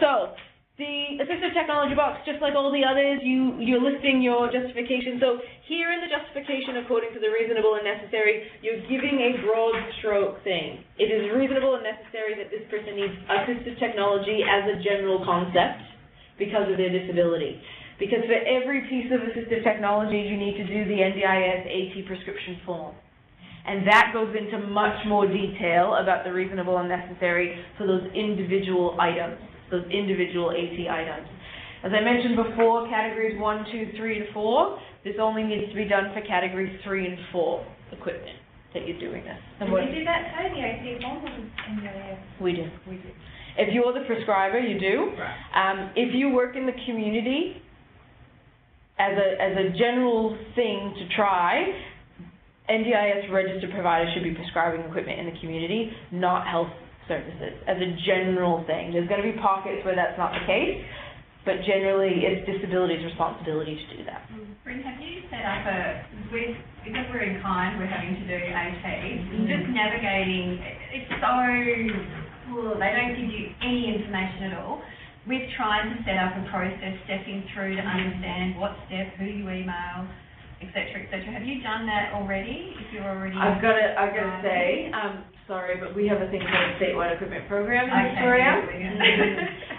So the assistive technology box, just like all the others, you're listing your justification. So here in the justification, according to the reasonable and necessary, you're giving a broad stroke thing. It is reasonable and necessary that this person needs assistive technology as a general concept because of their disability. Because for every piece of assistive technology, you need to do the NDIS AT prescription form. And that goes into much more detail about the reasonable and necessary for those individual items, those individual AT items. As I mentioned before, categories 1, 2, 3, and 4, this only needs to be done for categories 3 and 4 equipment that you're doing this. And we do that too, the AT form or NDIS? We do. If you're the prescriber, you do. If you work in the community, as a general thing to try, NDIS registered providers should be prescribing equipment in the community, not health services, as a general thing. There's going to be pockets where that's not the case, but generally it's disability's responsibility to do that. Bryn, have you set up because we're in kind, we're having to do AT, just navigating, it's so, they don't give you any information at all. We've tried to set up a process, stepping through to understand what step, who you email, etc., etc. Have you done that already? If you're already, I've got to say, sorry, but we have a thing called the statewide equipment program in Victoria,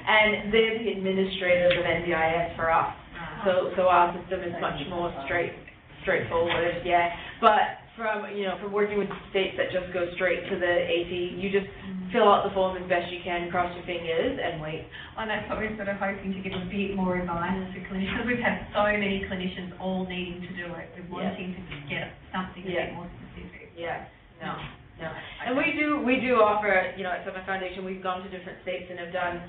and they're the administrators of NDIS for us. So our system is much more straightforward. Yeah, but from working with states that just go straight to the AT, you just fill out the form as best you can, cross your fingers, and wait. And that's what we're sort of hoping to give a bit more advice to clinicians, because we've had so many clinicians all needing to do it, we're wanting to get something a bit more specific. No. And we do offer, at Summit Foundation, we've gone to different states and have done,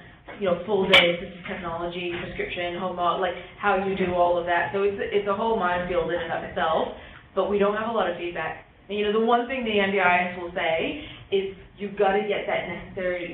full day assistive technology, prescription, home health, like how you do all of that. So it's a whole minefield in and of itself, but we don't have a lot of feedback. And, the one thing the NDIS will say is you've got to get that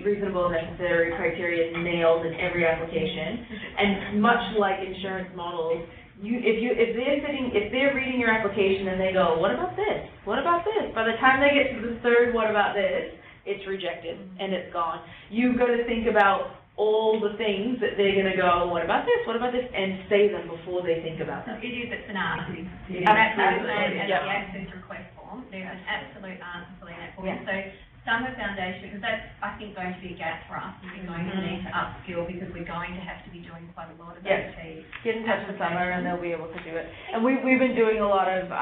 reasonable necessary criteria nailed in every application. And much like insurance models, if they're reading your application and they go, what about this? What about this? By the time they get to the third, what about this? It's rejected and it's gone. You've got to think about all the things that they're going to go, what about this? What about this? And say them before they think about them. It is, it's an answer. Absolutely. And the access request form, there's an absolute answer for that form. So Summer Foundation, because that's, I think, going to be a gap for us, and we're going to need to upskill because we're going to have to be doing quite a lot of AT. Get in touch with Summer and they'll be able to do it. And we've been doing a lot of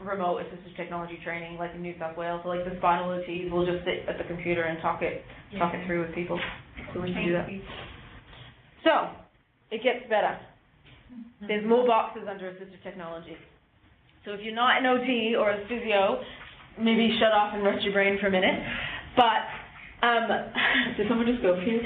remote assistive technology training, like in New South Wales. So like the spinal OTs will just sit at the computer and talk it through with people. So we can do that. So it gets better. There's more boxes under assistive technology. So if you're not an OT or a physio, maybe shut off and rest your brain for a minute. But, did someone just go for you?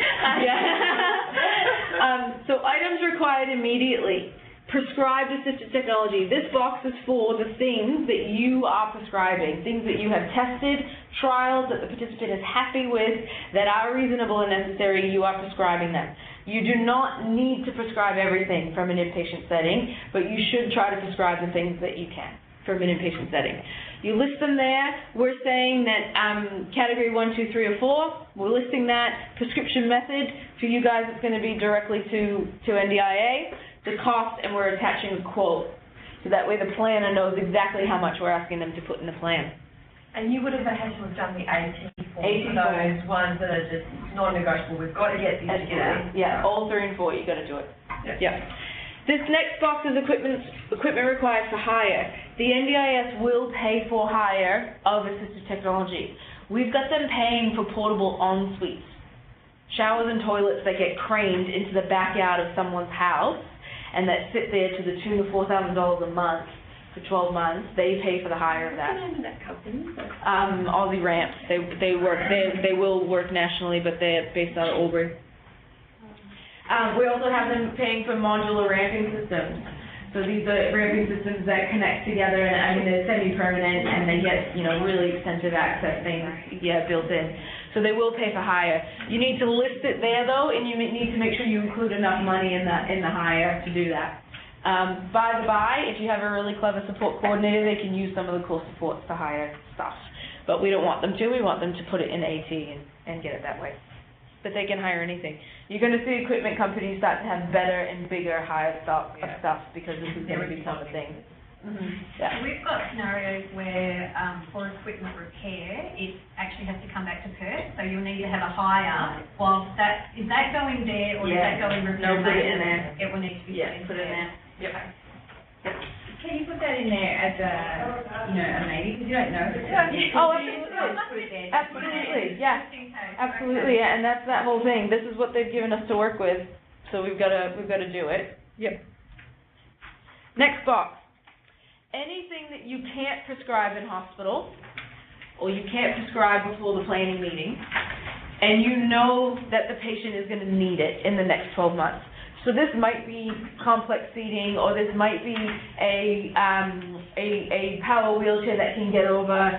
So items required immediately. Prescribed assistive technology. This box is for the things that you are prescribing, things that you have tested, trials that the participant is happy with, that are reasonable and necessary, you are prescribing them. You do not need to prescribe everything from an inpatient setting, but you should try to prescribe the things that you can from an inpatient setting. You list them there. We're saying that category 1, 2, 3, or 4, we're listing that. Prescription method, for you guys, it's going to be directly to NDIA. The cost, and we're attaching a quote. So that way the planner knows exactly how much we're asking them to put in the plan. And you would have had to have done the AT form for those ones that are just non-negotiable. We've got to get these together. Yeah, all 3 and 4, you've got to do it. Yeah. This next box is equipment required for hire. The NDIS will pay for hire of assistive technology. We've got them paying for portable en-suites. Showers and toilets that get craned into the backyard of someone's house and that sit there to the tune of $4,000 a month for 12 months. They pay for the hire of that. What's the name of that company? Aussie Ramps. They will work nationally, but they're based out of Albury. We also have them paying for modular ramping systems. So these are ramping systems that connect together, and I mean, they're semi-permanent, and they get, you know, really extensive access things, built in. So they will pay for hire. You need to list it there, though, and you need to make sure you include enough money in the hire to do that. By the by, if you have a really clever support coordinator, they can use some of the core supports to hire stuff. But we don't want them to. We want them to put it in AT and get it that way. But they can hire anything. You're going to see equipment companies start to have better and bigger hire stock of stuff because this is going to become a thing. So we've got scenarios where for equipment repair, it actually has to come back to Perth, so you'll need to have a hire. Whilst is that going there or is that going repair? No, put it in there. It will need to be put it in there. Yep. Can you put that in there as a, a maybe, because you don't know if it's absolutely. Absolutely, yeah. Absolutely, yeah, and that's that whole thing. This is what they've given us to work with, so we've got to do it. Yep. Next box. Anything that you can't prescribe in hospital, or you can't prescribe before the planning meeting, and you know that the patient is going to need it in the next 12 months. So this might be complex seating, or this might be a power wheelchair that can get over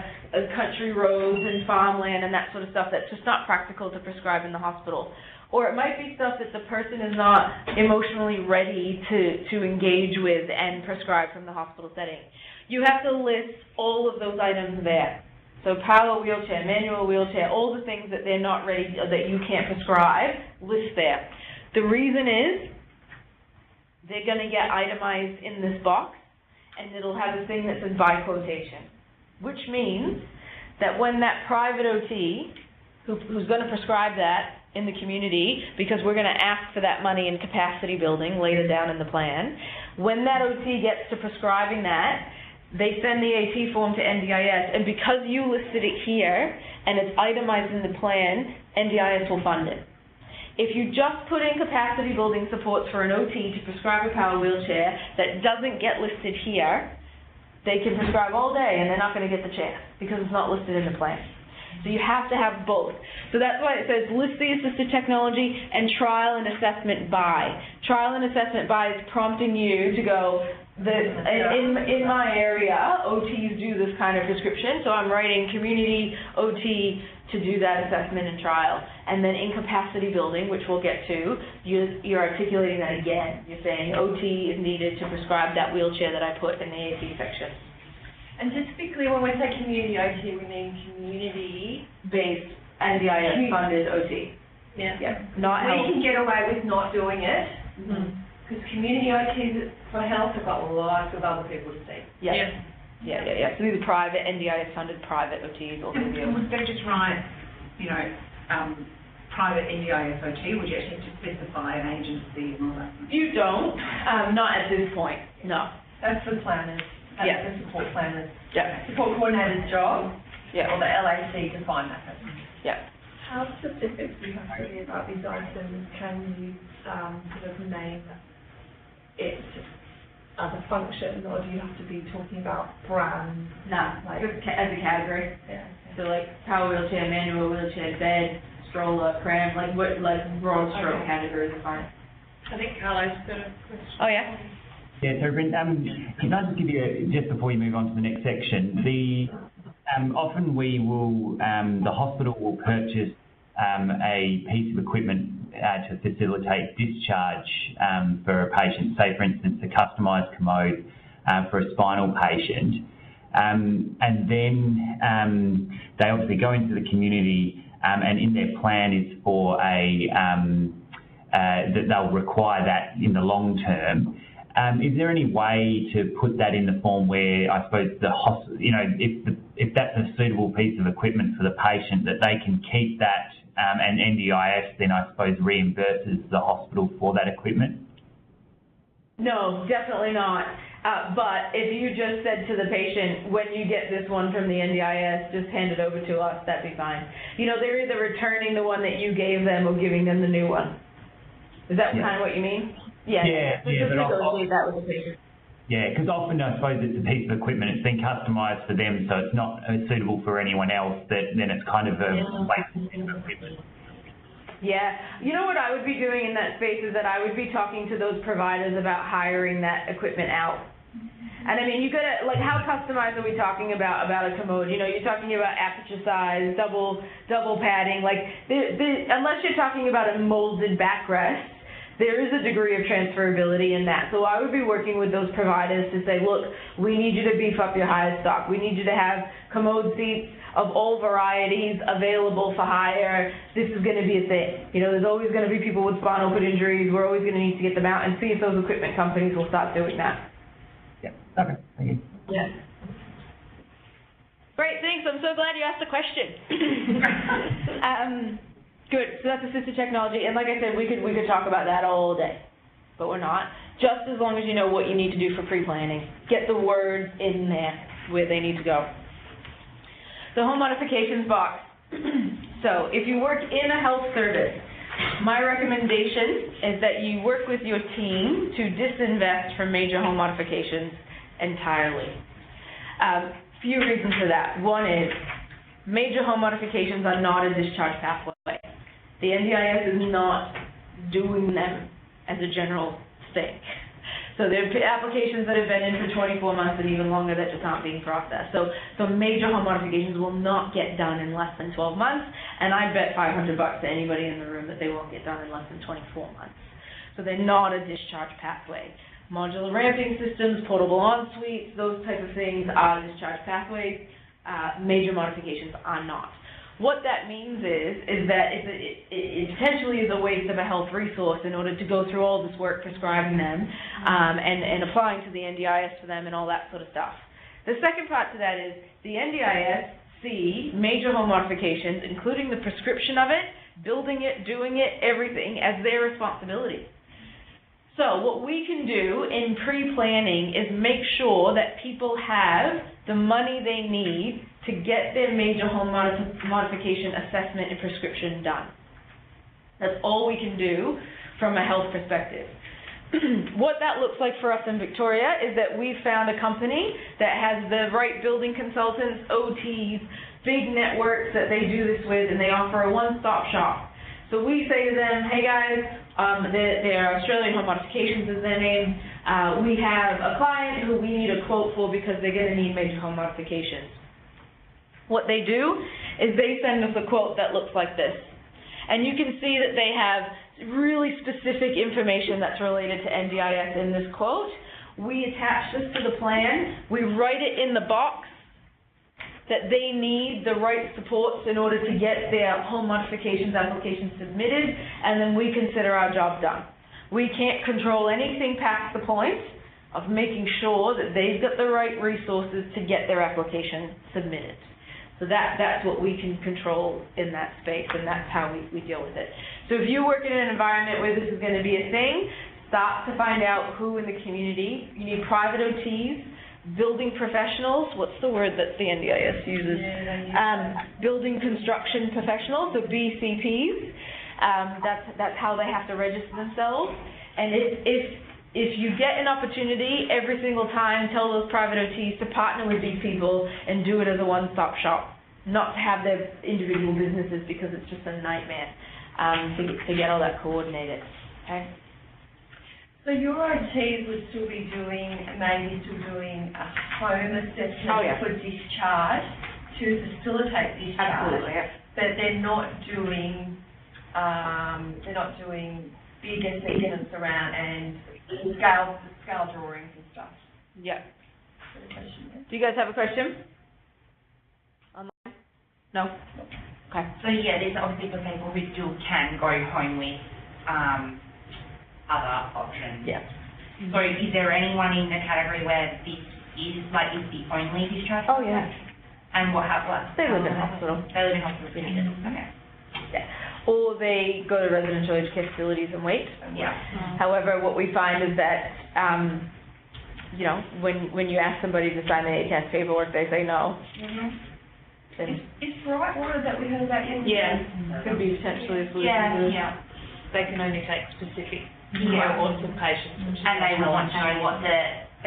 country roads and farmland and that sort of stuff that's just not practical to prescribe in the hospital. Or it might be stuff that the person is not emotionally ready to engage with and prescribe from the hospital setting. You have to list all of those items there. So power wheelchair, manual wheelchair, all the things that they're not ready, that you can't prescribe, list there. The reason is they're going to get itemized in this box, and it'll have a thing that says by quotation, which means that when that private OT, who's going to prescribe that in the community, because we're going to ask for that money in capacity building later down in the plan, when that OT gets to prescribing that, they send the AT form to NDIS, and because you listed it here, and it's itemized in the plan, NDIS will fund it. If you just put in capacity building supports for an OT to prescribe a power wheelchair that doesn't get listed here, they can prescribe all day and they're not going to get the chance because it's not listed in the plan. So you have to have both. So that's why it says list the assistive technology and trial and assessment by. Trial and assessment by is prompting you to go, in my area, OTs do this kind of prescription, so I'm writing community OT to do that assessment and trial. And then in capacity building, which we'll get to, you're articulating that again. You're saying OT is needed to prescribe that wheelchair that I put in the AT section. And just to be clear, when we say community OT, we mean community-based NDIS-funded OT. Yeah. Not we health. can get away with not doing it, because community OTs for health have got lots of other people to see. Yeah. So these are private, NDIS-funded private OTs. And would they just write, private NDIS OT? Would you actually have to specify an agency and all that? You don't. Not at this point. No. That's the planners. That's the support planners. Support coordinator's job. Or the LAC to find that person. How specific do you have to be about these items? Can you sort of name it as a function, or do you have to be talking about brands? No, just as a category. So like power wheelchair, manual wheelchair, bed, stroller, pram, like broad stroke categories are fine. I think Carlo's got a question. Oh yeah? Yeah, so Brent, can I just give you, just before you move on to the next section, often we will, the hospital will purchase a piece of equipment to facilitate discharge for a patient, say for instance a customised commode for a spinal patient, and then they obviously go into the community and in their plan is for that they'll require that in the long term. Is there any way to put that in the form where I suppose the hospital, if that's a suitable piece of equipment for the patient, that they can keep that and NDIS then I suppose reimburses the hospital for that equipment? No, definitely not. But if you just said to the patient, when you get this one from the NDIS, just hand it over to us, that'd be fine. They're either returning the one that you gave them or giving them the new one. Is that kind of what you mean? Yeah, but often, that with the patient. Yeah, because often I suppose it's a piece of equipment, it's been customised for them, so it's not suitable for anyone else, then it's kind of a waste of equipment. Yeah, you know what I would be doing in that space is that I would be talking to those providers about hiring that equipment out. And I mean, you gotta, like, how customized are we talking about a commode? You know, you're talking about aperture size, double padding, like, unless you're talking about a molded backrest, there is a degree of transferability in that. So I would be working with those providers to say, look, we need you to beef up your hire stock. We need you to have commode seats of all varieties available for hire. This is going to be a thing. You know, there's always going to be people with spinal cord injuries. We're always going to need to get them out and see if those equipment companies will start doing that. Yeah, okay, thank you. Yeah. Great, thanks. I'm so glad you asked the question. Good, so that's assistive technology, and like I said, we could talk about that all day, but we're not. Just as long as you know what you need to do for pre-planning. Get the words in there where they need to go. The home modifications box. So if you work in a health service, my recommendation is that you work with your team to disinvest from major home modifications entirely. Few reasons for that. One is, major home modifications are not a discharge pathway. The NDIS is not doing them as a general thing. So there are applications that have been in for 24 months and even longer that just aren't being processed. So major home modifications will not get done in less than 12 months, and I bet $500 to anybody in the room that they won't get done in less than 24 months. So they're not a discharge pathway. Modular ramping systems, portable en-suites, those types of things are discharge pathways. Major modifications are not. What that means is that it potentially is a waste of a health resource in order to go through all this work prescribing them and applying to the NDIS for them and all that sort of stuff. The second part to that is the NDIS see major home modifications, including the prescription of it, building it, doing it, everything, as their responsibility. So what we can do in pre-planning is make sure that people have the money they need to get their major home modification assessment and prescription done. That's all we can do from a health perspective. What that looks like for us in Victoria is that we've found a company that has the right building consultants, OTs, big networks that they do this with, and they offer a one-stop shop. So we say to them, hey guys, they're Australian Home Modifications is their name. We have a client who we need a quote for because they're going to need major home modifications. What they do is they send us a quote that looks like this. And you can see that they have really specific information that's related to NDIS in this quote. We attach this to the plan. We write it in the box that they need the right supports in order to get their home modifications application submitted, and then we consider our job done. We can't control anything past the point of making sure that they've got the right resources to get their application submitted. So that's what we can control in that space, and that's how we deal with it. So if you work in an environment where this is going to be a thing, start to find out who in the community. You need private OTs, building professionals, what's the word that the NDIS uses? Building construction professionals, so BCPs. That's how they have to register themselves. And if you get an opportunity, every single time, tell those private OTs to partner with these people and do it as a one-stop shop, not to have their individual businesses, because it's just a nightmare to get all that coordinated. Okay. So your OTs would still be doing a home assessment for discharge to facilitate discharge. Absolutely, yeah. But they're not doing big assessments around and scale drawings and stuff. Yeah. Do you guys have a question? Online? No? Okay. So yeah, there's obviously for people who still can go home with other options. Yeah. So is there anyone in the category where this is the only discharge? Oh yeah. And what happens? They live in hospital. They live in hospital. Okay. Yeah. Or they go to residential aged care facilities and wait. Yeah. However, what we find is that, when you ask somebody to sign the ACAS paperwork, they say no. Is bright water that we heard about yesterday? Yeah, could be potentially a solution. Yeah. They can only take specific cohorts of patients. And they will want to know what the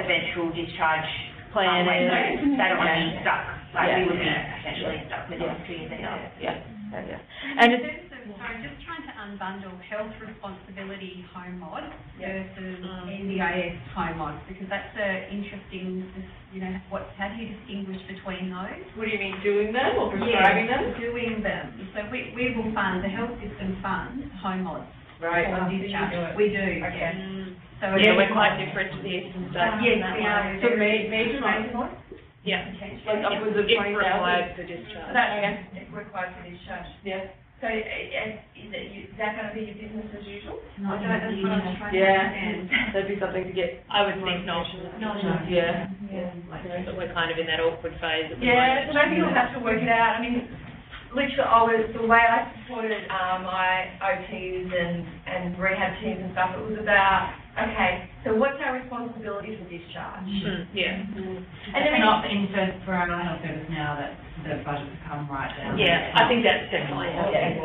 eventual discharge plan is. They don't want to be stuck. We would be potentially stuck with it 2 years ago. Yeah. And it's, Sorry, just trying to unbundle health responsibility home mod versus NDIS home mod, because that's interesting, how do you distinguish between those? What do you mean, doing them or prescribing them? Doing them. So we will fund, the health system funds home mods. Right. For discharge. We do. Okay. So we're quite different to the eastern states. Yes, we are. So major maintenance? Yeah. Like upwards of 20,000? Required for discharge. That's required for discharge. Yeah. So is that going to be your business as usual? I don't, that's what I was trying to understand. That'd be something to get. I would think not. Yeah. But we're kind of in that awkward phase at the Yeah, moment. so maybe we'll have to work it out. I mean, literally, the way I supported my OTs and rehab teams and stuff, it was about, okay, so what's our responsibility for discharge? And And then not for our mental health service now that the budget's come right down. Yeah, I think that's definitely happening.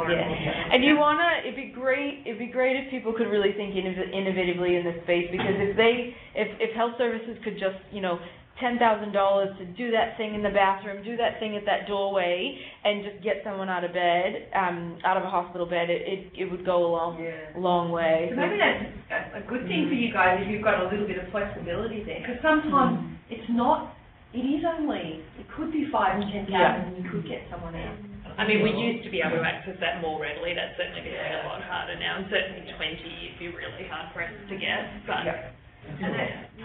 And it'd be great if people could really think innovatively in this space, because if health services could just, $10,000 to do that thing in the bathroom, do that thing at that doorway, and just get someone out of bed, out of a hospital bed, it would go a long way. So maybe that's a good thing for you guys if you've got a little bit of flexibility there, because sometimes it could be 5 and 10,000 and you could get someone out. I mean, we used to be able to access that more readily. That's certainly becoming a lot harder now, and certainly 20 would be really hard pressed to get. But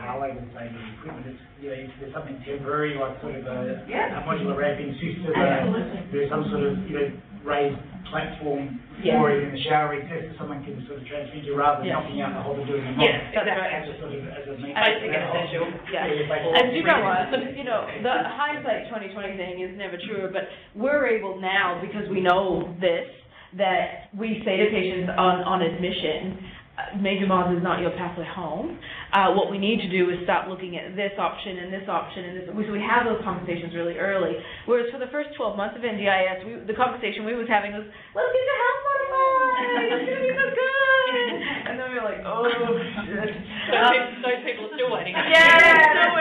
Carly was saying the equipment is, if there's something temporary, like sort of a modular ramping system, there's some sort of, raised platform for it in the shower recess that someone can sort of transmit to rather than knocking out the whole of doing it. Exactly. As a means. I think it's essential. And you know what, the hindsight 2020 thing is never true, but we're able now, because we know this, that we say to patients on admission, major mods is not your pathway home. What we need to do is start looking at this option and this option and this. So we have those conversations really early. Whereas for the first 12 months of NDIS, the conversation we was having was, let's get the health modified, it's going to be so good. And then we were like, oh, shit. Those people are still waiting. Still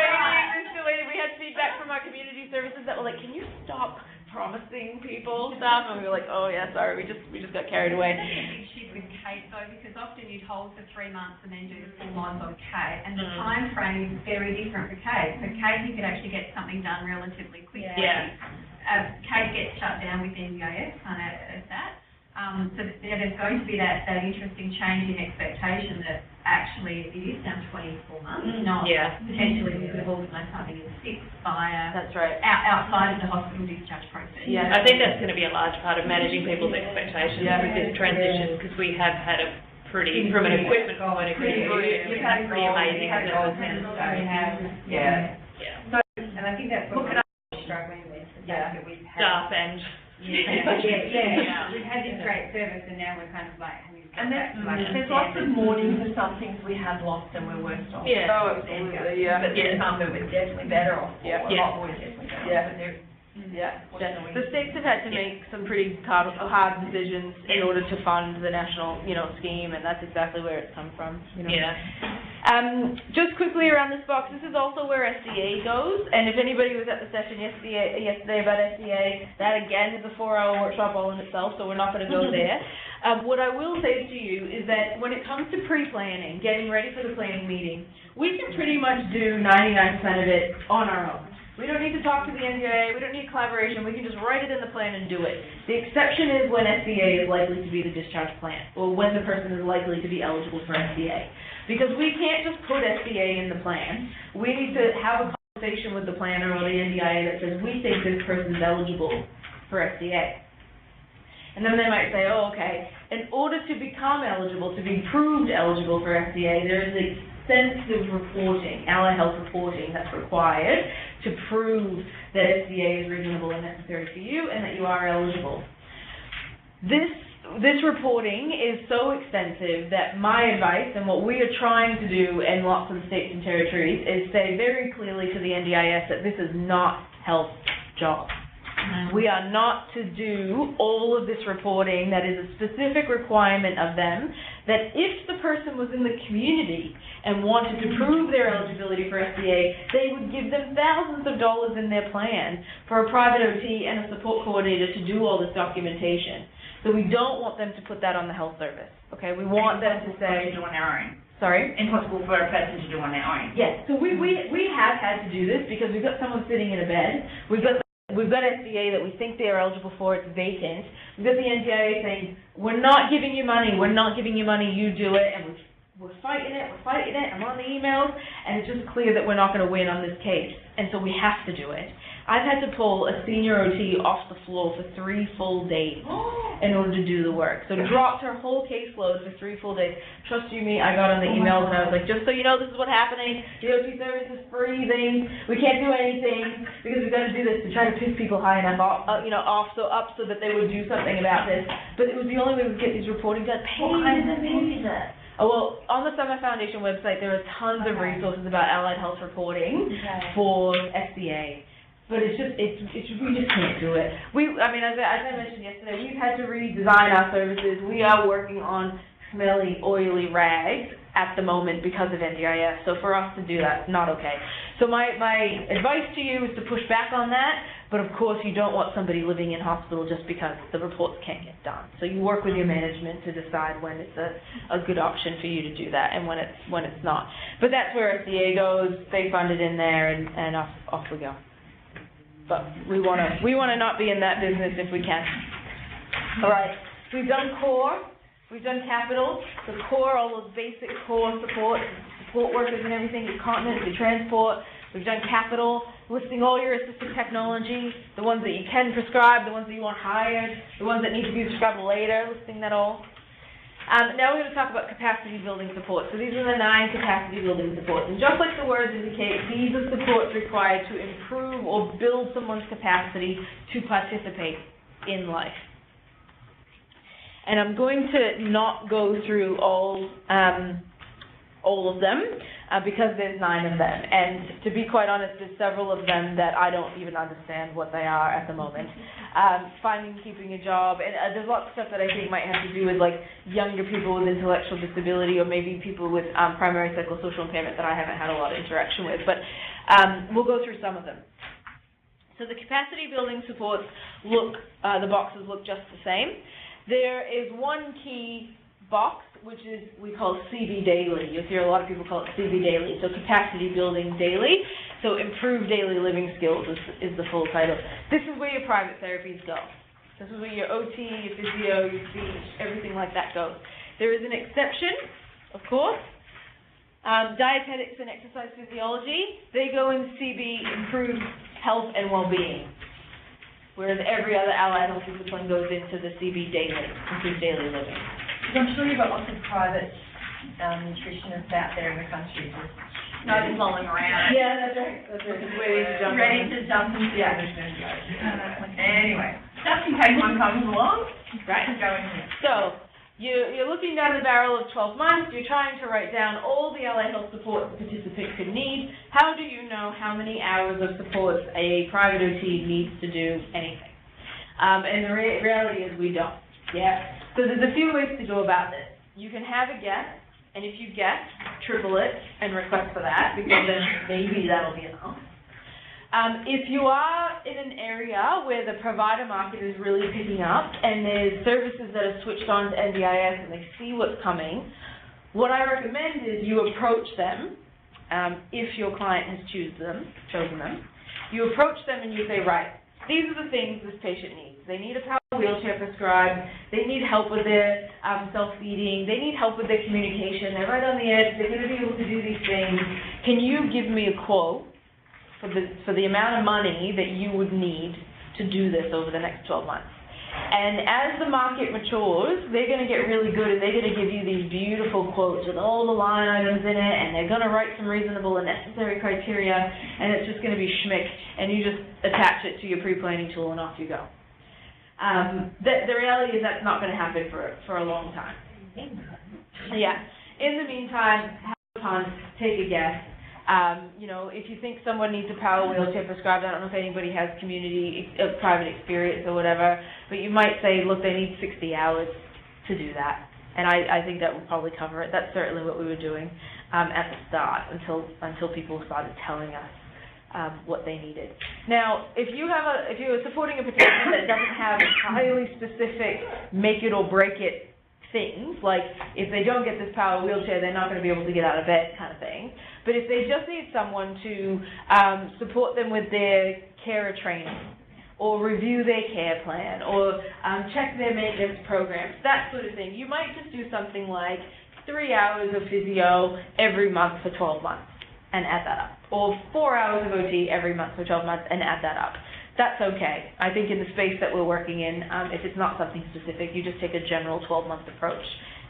waiting. We had feedback from our community services that were like, can you stop promising people stuff? And we were like, oh yeah, sorry, we just got carried away. Issue with Kate though, because often you'd hold for 3 months and then do the full mods on Kate, and the time frame is very different for Kate. So Kate, you could actually get something done relatively quickly. Kate gets shut down with NDIS, kind of as that. So there's going to be that interesting change in expectation that actually it is down 24 months, not potentially we could have organised something in 6 via outside of the hospital discharge process. I think that's going to be a large part of managing people's expectations with this transition, because we have had a pretty, from an equipment point of view, pretty amazing service. So, and I think that's what we're struggling with, the fact that we've had staff and we've had this great service, and now we're kind of like having to And there's lots of mourning for some things we have lost and we're worse off. Oh, absolutely, But there's some that we're definitely better off. A lot more definitely better off. The states have had to make some pretty hard decisions in order to fund the national, scheme, and that's exactly where it's come from. Just quickly around this box, this is also where SDA goes, and if anybody was at the session yesterday about SDA, that again is a 4-hour workshop all in itself, so we're not going to go there. What I will say to you is that when it comes to pre-planning, getting ready for the planning meeting, we can pretty much do 99% of it on our own. We don't need to talk to the NDIA, we don't need collaboration, we can just write it in the plan and do it. The exception is when SDA is likely to be the discharge plan, or when the person is likely to be eligible for SDA. Because we can't just put SDA in the plan. We need to have a conversation with the planner or the NDIA that says, we think this person is eligible for SDA. And then they might say, oh, okay, in order to become eligible, to be proved eligible for SDA, there is extensive reporting, allied health reporting that's required to prove that SDA is reasonable and necessary for you and that you are eligible. This reporting is so extensive that my advice and what we are trying to do in lots of the states and territories is say very clearly to the NDIS that this is not health job. We are not to do all of this reporting. That is a specific requirement of them, that if the person was in the community and wanted to prove their eligibility for SDA, they would give them thousands of dollars in their plan for a private OT and a support coordinator to do all this documentation. So we don't want them to put that on the health service, okay? We want them to say... do on their own. Sorry? Impossible for a person to do on their own. Yes, so we have had to do this because we've got someone sitting in a bed, we've got SDA that we think they are eligible for, it's vacant, we've got the NDIS saying, we're not giving you money, you do it, and we're fighting it, I'm on the emails, and it's just clear that we're not going to win on this case, and so we have to do it. I've had to pull a senior OT off the floor for 3 full days in order to do the work. So dropped her whole caseload for 3 full days. Trust you me, I got on the emails and I was like, just so you know, this is what's happening. The OT service is freezing. We can't do anything because we've got to do this to try to piss people high enough off so that they would do something about this. But it was the only way we could get these reporting done. What kind of pain is it? Oh, well, on the Summer Foundation website, there are tons of resources about allied health reporting for SDA. But we just can't do it. As I mentioned yesterday, we've had to redesign our services. We are working on smelly, oily rags at the moment because of NDIS. So for us to do that, not okay. So my advice to you is to push back on that. But of course, you don't want somebody living in hospital just because the reports can't get done. So you work with your management to decide when it's a good option for you to do that and when it's not. But that's where SDA goes. They fund it in there, and off we go. But we want to not be in that business if we can. All right, we've done core, we've done capital. The core, all those basic core support workers and everything, your continence, your transport. We've done capital, listing all your assistive technology, the ones that you can prescribe, the ones that you want hired, the ones that need to be prescribed later, listing that all. Now we're going to talk about capacity building support. So these are the 9 capacity building supports. And just like the words indicate, these are supports required to improve or build someone's capacity to participate in life. And I'm going to not go through all of them because there's 9 of them. And to be quite honest, there's several of them that I don't even understand what they are at the moment. Finding, keeping a job, and there's lots of stuff that I think might have to do with like younger people with intellectual disability or maybe people with primary psychosocial impairment that I haven't had a lot of interaction with. But we'll go through some of them. So the capacity building supports the boxes look just the same. There is one key box, which is we call CB Daily. You'll hear a lot of people call it CB Daily. So capacity building daily. So improve daily living skills is the full title. This is where your private therapies go. This is where your OT, your physio, your speech, everything like that goes. There is an exception, of course. Dietetics and exercise physiology, they go in CB, improve health and well-being. Whereas every other allied health discipline goes into the CB Daily, improve daily living. I'm sure you've got lots of private nutritionists out there in the country just lolling around. Yeah, that's right. Ready to jump into the Anyway, just in case one comes along, right. Go in here. So, you're looking down the barrel of 12 months, you're trying to write down all the allied health support the participant could need. How do you know how many hours of support a private OT needs to do anything? And the reality is we don't. Yeah. So there's a few ways to go about this. You can have a guess, and if you guess, triple it and request for that, because then maybe that'll be enough. If you are in an area where the provider market is really picking up and there's services that are switched on to NDIS and they see what's coming, what I recommend is you approach them, if your client has chosen them. You approach them and you say, right, these are the things this patient needs. They need a power wheelchair prescribed. They need help with their self-feeding. They need help with their communication. They're right on the edge. They're going to be able to do these things. Can you give me a quote for the amount of money that you would need to do this over the next 12 months? And as the market matures, they're going to get really good and they're going to give you these beautiful quotes with all the line items in it, and they're going to write some reasonable and necessary criteria, and it's just going to be schmick, and you just attach it to your pre-planning tool and off you go. The reality is that's not going to happen for a long time. Yeah. In the meantime, have a punt, take a guess. If you think someone needs a power wheelchair prescribed, I don't know if anybody has private experience or whatever, but you might say, look, they need 60 hours to do that. And I think that would probably cover it. That's certainly what we were doing at the start until people started telling us what they needed. Now, if you're supporting a petition that doesn't have highly specific make it or break it things, like if they don't get this power wheelchair, they're not going to be able to get out of bed kind of thing. But if they just need someone to support them with their carer training, or review their care plan, or check their maintenance programs, that sort of thing, you might just do something like 3 hours of physio every month for 12 months and add that up. Or 4 hours of OT every month for 12 months and add that up. That's okay. I think in the space that we're working in, if it's not something specific, you just take a general 12-month approach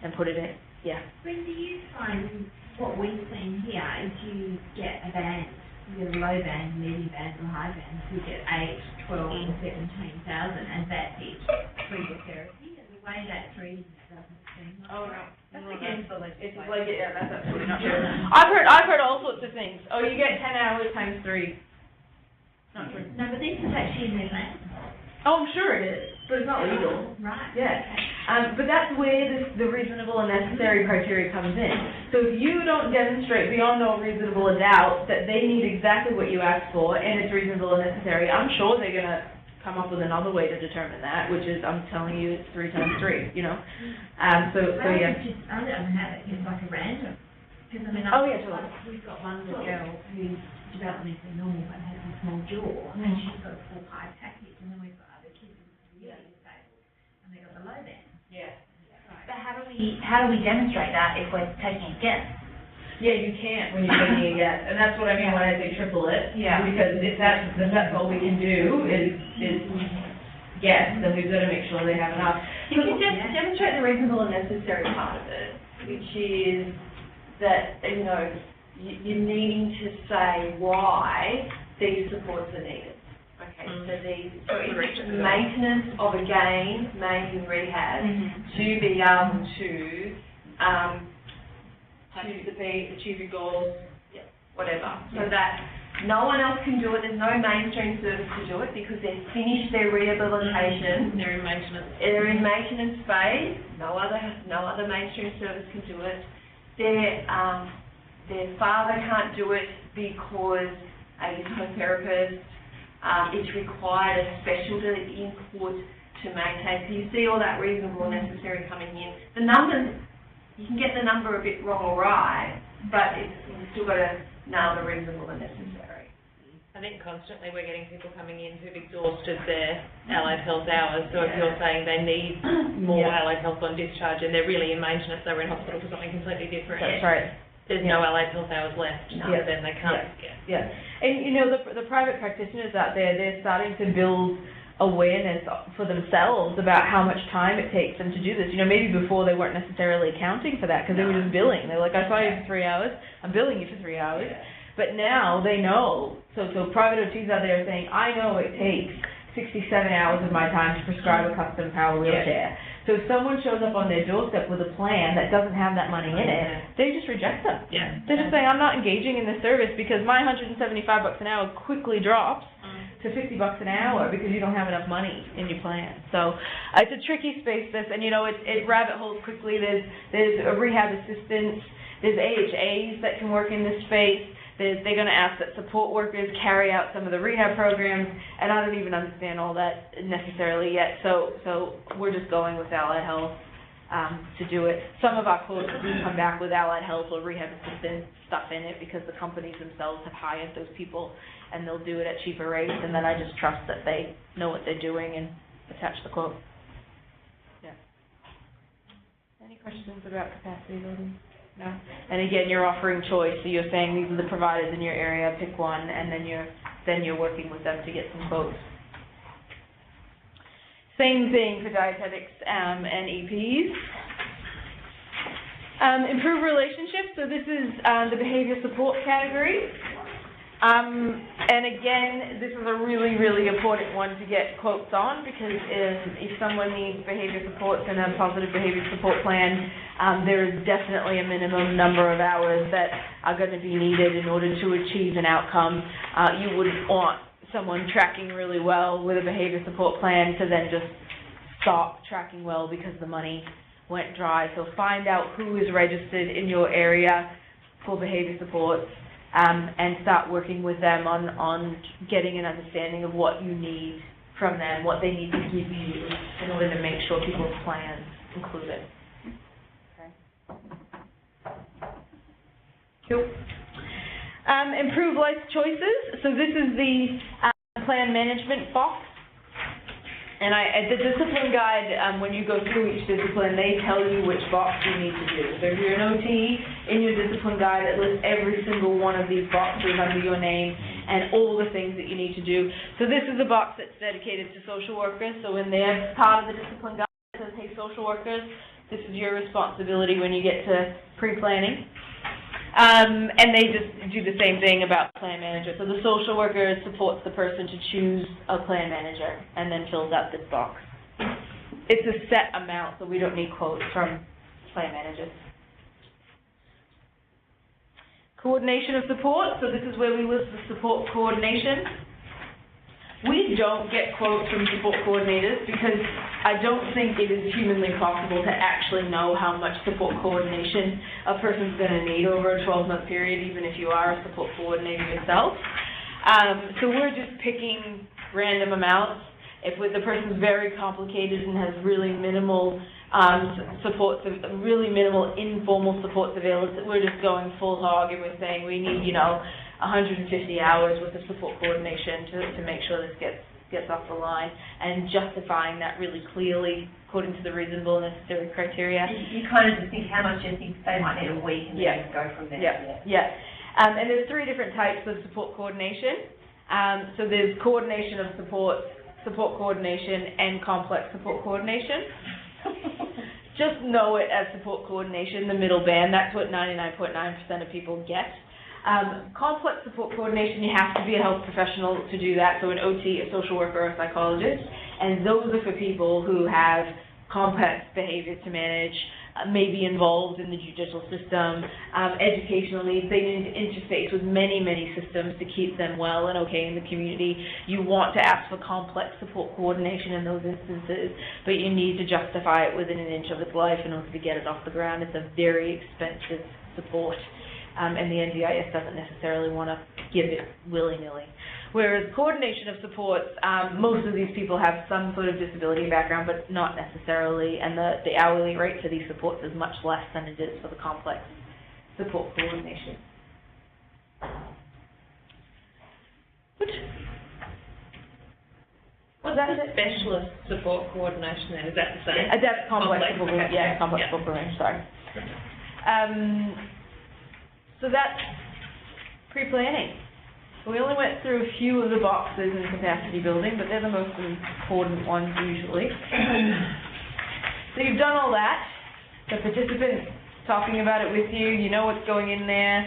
and put it in. Yeah. When do you find what we've seen here is you get a band, you get a low band, medium band, or high band, you get 8, 12, or 17,000, and that's it for your therapy. And the way that's reading, it doesn't seem like Oh, no. That's against the It's like, yeah, that's absolutely not true. I've heard all sorts of things. Oh, you get 10 hours times 3. Not true. No, but this is actually in their plan. Oh, I'm sure it is, but it's not legal. Right. Yeah. But that's where the reasonable and necessary criteria comes in. So if you don't demonstrate beyond no reasonable doubt that they need exactly what you asked for and it's reasonable and necessary, I'm sure they're going to come up with another way to determine that, which is, I'm telling you, it's 3 times 3, you know? So yeah. I don't have it, it's like a random. Because I mean, we've got one little girl who's developmentally normal but has a small jaw, and she's got a full high package, and then we've got other kids who are really disabled, and they've got the low band. Yeah. Right. But how do we demonstrate that if we're taking a guess? Yeah, you can't when you're taking a guess, and that's what I mean when I say triple it. Yeah. Because if that's all we can do is guess, then we've got to make sure they have enough. You can demonstrate the reasonable and necessary part of it, which is that, you know, you're needing to say why these supports are needed. Okay, so if it's maintenance of a gain made in rehab to be able to achieve your goals, whatever. So that no one else can do it, there's no mainstream service to do it because they've finished their rehabilitation. They're in maintenance. They're in maintenance phase. No other mainstream service can do it. Their father can't do it because he's a therapist. It's required a specialty input to maintain. So you see all that reasonable and necessary coming in. The numbers, you can get the number a bit wrong or right, but you've still got to nail the reasonable and necessary. I think constantly we're getting people coming in who've exhausted their allied health hours. So if you're saying they need more allied health on discharge and they're really in maintenance, they were in hospital for something completely different. That's right. There's no allied health hours left, then they can't. Yeah. And you know, the private practitioners out there, they're starting to build awareness for themselves about how much time it takes them to do this. You know, maybe before they weren't necessarily accounting for that because they were just billing. They're like, I saw you for 3 hours, I'm billing you for 3 hours. But now they know. So private OTs out there are saying, I know it takes 67 hours of my time to prescribe a custom power wheelchair. So if someone shows up on their doorstep with a plan that doesn't have that money in it, they just reject them. Yeah. They're just saying, I'm not engaging in this service because my $175 an hour quickly drops to $50 an hour because you don't have enough money in your plan. So it's a tricky space, this, and you know, it rabbit holes quickly. There's a rehab assistants, there's AHAs that can work in this space. They're going to ask that support workers carry out some of the rehab programs, and I don't even understand all that necessarily yet. So we're just going with allied health to do it. Some of our quotes do come back with allied health or rehab assistant stuff in it because the companies themselves have hired those people, and they'll do it at cheaper rates, and then I just trust that they know what they're doing and attach the quote. Yeah. Any questions about capacity building? No. And again, you're offering choice. So you're saying these are the providers in your area, pick one, and then you're working with them to get some quotes. Same thing for dietetics and EPs. Improve relationships. So this is the behavior support category. And again, this is a really, really important one to get quotes on because if someone needs behavior supports and a positive behavior support plan, there is definitely a minimum number of hours that are going to be needed in order to achieve an outcome. You wouldn't want someone tracking really well with a behavior support plan to then just stop tracking well because the money went dry. So find out who is registered in your area for behavior supports. and start working with them on getting an understanding of what you need from them, what they need to give you in order to make sure people's plans include it. Cool. Improve life choices. So this is the plan management box. And the discipline guide, when you go through each discipline, they tell you which box you need to do. So if you're an OT, in your discipline guide, it lists every single one of these boxes under your name and all the things that you need to do. So this is a box that's dedicated to social workers. So in their part of the discipline guide, it says, hey, social workers, this is your responsibility when you get to pre-planning. And they just do the same thing about plan manager. So the social worker supports the person to choose a plan manager and then fills out this box. It's a set amount, so we don't need quotes from plan managers. Coordination of support. So this is where we list the support coordination. We don't get quotes from support coordinators because I don't think it is humanly possible to actually know how much support coordination a person's going to need over a 12-month period, even if you are a support coordinator yourself. So we're just picking random amounts. If the person's very complicated and has really minimal really minimal informal supports available, we're just going full hog and we're saying we need, 150 hours worth of support coordination to make sure this gets off the line, and justifying that really clearly according to the reasonable and necessary criteria. You kind of just think how much you think they might need a week and then just go from there. Yeah. And there's 3 different types of support coordination. So there's coordination of support coordination, and complex support coordination. Just know it as support coordination, the middle band. That's what 99.9% of people get. Complex support coordination, you have to be a health professional to do that, so an OT, a social worker, or a psychologist, and those are for people who have complex behaviors to manage, may be involved in the judicial system, educational needs. They need to interface with many, many systems to keep them well and okay in the community. You want to ask for complex support coordination in those instances, but you need to justify it within an inch of its life in order to get it off the ground. It's a very expensive support. And the NDIS doesn't necessarily want to give it willy-nilly. Whereas coordination of supports, most of these people have some sort of disability background, but not necessarily, and the hourly rate for these supports is much less than it is for the complex support coordination. Good. What's the specialist support coordination then? Is that the same? That's complex support, okay. Yeah, complex support coordination, sorry. So that's pre-planning. We only went through a few of the boxes in capacity building, but they're the most important ones usually. So you've done all that. The participants talking about it with you, you know what's going in there.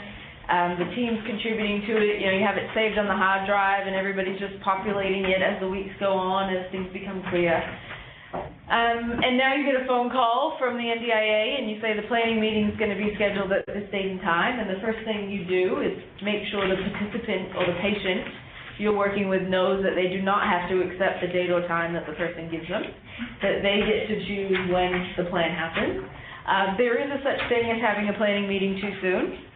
The team's contributing to it. You have it saved on the hard drive, and everybody's just populating it as the weeks go on, as things become clear. And now you get a phone call from the NDIA and you say the planning meeting is going to be scheduled at this date and time, and the first thing you do is make sure the participant or the patient you're working with knows that they do not have to accept the date or time that the person gives them, that they get to choose when the plan happens. There is a such thing as having a planning meeting too soon.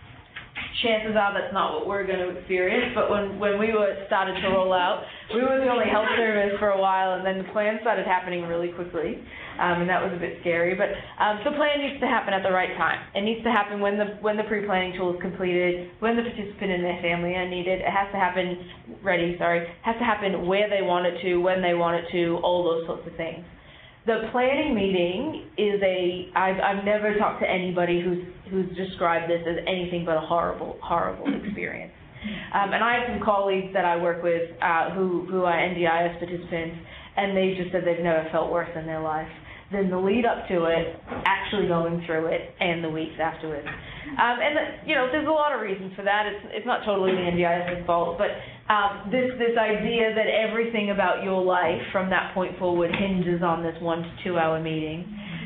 Chances are that's not what we're going to experience, but when we started to roll out, we were the only health service for a while, and then the plan started happening really quickly, and that was a bit scary. But the plan needs to happen at the right time. It needs to happen when the pre-planning tool is completed, when the participant and their family are needed. It has to happen has to happen where they want it to, when they want it to, all those sorts of things. The planning meeting is I've never talked to anybody who's described this as anything but a horrible, horrible experience. And I have some colleagues that I work with who are NDIS participants, and they just said they've never felt worse in their life than the lead up to it, actually going through it, and the weeks afterwards. There's a lot of reasons for that. It's not totally the NDIS's fault, but this idea that everything about your life from that point forward hinges on this 1 to 2 hour meeting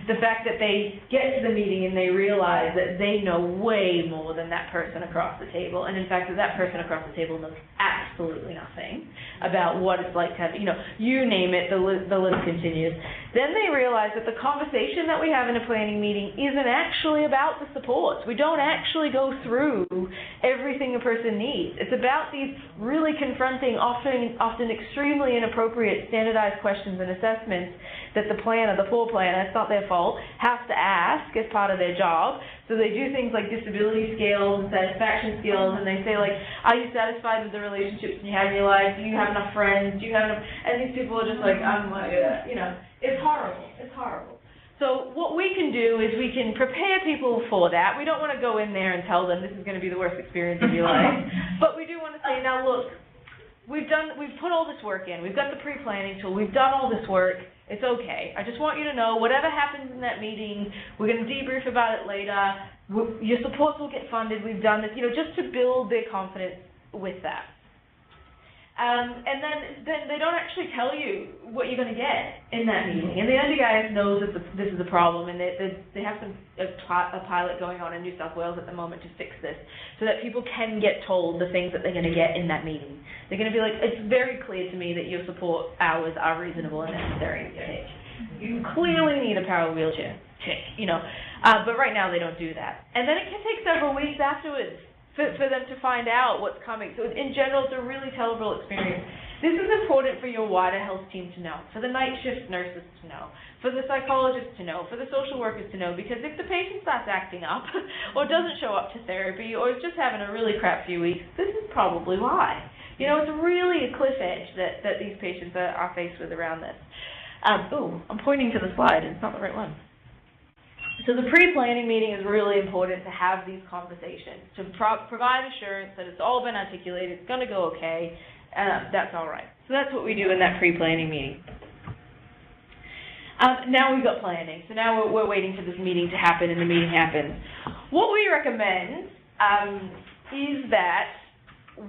the fact that they get to the meeting and they realize that they know way more than that person across the table, and in fact that person across the table knows absolutely nothing about what it's like to have, you name it, the list continues. Then they realize that the conversation that we have in a planning meeting isn't actually about the supports. We don't actually go through everything a person needs. It's about these really confronting, often extremely inappropriate standardized questions and assessments that the planner, the floor planner, it's not their fault, has to ask as part of their job. So they do things like disability scales and satisfaction skills, and they say like, are you satisfied with the relationships you have in your life? Do you have enough friends? Do you have enough? And these people are just like, it's horrible. It's horrible. So what we can do is we can prepare people for that. We don't want to go in there and tell them this is going to be the worst experience of your life. But we do want to say, now look, we've put all this work in. We've got the pre-planning tool. We've done all this work. It's okay. I just want you to know whatever happens in that meeting, we're going to debrief about it later. Your supports will get funded. We've done this, just to build their confidence with that. And then they don't actually tell you what you're going to get in that meeting. And the NDIS knows that this is a problem, and they have a pilot going on in New South Wales at the moment to fix this, so that people can get told the things that they're going to get in that meeting. They're going to be like, it's very clear to me that your support hours are reasonable and necessary. Tick. You clearly need a power wheelchair. Tick. But right now they don't do that. And then it can take several weeks afterwards for them to find out what's coming. So in general, it's a really terrible experience. This is important for your wider health team to know, for the night shift nurses to know, for the psychologists to know, for the social workers to know, because if the patient starts acting up or doesn't show up to therapy or is just having a really crap few weeks, this is probably why. It's really a cliff edge that these patients are faced with around this. I'm pointing to the slide and it's not the right one. So the pre-planning meeting is really important to have these conversations, to provide assurance that it's all been articulated, it's going to go okay, that's all right. So that's what we do in that pre-planning meeting. Now we've got planning. So now we're waiting for this meeting to happen, and the meeting happens. What we recommend is that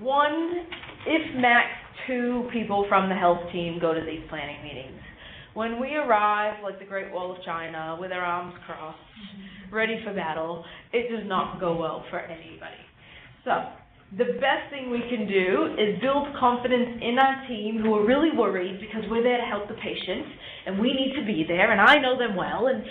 one, if max two people from the health team go to these planning meetings. When we arrive, like the Great Wall of China, with our arms crossed, ready for battle, it does not go well for anybody. So, the best thing we can do is build confidence in our team who are really worried because we're there to help the patient, and we need to be there, and I know them well, and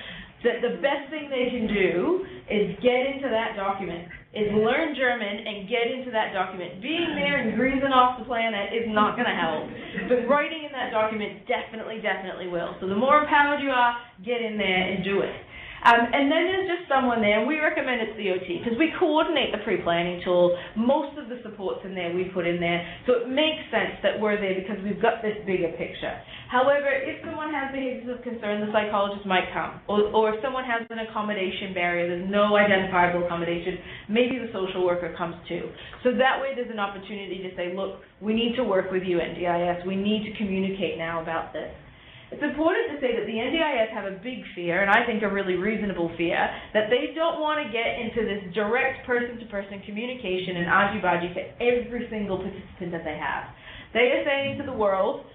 the best thing they can do is get into that document, is learn German and get into that document. Being there and greasing off the planet is not going to help, but writing in that document definitely will. So the more empowered you are, get in there and do it. And then there's just someone there, and we recommend it's the OT, because we coordinate the pre-planning tool. Most of the supports in there we put in there, so it makes sense that we're there because we've got this bigger picture. However, if someone has behaviors of concern, the psychologist might come. Or if someone has an accommodation barrier, there's no identifiable accommodation, maybe the social worker comes too. So that way there's an opportunity to say, look, we need to work with you, NDIS. We need to communicate now about this. It's important to say that the NDIS have a big fear, and I think a really reasonable fear, that they don't want to get into this direct person-to-person communication and argy-bargy for every single participant that they have. They are saying to the world,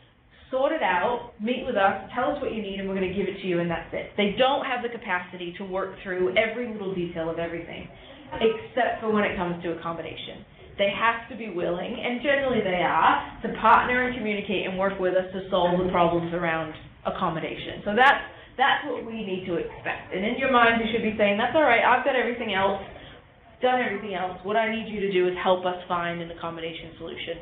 sort it out, meet with us, tell us what you need, and we're going to give it to you, and that's it. They don't have the capacity to work through every little detail of everything, except for when it comes to accommodation. They have to be willing, and generally they are, to partner and communicate and work with us to solve the problems around accommodation. So that's what we need to expect. And in your mind, you should be saying, that's all right, I've got everything else, done everything else. What I need you to do is help us find an accommodation solution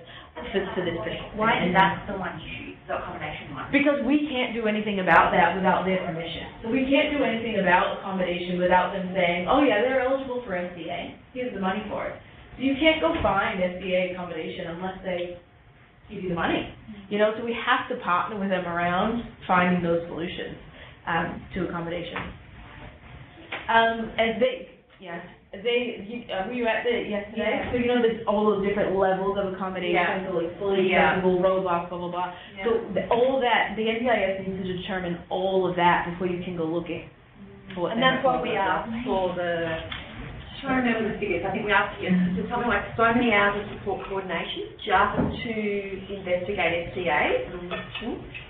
for this thing. Why is that the one issue, the accommodation one? Because we can't do anything about that without their permission. So we can't do anything about accommodation without them saying, oh yeah, they're eligible for SDA. Here's the money for it. So you can't go find SDA accommodation unless they give you the money. So we have to partner with them around finding those solutions to accommodation. Were you at the yesterday? Yeah. So there's all those different levels of accommodation, so like fully accessible, robust, blah, blah, blah. Yeah. So all that, the NDIS needs to determine all of that before you can go looking for what. And that's why we asked for the, trying to remember the figures, I think we asked you to something like so many hours of support coordination just to investigate SDA,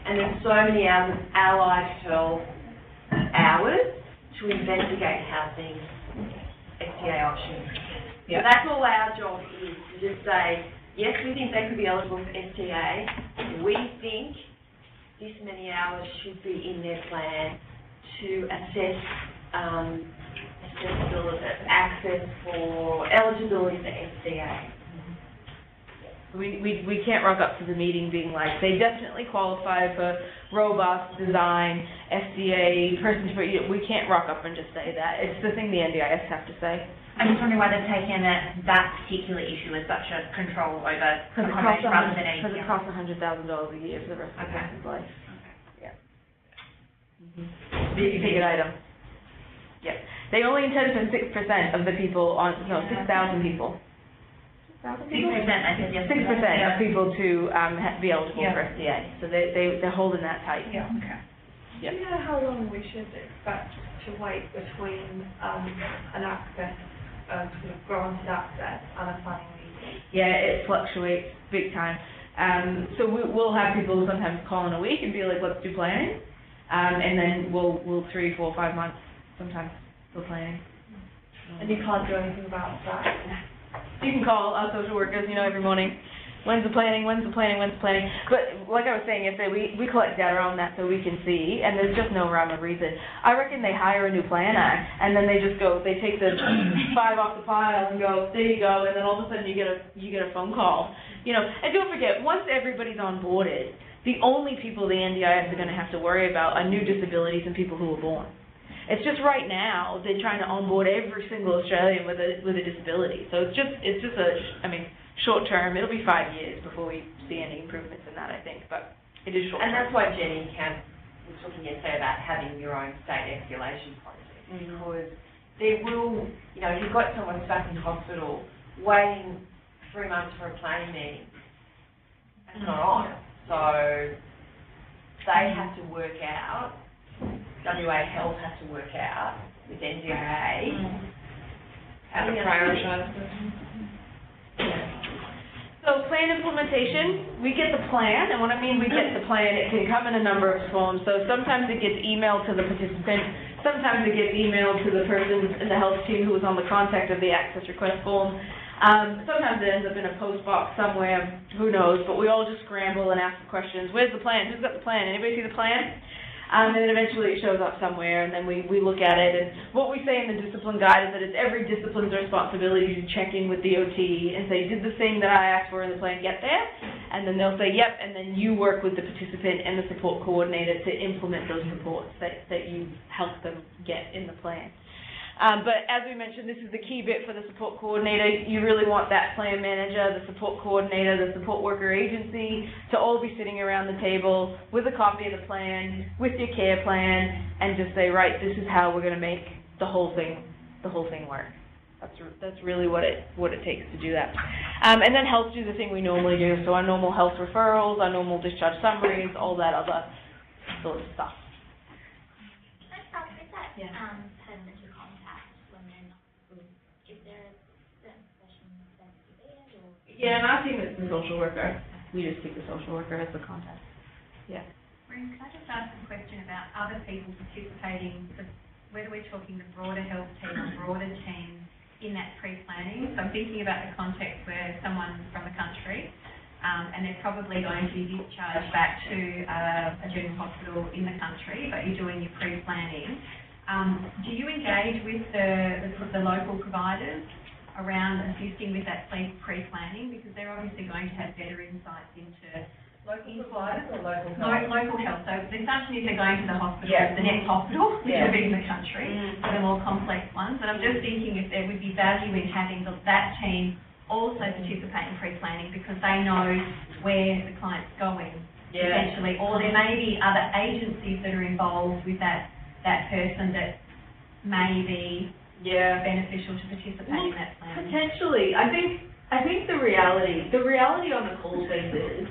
and then so many hours of allied health hours to investigate housing STA options. So Yeah. that's all our job is, to just say, yes, we think they could be eligible for STA. We think this many hours should be in their plan to assess access for eligibility for STA. We can't rock up to the meeting being like, they definitely qualify for robust design, SDA, we can't rock up and just say that. It's the thing the NDIS have to say. I'm just wondering why they've taken that particular issue as such a control over accommodation rather than anything Because it costs $100,000 a year for the rest of the person's life. Yeah. Big ticket item. Yeah. They only intend for 6% of the people 6,000 people. 6%, I said yes. 6% of people to be eligible for SDA. So they're holding that tight. Yeah. Okay. Yeah. Do you know how long we should expect to wait between an access, sort of granted access, and a planning meeting? Yeah, it fluctuates big time. So we'll have people sometimes call in a week and be like, let's do planning. And then we'll 3, 4, 5 months sometimes for planning. And you can't do anything about that? You can call our social workers, every morning. When's the planning? But like I was saying yesterday, we collect data on that so we can see, and there's just no rhyme or reason. I reckon they hire a new planner, and then they just go, they take the 5 off the pile and go, there you go, and then all of a sudden you get a phone call. And don't forget, once everybody's onboarded, the only people the NDIS are going to have to worry about are new disabilities and people who were born. It's just right now they're trying to onboard every single Australian with a disability. So it's just short term. It'll be 5 years before we see any improvements in that, I think. But it is short term. And that's why Jenny was talking yesterday about having your own state escalation process, because there will, if you've got someone stuck in hospital waiting 3 months for a planning meeting, that's not on. So they have to work out. WA Health has to work out with NDIA how to prioritise this. So plan implementation, we get the plan, and when I mean we get the plan, it can come in a number of forms. So sometimes it gets emailed to the participant, sometimes it gets emailed to the person in the health team who was on the contact of the access request form. Sometimes it ends up in a post box somewhere, who knows, but we all just scramble and ask the questions. Where's the plan? Who's got the plan? Anybody see the plan? And then eventually it shows up somewhere, and then we look at it. And what we say in the discipline guide is that it's every discipline's responsibility to check in with the OT and say, did the thing that I asked for in the plan get there? And then they'll say, yep, and then you work with the participant and the support coordinator to implement those supports that you help them get in the plan. But as we mentioned, this is the key bit for the support coordinator. You really want that plan manager, the support coordinator, the support worker agency to all be sitting around the table with a copy of the plan, with your care plan, and just say, right, this is how we're going to make the whole thing work. That's really what it takes to do that. And then health do the thing we normally do. So our normal health referrals, our normal discharge summaries, all that other sort of stuff. Yeah. Permanent to contact when they're not, is there a certain session that's activated or? Yeah, in our team it's the social worker. We just keep the social worker as the contact. Yeah. Rin, can I just ask a question about other people participating, whether we're talking the broader health team or broader team in that pre-planning? So I'm thinking about the context where someone from the country, and they're probably going to be discharged back to a general hospital in the country, but you're doing your pre-planning. Do you engage with the local providers around assisting with that pre-planning? Because they're obviously going to have better insights into local providers or local health? Local health. So the assumption is they're going to the hospital, the next hospital, which will be in the country, for the more complex ones. But I'm just thinking if there would be value in having that team also participate in pre-planning, because they know where the client's going, potentially. Or there may be other agencies that are involved with that person that may be beneficial to participate in that plan. Potentially. I think the reality on the cold face is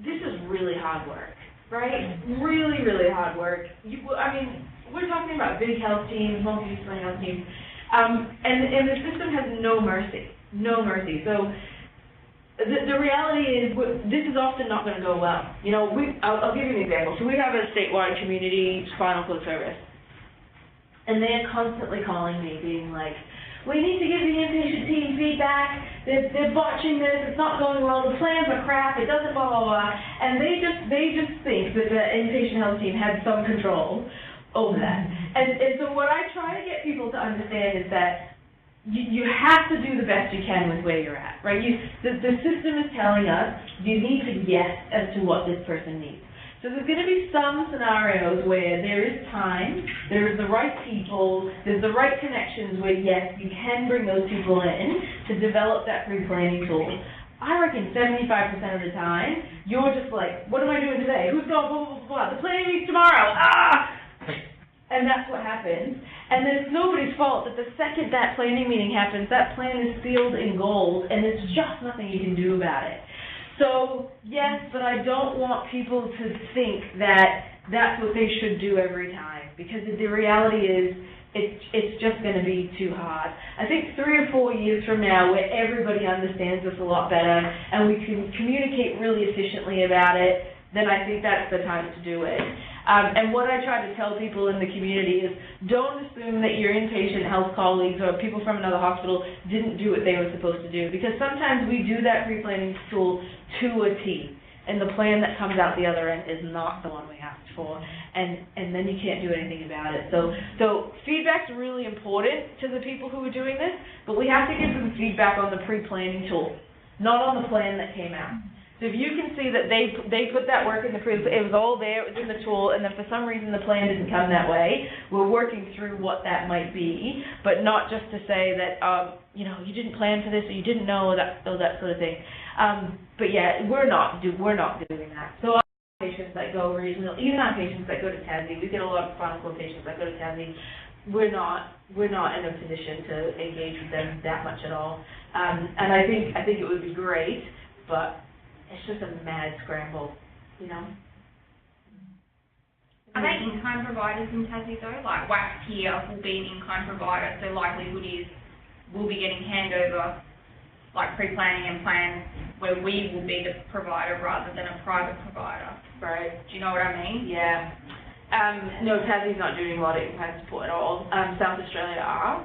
this is really hard work, right? Really, really hard work. We're talking about big health teams, multidisciplinary health teams, and the system has no mercy. So the reality is, this is often not going to go well. You know, I'll give you an example. So we have a statewide community spinal cord service, and they're constantly calling me, being like, we need to give the inpatient team feedback, they're botching this, it's not going well, the plans are crap, it doesn't blah, blah, blah, and they just think that the inpatient health team had some control over that. And so what I try to get people to understand is that you have to do the best you can with where you're at, right? The system is telling us you need to guess as to what this person needs. So there's going to be some scenarios where there is time, there is the right people, there's the right connections where, yes, you can bring those people in to develop that pre-planning tool. I reckon 75% of the time, you're just like, what am I doing today? Who's going, blah, blah, blah, blah. The planning meets tomorrow. And that's what happens. And then it's nobody's fault that the second that planning meeting happens, that plan is sealed in gold, and there's just nothing you can do about it. So, yes, but I don't want people to think that that's what they should do every time, because the reality is it's just going to be too hard. I think 3 or 4 years from now, where everybody understands this a lot better, and we can communicate really efficiently about it, then I think that's the time to do it. And what I try to tell people in the community is, don't assume that your inpatient health colleagues or people from another hospital didn't do what they were supposed to do, because sometimes we do that pre-planning tool to a T, and the plan that comes out the other end is not the one we asked for, and then you can't do anything about it. So feedback's really important to the people who are doing this, but we have to give them feedback on the pre-planning tool, not on the plan that came out. So if you can see that they put that work in the it was all there, it was in the tool, and then for some reason the plan didn't come that way, we're working through what that might be, but not just to say that, you know, you didn't plan for this, or you didn't know, or that sort of thing. But yeah, we're not doing that. So our patients that go regional, even our patients that go to Tassie, we get a lot of spinal cord patients that go to Tassie, we're not in a position to engage with them that much at all. And I think it would be great, but it's just a mad scramble, you know? Are they in-kind providers in Tassie though? Like WACS here will be an in-kind provider, so likelihood is we'll be getting handover, like pre-planning and plans, where we will be the provider rather than a private provider. Right. Do you know what I mean? Yeah. No, Tassie's not doing a lot of in-kind support at all. South Australia are.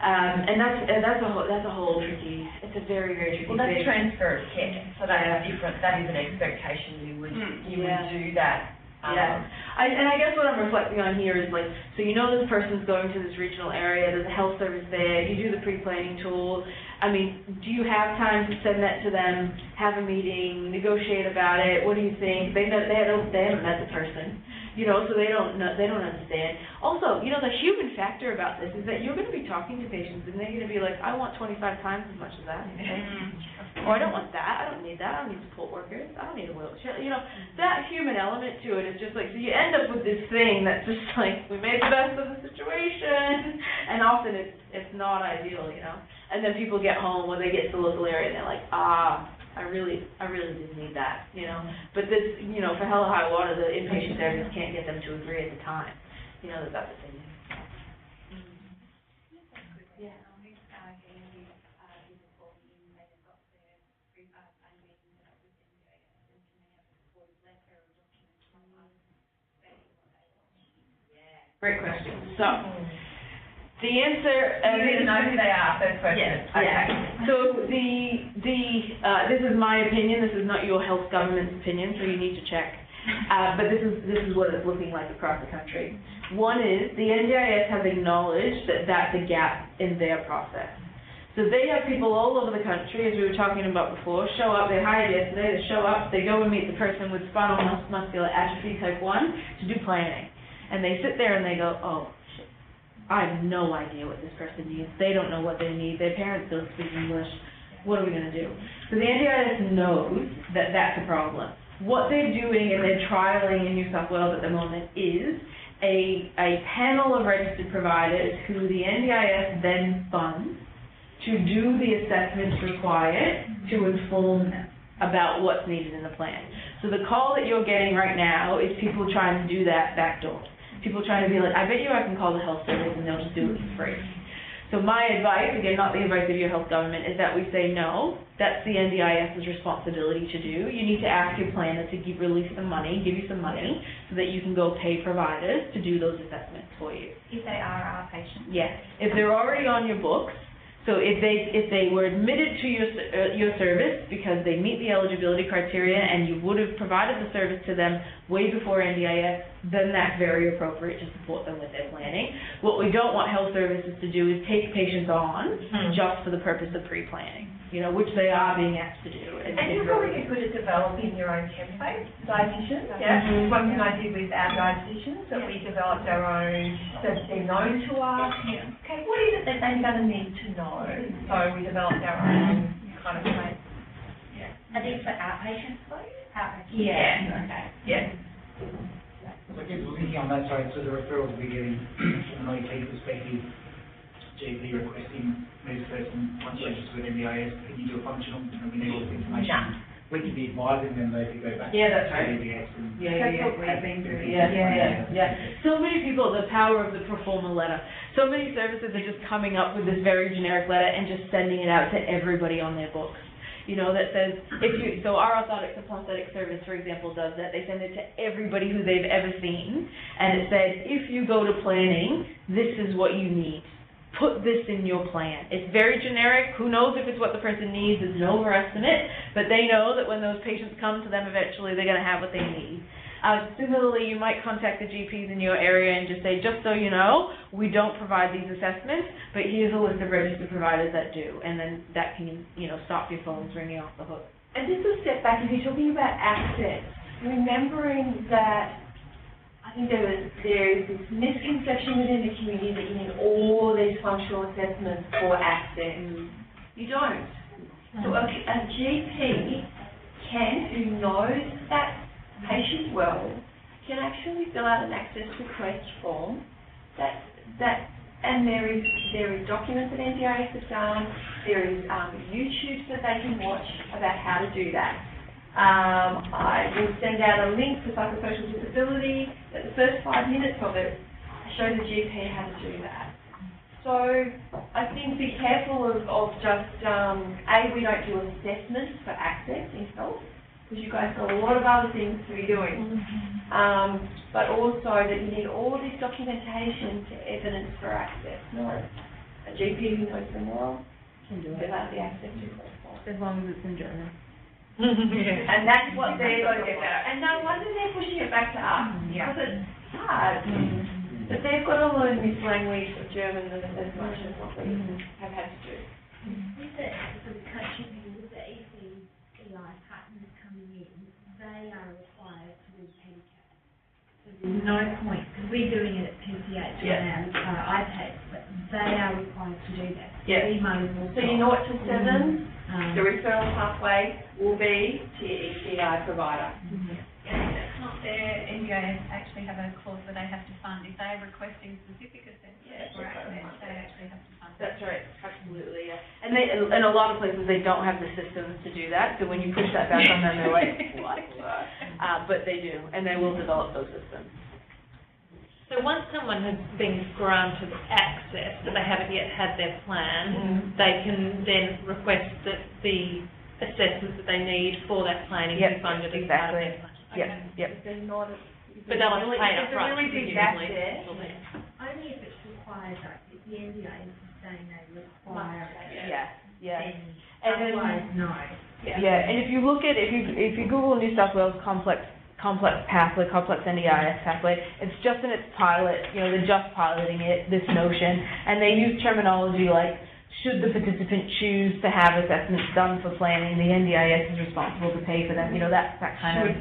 And that's a whole tricky. It's a very, very tricky. Well, that's transfer of care, so that is different. That is an expectation. You would do that. Yeah. And I guess what I'm reflecting on here is like, so you know this person's going to this regional area. There's a health service there. You do the pre-planning tool. I mean, do you have time to send that to them? Have a meeting, negotiate about it. What do you think? They haven't met the person. You know, so they don't understand. Also, you know, the human factor about this is that you're going to be talking to patients and they're going to be like, I want 25 times as much as that. Okay? Or I don't want that. I don't need that. I don't need support workers. I don't need a wheelchair. You know, that human element to it is just like, so you end up with this thing that's just like, we made the best of the situation, and often it's not ideal, you know. And then people get home when they get to the local area and they're like, I really didn't need that, you know. But this, you know, for hell or high water, the inpatient therapists can't get them to agree at the time, you know, that that's the thing. Yeah. Great question. So, the answer. You need to know who they are. First question. Yes. Okay. Yeah. So this is my opinion. This is not your health government's opinion. So you need to check. But this is what it's looking like across the country. One is the NDIS has acknowledged that that's a gap in their process. So they have people all over the country, as we were talking about before, show up. They hired yesterday. They show up. They go and meet the person with spinal muscular atrophy type 1 to do planning. And they sit there and they go, oh, shit, I have no idea what this person needs. They don't know what they need. Their parents don't speak English. What are we going to do? So the NDIS knows that that's a problem. What they're doing and they're trialing in New South Wales at the moment is a panel of registered providers who the NDIS then funds to do the assessments required to inform them about what's needed in the plan. So the call that you're getting right now is people trying to do that backdoor. People trying to be like, I bet you I can call the health service and they'll just do it for free. So my advice, again, not the advice of your health government, is that we say no, that's the NDIS's responsibility to do. You need to ask your planner to release some money, give you some money, so that you can go pay providers to do those assessments for you. If they are our patients? Yes. If they're already on your books, so if they were admitted to your service because they meet the eligibility criteria and you would have provided the service to them way before NDIS, then that's very appropriate to support them with their planning. What we don't want health services to do is take patients on just for the purpose of pre-planning, which they are being asked to do. And you're probably good at developing your own template, dietitians, yeah? One thing I did with our dietitians, that we developed our own, so they're known to us. Okay, what is it that they're going to need to know? So we developed our own kind of way. Are these for outpatients, though? Outpatients? Yeah. Okay. Yeah. So I guess thinking on that side, so the referrals we're getting from an OT perspective, GP requesting this person, once registered with NDIS, can you do a functional, we need all this information? Yeah. We can be advising them though to go back that's to right. NDIS and... Yeah. So many people, the power of the pro forma letter. So many services are just coming up with this very generic letter and just sending it out to everybody on their books. That says, so our orthotics and prosthetic service, for example, does that. They send it to everybody who they've ever seen, and it says, if you go to planning, this is what you need. Put this in your plan. It's very generic. Who knows if it's what the person needs? It's an overestimate, but they know that when those patients come to them eventually, they're going to have what they need. Similarly, you might contact the GPs in your area and just say, just so you know, we don't provide these assessments, but here's a list of registered providers that do, and then that can, stop your phones ringing off the hook. And just a step back, if you're talking about access, remembering that I think there is this misconception within the community that you need all these functional assessments for access. You don't. So a GP who knows that patient well, can actually fill out an access request form and there is documents that NDIS have done, there is YouTube that they can watch about how to do that. I will send out a link for psychosocial disability. At the first 5 minutes of it, I show the GP how to do that. So I think be careful of just, we don't do assessments for access in health, because you guys got a lot of other things to be doing. But also that you need all this documentation to evidence for access. Not a GP who knows them well can do it without the access request form. As long as it's in German. And that's what they're going to get better. And no wonder they're pushing it back to us, because it's hard. But they've got to learn this language of German as much as what we have had to do. With the coaching people, with the ECI partners coming in, they are required to do pedicab. So there's no point, because we're doing it at PCH on our iPads, but they are required to do that. So you know what till 7? The referral pathway will be to your ECI provider. And it's not their NDIS actually have a clause where they have to fund. If they are requesting specific assessments for access, they actually have to fund. That's right, absolutely, And in a lot of places, they don't have the systems to do that, so when you push that back on them, they're like, what? But they do, and they will develop those systems. So once someone has been granted access, but they haven't yet had their plan, they can then request that the assessments that they need for that planning be funded as part of their plan. But they're not. But they'll have to pay it up front, really big gap presumably. there. Only if it's required, like, if the NDIS is saying they require it. And then, Otherwise, no. and if you look at, if you Google New South Wales complex pathway, complex NDIS pathway, it's just in its pilot, they're just piloting it, this notion, and they use terminology like, should the participant choose to have assessments done for planning, the NDIS is responsible to pay for them, that kind of,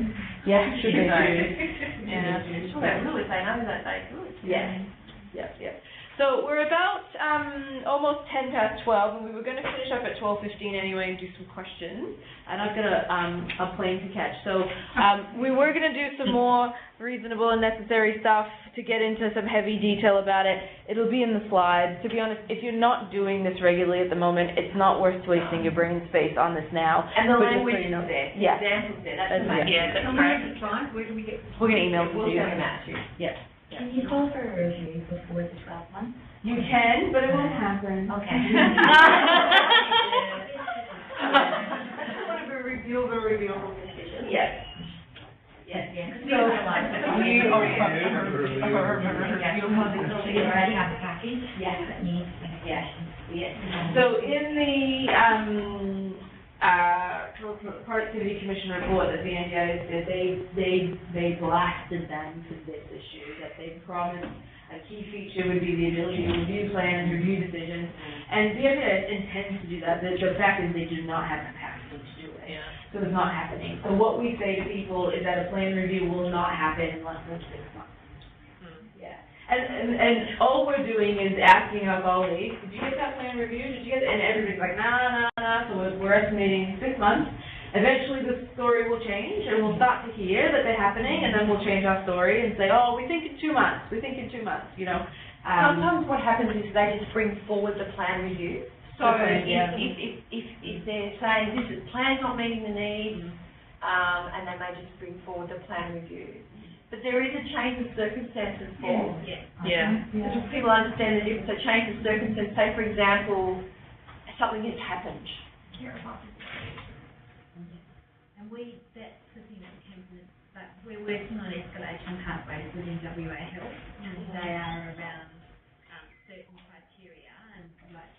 should they choose. Well, they're really saying, no, that they good. So we're about almost 10 past 12, and we were going to finish up at 12:15 anyway and do some questions. And I've got a plane to catch. So we were going to do some more reasonable and necessary stuff to get into some heavy detail about it. It'll be in the slides. To be honest, if you're not doing this regularly at the moment, it's not worth wasting your brain space on this now. And the but language just so you know, is there, the yeah. examples there, that's amazing. that's Can we have the slides? Where do we get? We're going to email them We'll to you. send them out to you. Can you call for a review before the 12 months? You can, but it won't happen. Okay. Whatever reviewable decision. Yes. Yes, yes. So, You'll have the package. Yes. Yes. Yes. So in the Productivity Commission report that the NDIS did, they blasted them for this issue, that they promised a key feature would be the ability to review plans, review decisions, and the NDIS intends to do that. The fact is they do not have capacity to do it. Yeah. So it's not happening. So what we say to people is that a plan review will not happen in less than 6 months. Yeah. And all we're doing is asking our colleagues, did you get that plan reviewed? Did you get it? And everybody's like, nah. So we're estimating 6 months. Eventually the story will change and we'll start to hear that they're happening and then we'll change our story and say, oh, we think in 2 months, you know. Sometimes what happens is they just bring forward the plan review. So if they're saying this is plan's not meeting the needs, and they may just bring forward the plan review. But there is a change of circumstances for so people understand the difference. So change of circumstances. Say for example, something has happened. And that's the thing that happens, but we're working on escalation pathways within WA Health, and they are around certain criteria and like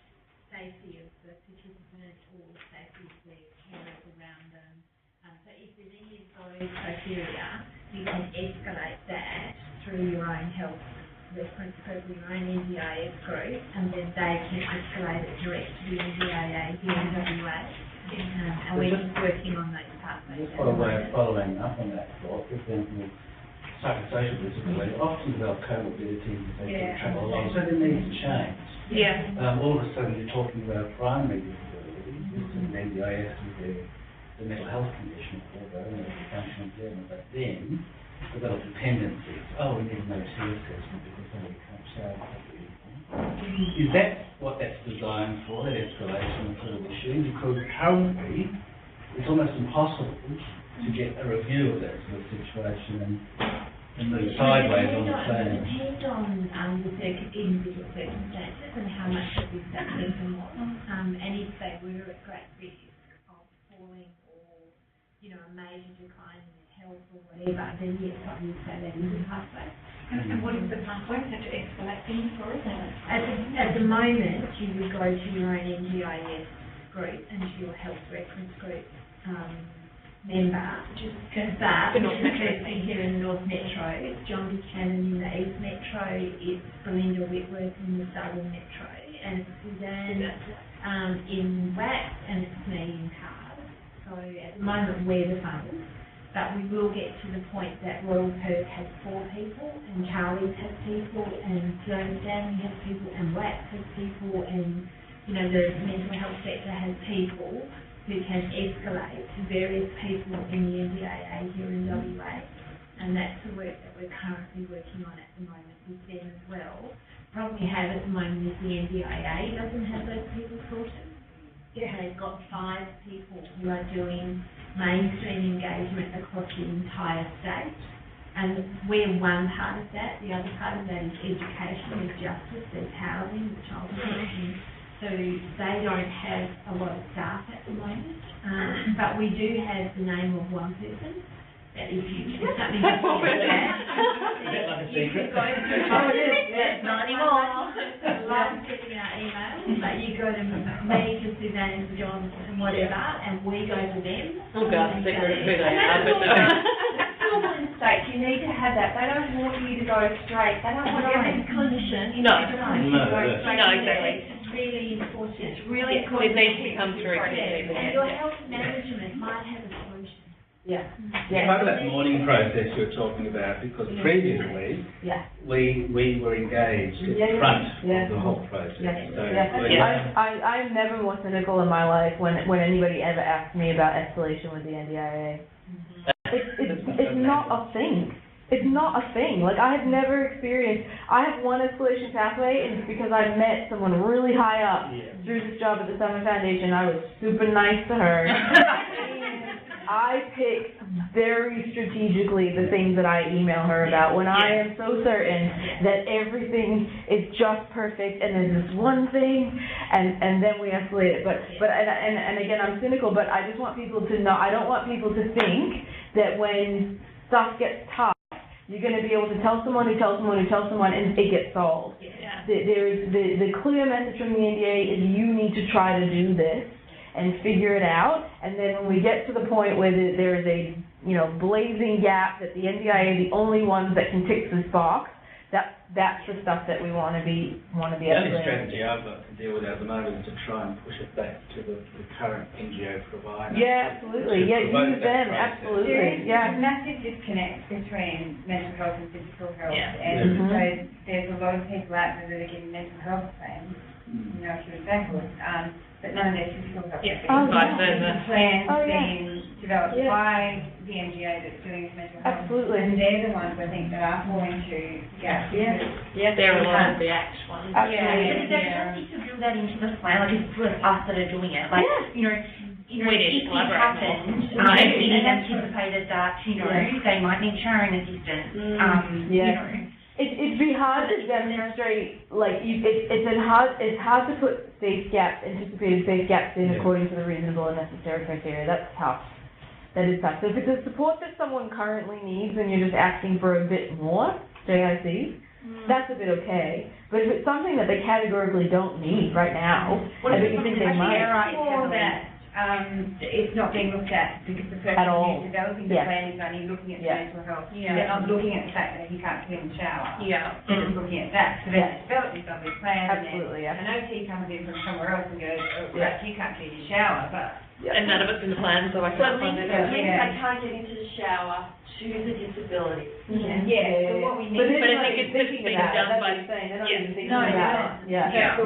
safety of the participant or safety of the carers around them. So if there's any of those criteria, you can escalate that through your own health reference group, your own NDIS group, and then they can escalate it direct to the NDIA here in WA. And we're just working on those pathways. Just by way of following up on that thought, for example, psychosocial disability often develop comorbidities as they travel along, so there needs to change. All of a sudden you're talking about primary disabilities, this is an NDIS with the mental health condition, although and the functional impairment, but then develop dependencies. Oh, we need an OT assessment because somebody can't shower properly. Is that what that's designed for, that escalation sort of issue? Because currently it's almost impossible to get a review of that sort of situation and move sideways on the plan. It depends on the individual circumstances and how much of this that person wants. And if they were at great risk of falling or, you know, a major decline in their health or whatever, then yes, I would say that is a pathway. And what is the pathway to escalate things for us? At the moment, you would go to your own NDIS group and to your health reference group member. But because here in the North Metro, it's John Buchanan in the East Metro, it's Belinda Whitworth in the Southern Metro, and it's Suzanne in WAC, and it's me in CARS. So at the moment, we're the funders. But we will get to the point that Royal Perth has 4 people, and Charlie's has people, and Sloan Stanley has people, and WAC has people, and, you know, the mental health sector has people who can escalate to various people in the NDIA here in WA. And that's the work that we're currently working on at the moment with them as well. The problem we have at the moment is the NDIA doesn't have those people sorted. They've got 5 people who are doing mainstream engagement across the entire state, and we're one part of that. The other part of that is education, there's justice, there's housing, there's child protection. So they don't have a lot of staff at the moment, but we do have the name of one person that if you do something like that, you could go to not anymore. Love sending out emails, but you go to me, to Suzanne, and John, and whatever, and we go to them. Oh God, who they are, but no. Normal state, you need to have that. They don't want you to go straight. They don't want every clinician. No. To go straight. No, exactly. It's really important. It's really important. It needs to come through. And your health management might have a solution. Part of that morning process you're talking about, because previously we were engaged at the front of the whole process. So I'm never more cynical in my life when anybody ever asks me about escalation with the NDIA. It's not a thing. It's not a thing. Like, I have never experienced, I have one escalation pathway, and it's because I met someone really high up through this job at the Summit Foundation. I was super nice to her. I pick very strategically the things that I email her about. When I am so certain that everything is just perfect and there's this one thing, and then we escalate it. But again, I'm cynical, but I just want people to know, I don't want people to think that when stuff gets tough, you're going to be able to tell someone who tells someone who tells someone and it gets solved. The clear message from the NDA is you need to try to do this and figure it out, and then when we get to the point where there is a blazing gap that the NDIA are the only ones that can tick this box, that's the stuff that we want to be able to. The only strategy I've got to deal with at the moment is to try and push it back to the current NGO provider. Yeah, absolutely. Yeah, use them, absolutely. There's a massive disconnect between mental health and physical health, and so there's a lot of people out there that are getting mental health plans, a few examples, but none of their physical health plans being developed by the NGO that's doing mental health. Absolutely. And they're the ones, I think, that are falling to gaps. They're a lot of the act ones. But is there a need to build that into the plan? Like, it's just us that are doing it. Like, we need to collaborate more. It anticipated that, they might need sharing assistance. It'd be hard to demonstrate, it's hard to put anticipated safe gaps in according to the reasonable and necessary criteria. That's tough. That is tough. So if it's a support that someone currently needs and you're just asking for a bit more, JIC, that's a bit okay. But if it's something that they categorically don't need right now, I think you think they might. It's not being looked at because the person who's developing the plan is only looking at the mental health. They're not looking at the fact that he can't clean the shower. They're just looking at that. So they're developing somebody's plan, and then an OT comes in from somewhere else and goes, perhaps you can't clean your shower, but... And none of it's in the plan, so I can't find it. I can't get into the shower, choose a disability. So what we need... But I think it's being done by... But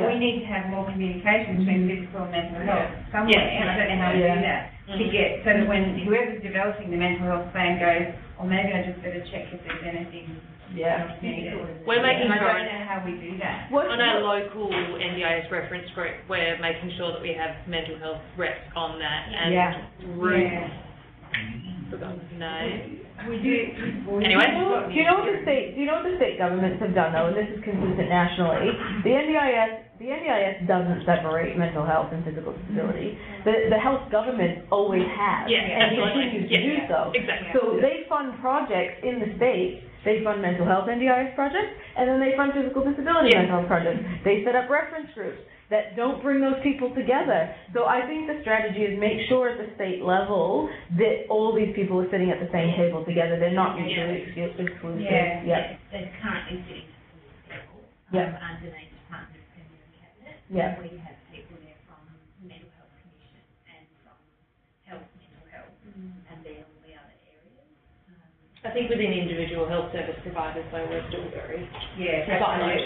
we need to have more communication between physical and mental health somewhere, and I don't know how to do that, to get, so that when whoever's developing the mental health plan goes, or maybe I just better check if there's anything else needed. We're making sure... I don't know how we do that. On our local NDIS reference group, we're making sure that we have mental health reps on that, and Ruth... Forgotten his name. We do. Anyway. Do you know what the state governments have done though, and this is consistent nationally? The NDIS doesn't separate mental health and physical disability. The health government always has, and continues to do so. Exactly. So they fund projects in the state. They fund mental health NDIS projects, and then they fund physical disability mental health projects. They set up reference groups that don't bring those people together. So I think the strategy is make sure at the state level that all these people are sitting at the same table together. They're not mutually exclusive. They're currently sitting at the table underneath Department of Premier and Cabinet. We have people there from the Mental Health Commission and from mental health, and then all the other areas. I think within individual health service providers, though, we're still very absolutely.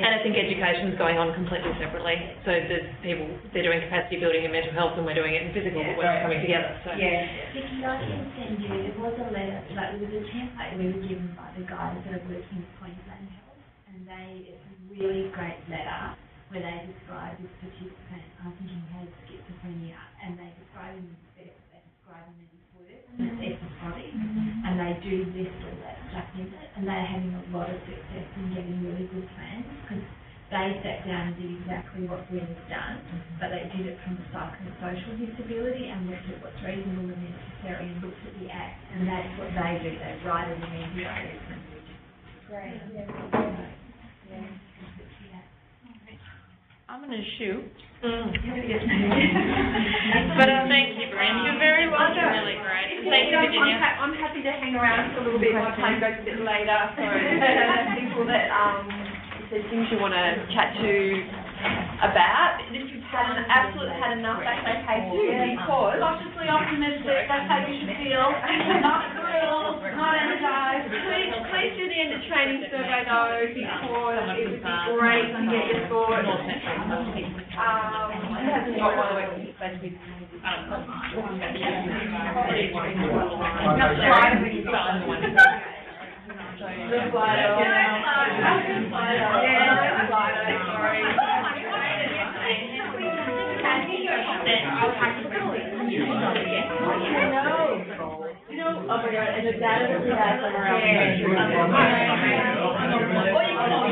And I think education is going on completely separately. So there's people, they're doing capacity building in mental health and we're doing it in physical, but we're coming together. So. Vicky, I can send you, there was a letter, it was a template we were given by the guys that are working with Queensland Health, and it's a really great letter where they describe this participant, I think he has schizophrenia, and they describe him as they describe him in his words, as episodic, and they do list all that stuff in it, and they're having a lot of success in getting really good plans, because they sat down and did exactly what Gwen has done, but they did it from a psychosocial disability and looked at what's reasonable and necessary and looked at the act, and that's what they do, they write it in NDIS. Great. I'm going to shoot. But thank you, Brent. You're very welcome. Really great. Thank you, Virginia. I'm happy to hang around for a little bit more time, goes a bit later. So people that if there's things you want to chat to about, if you've had enough, that's okay too. Because cautiously optimistic, that's how you should feel. Not thrilled, not energized. Please do the end of training survey though, because it would be great to get your thoughts. Oh my god, and the data that we have from around the country. Or you can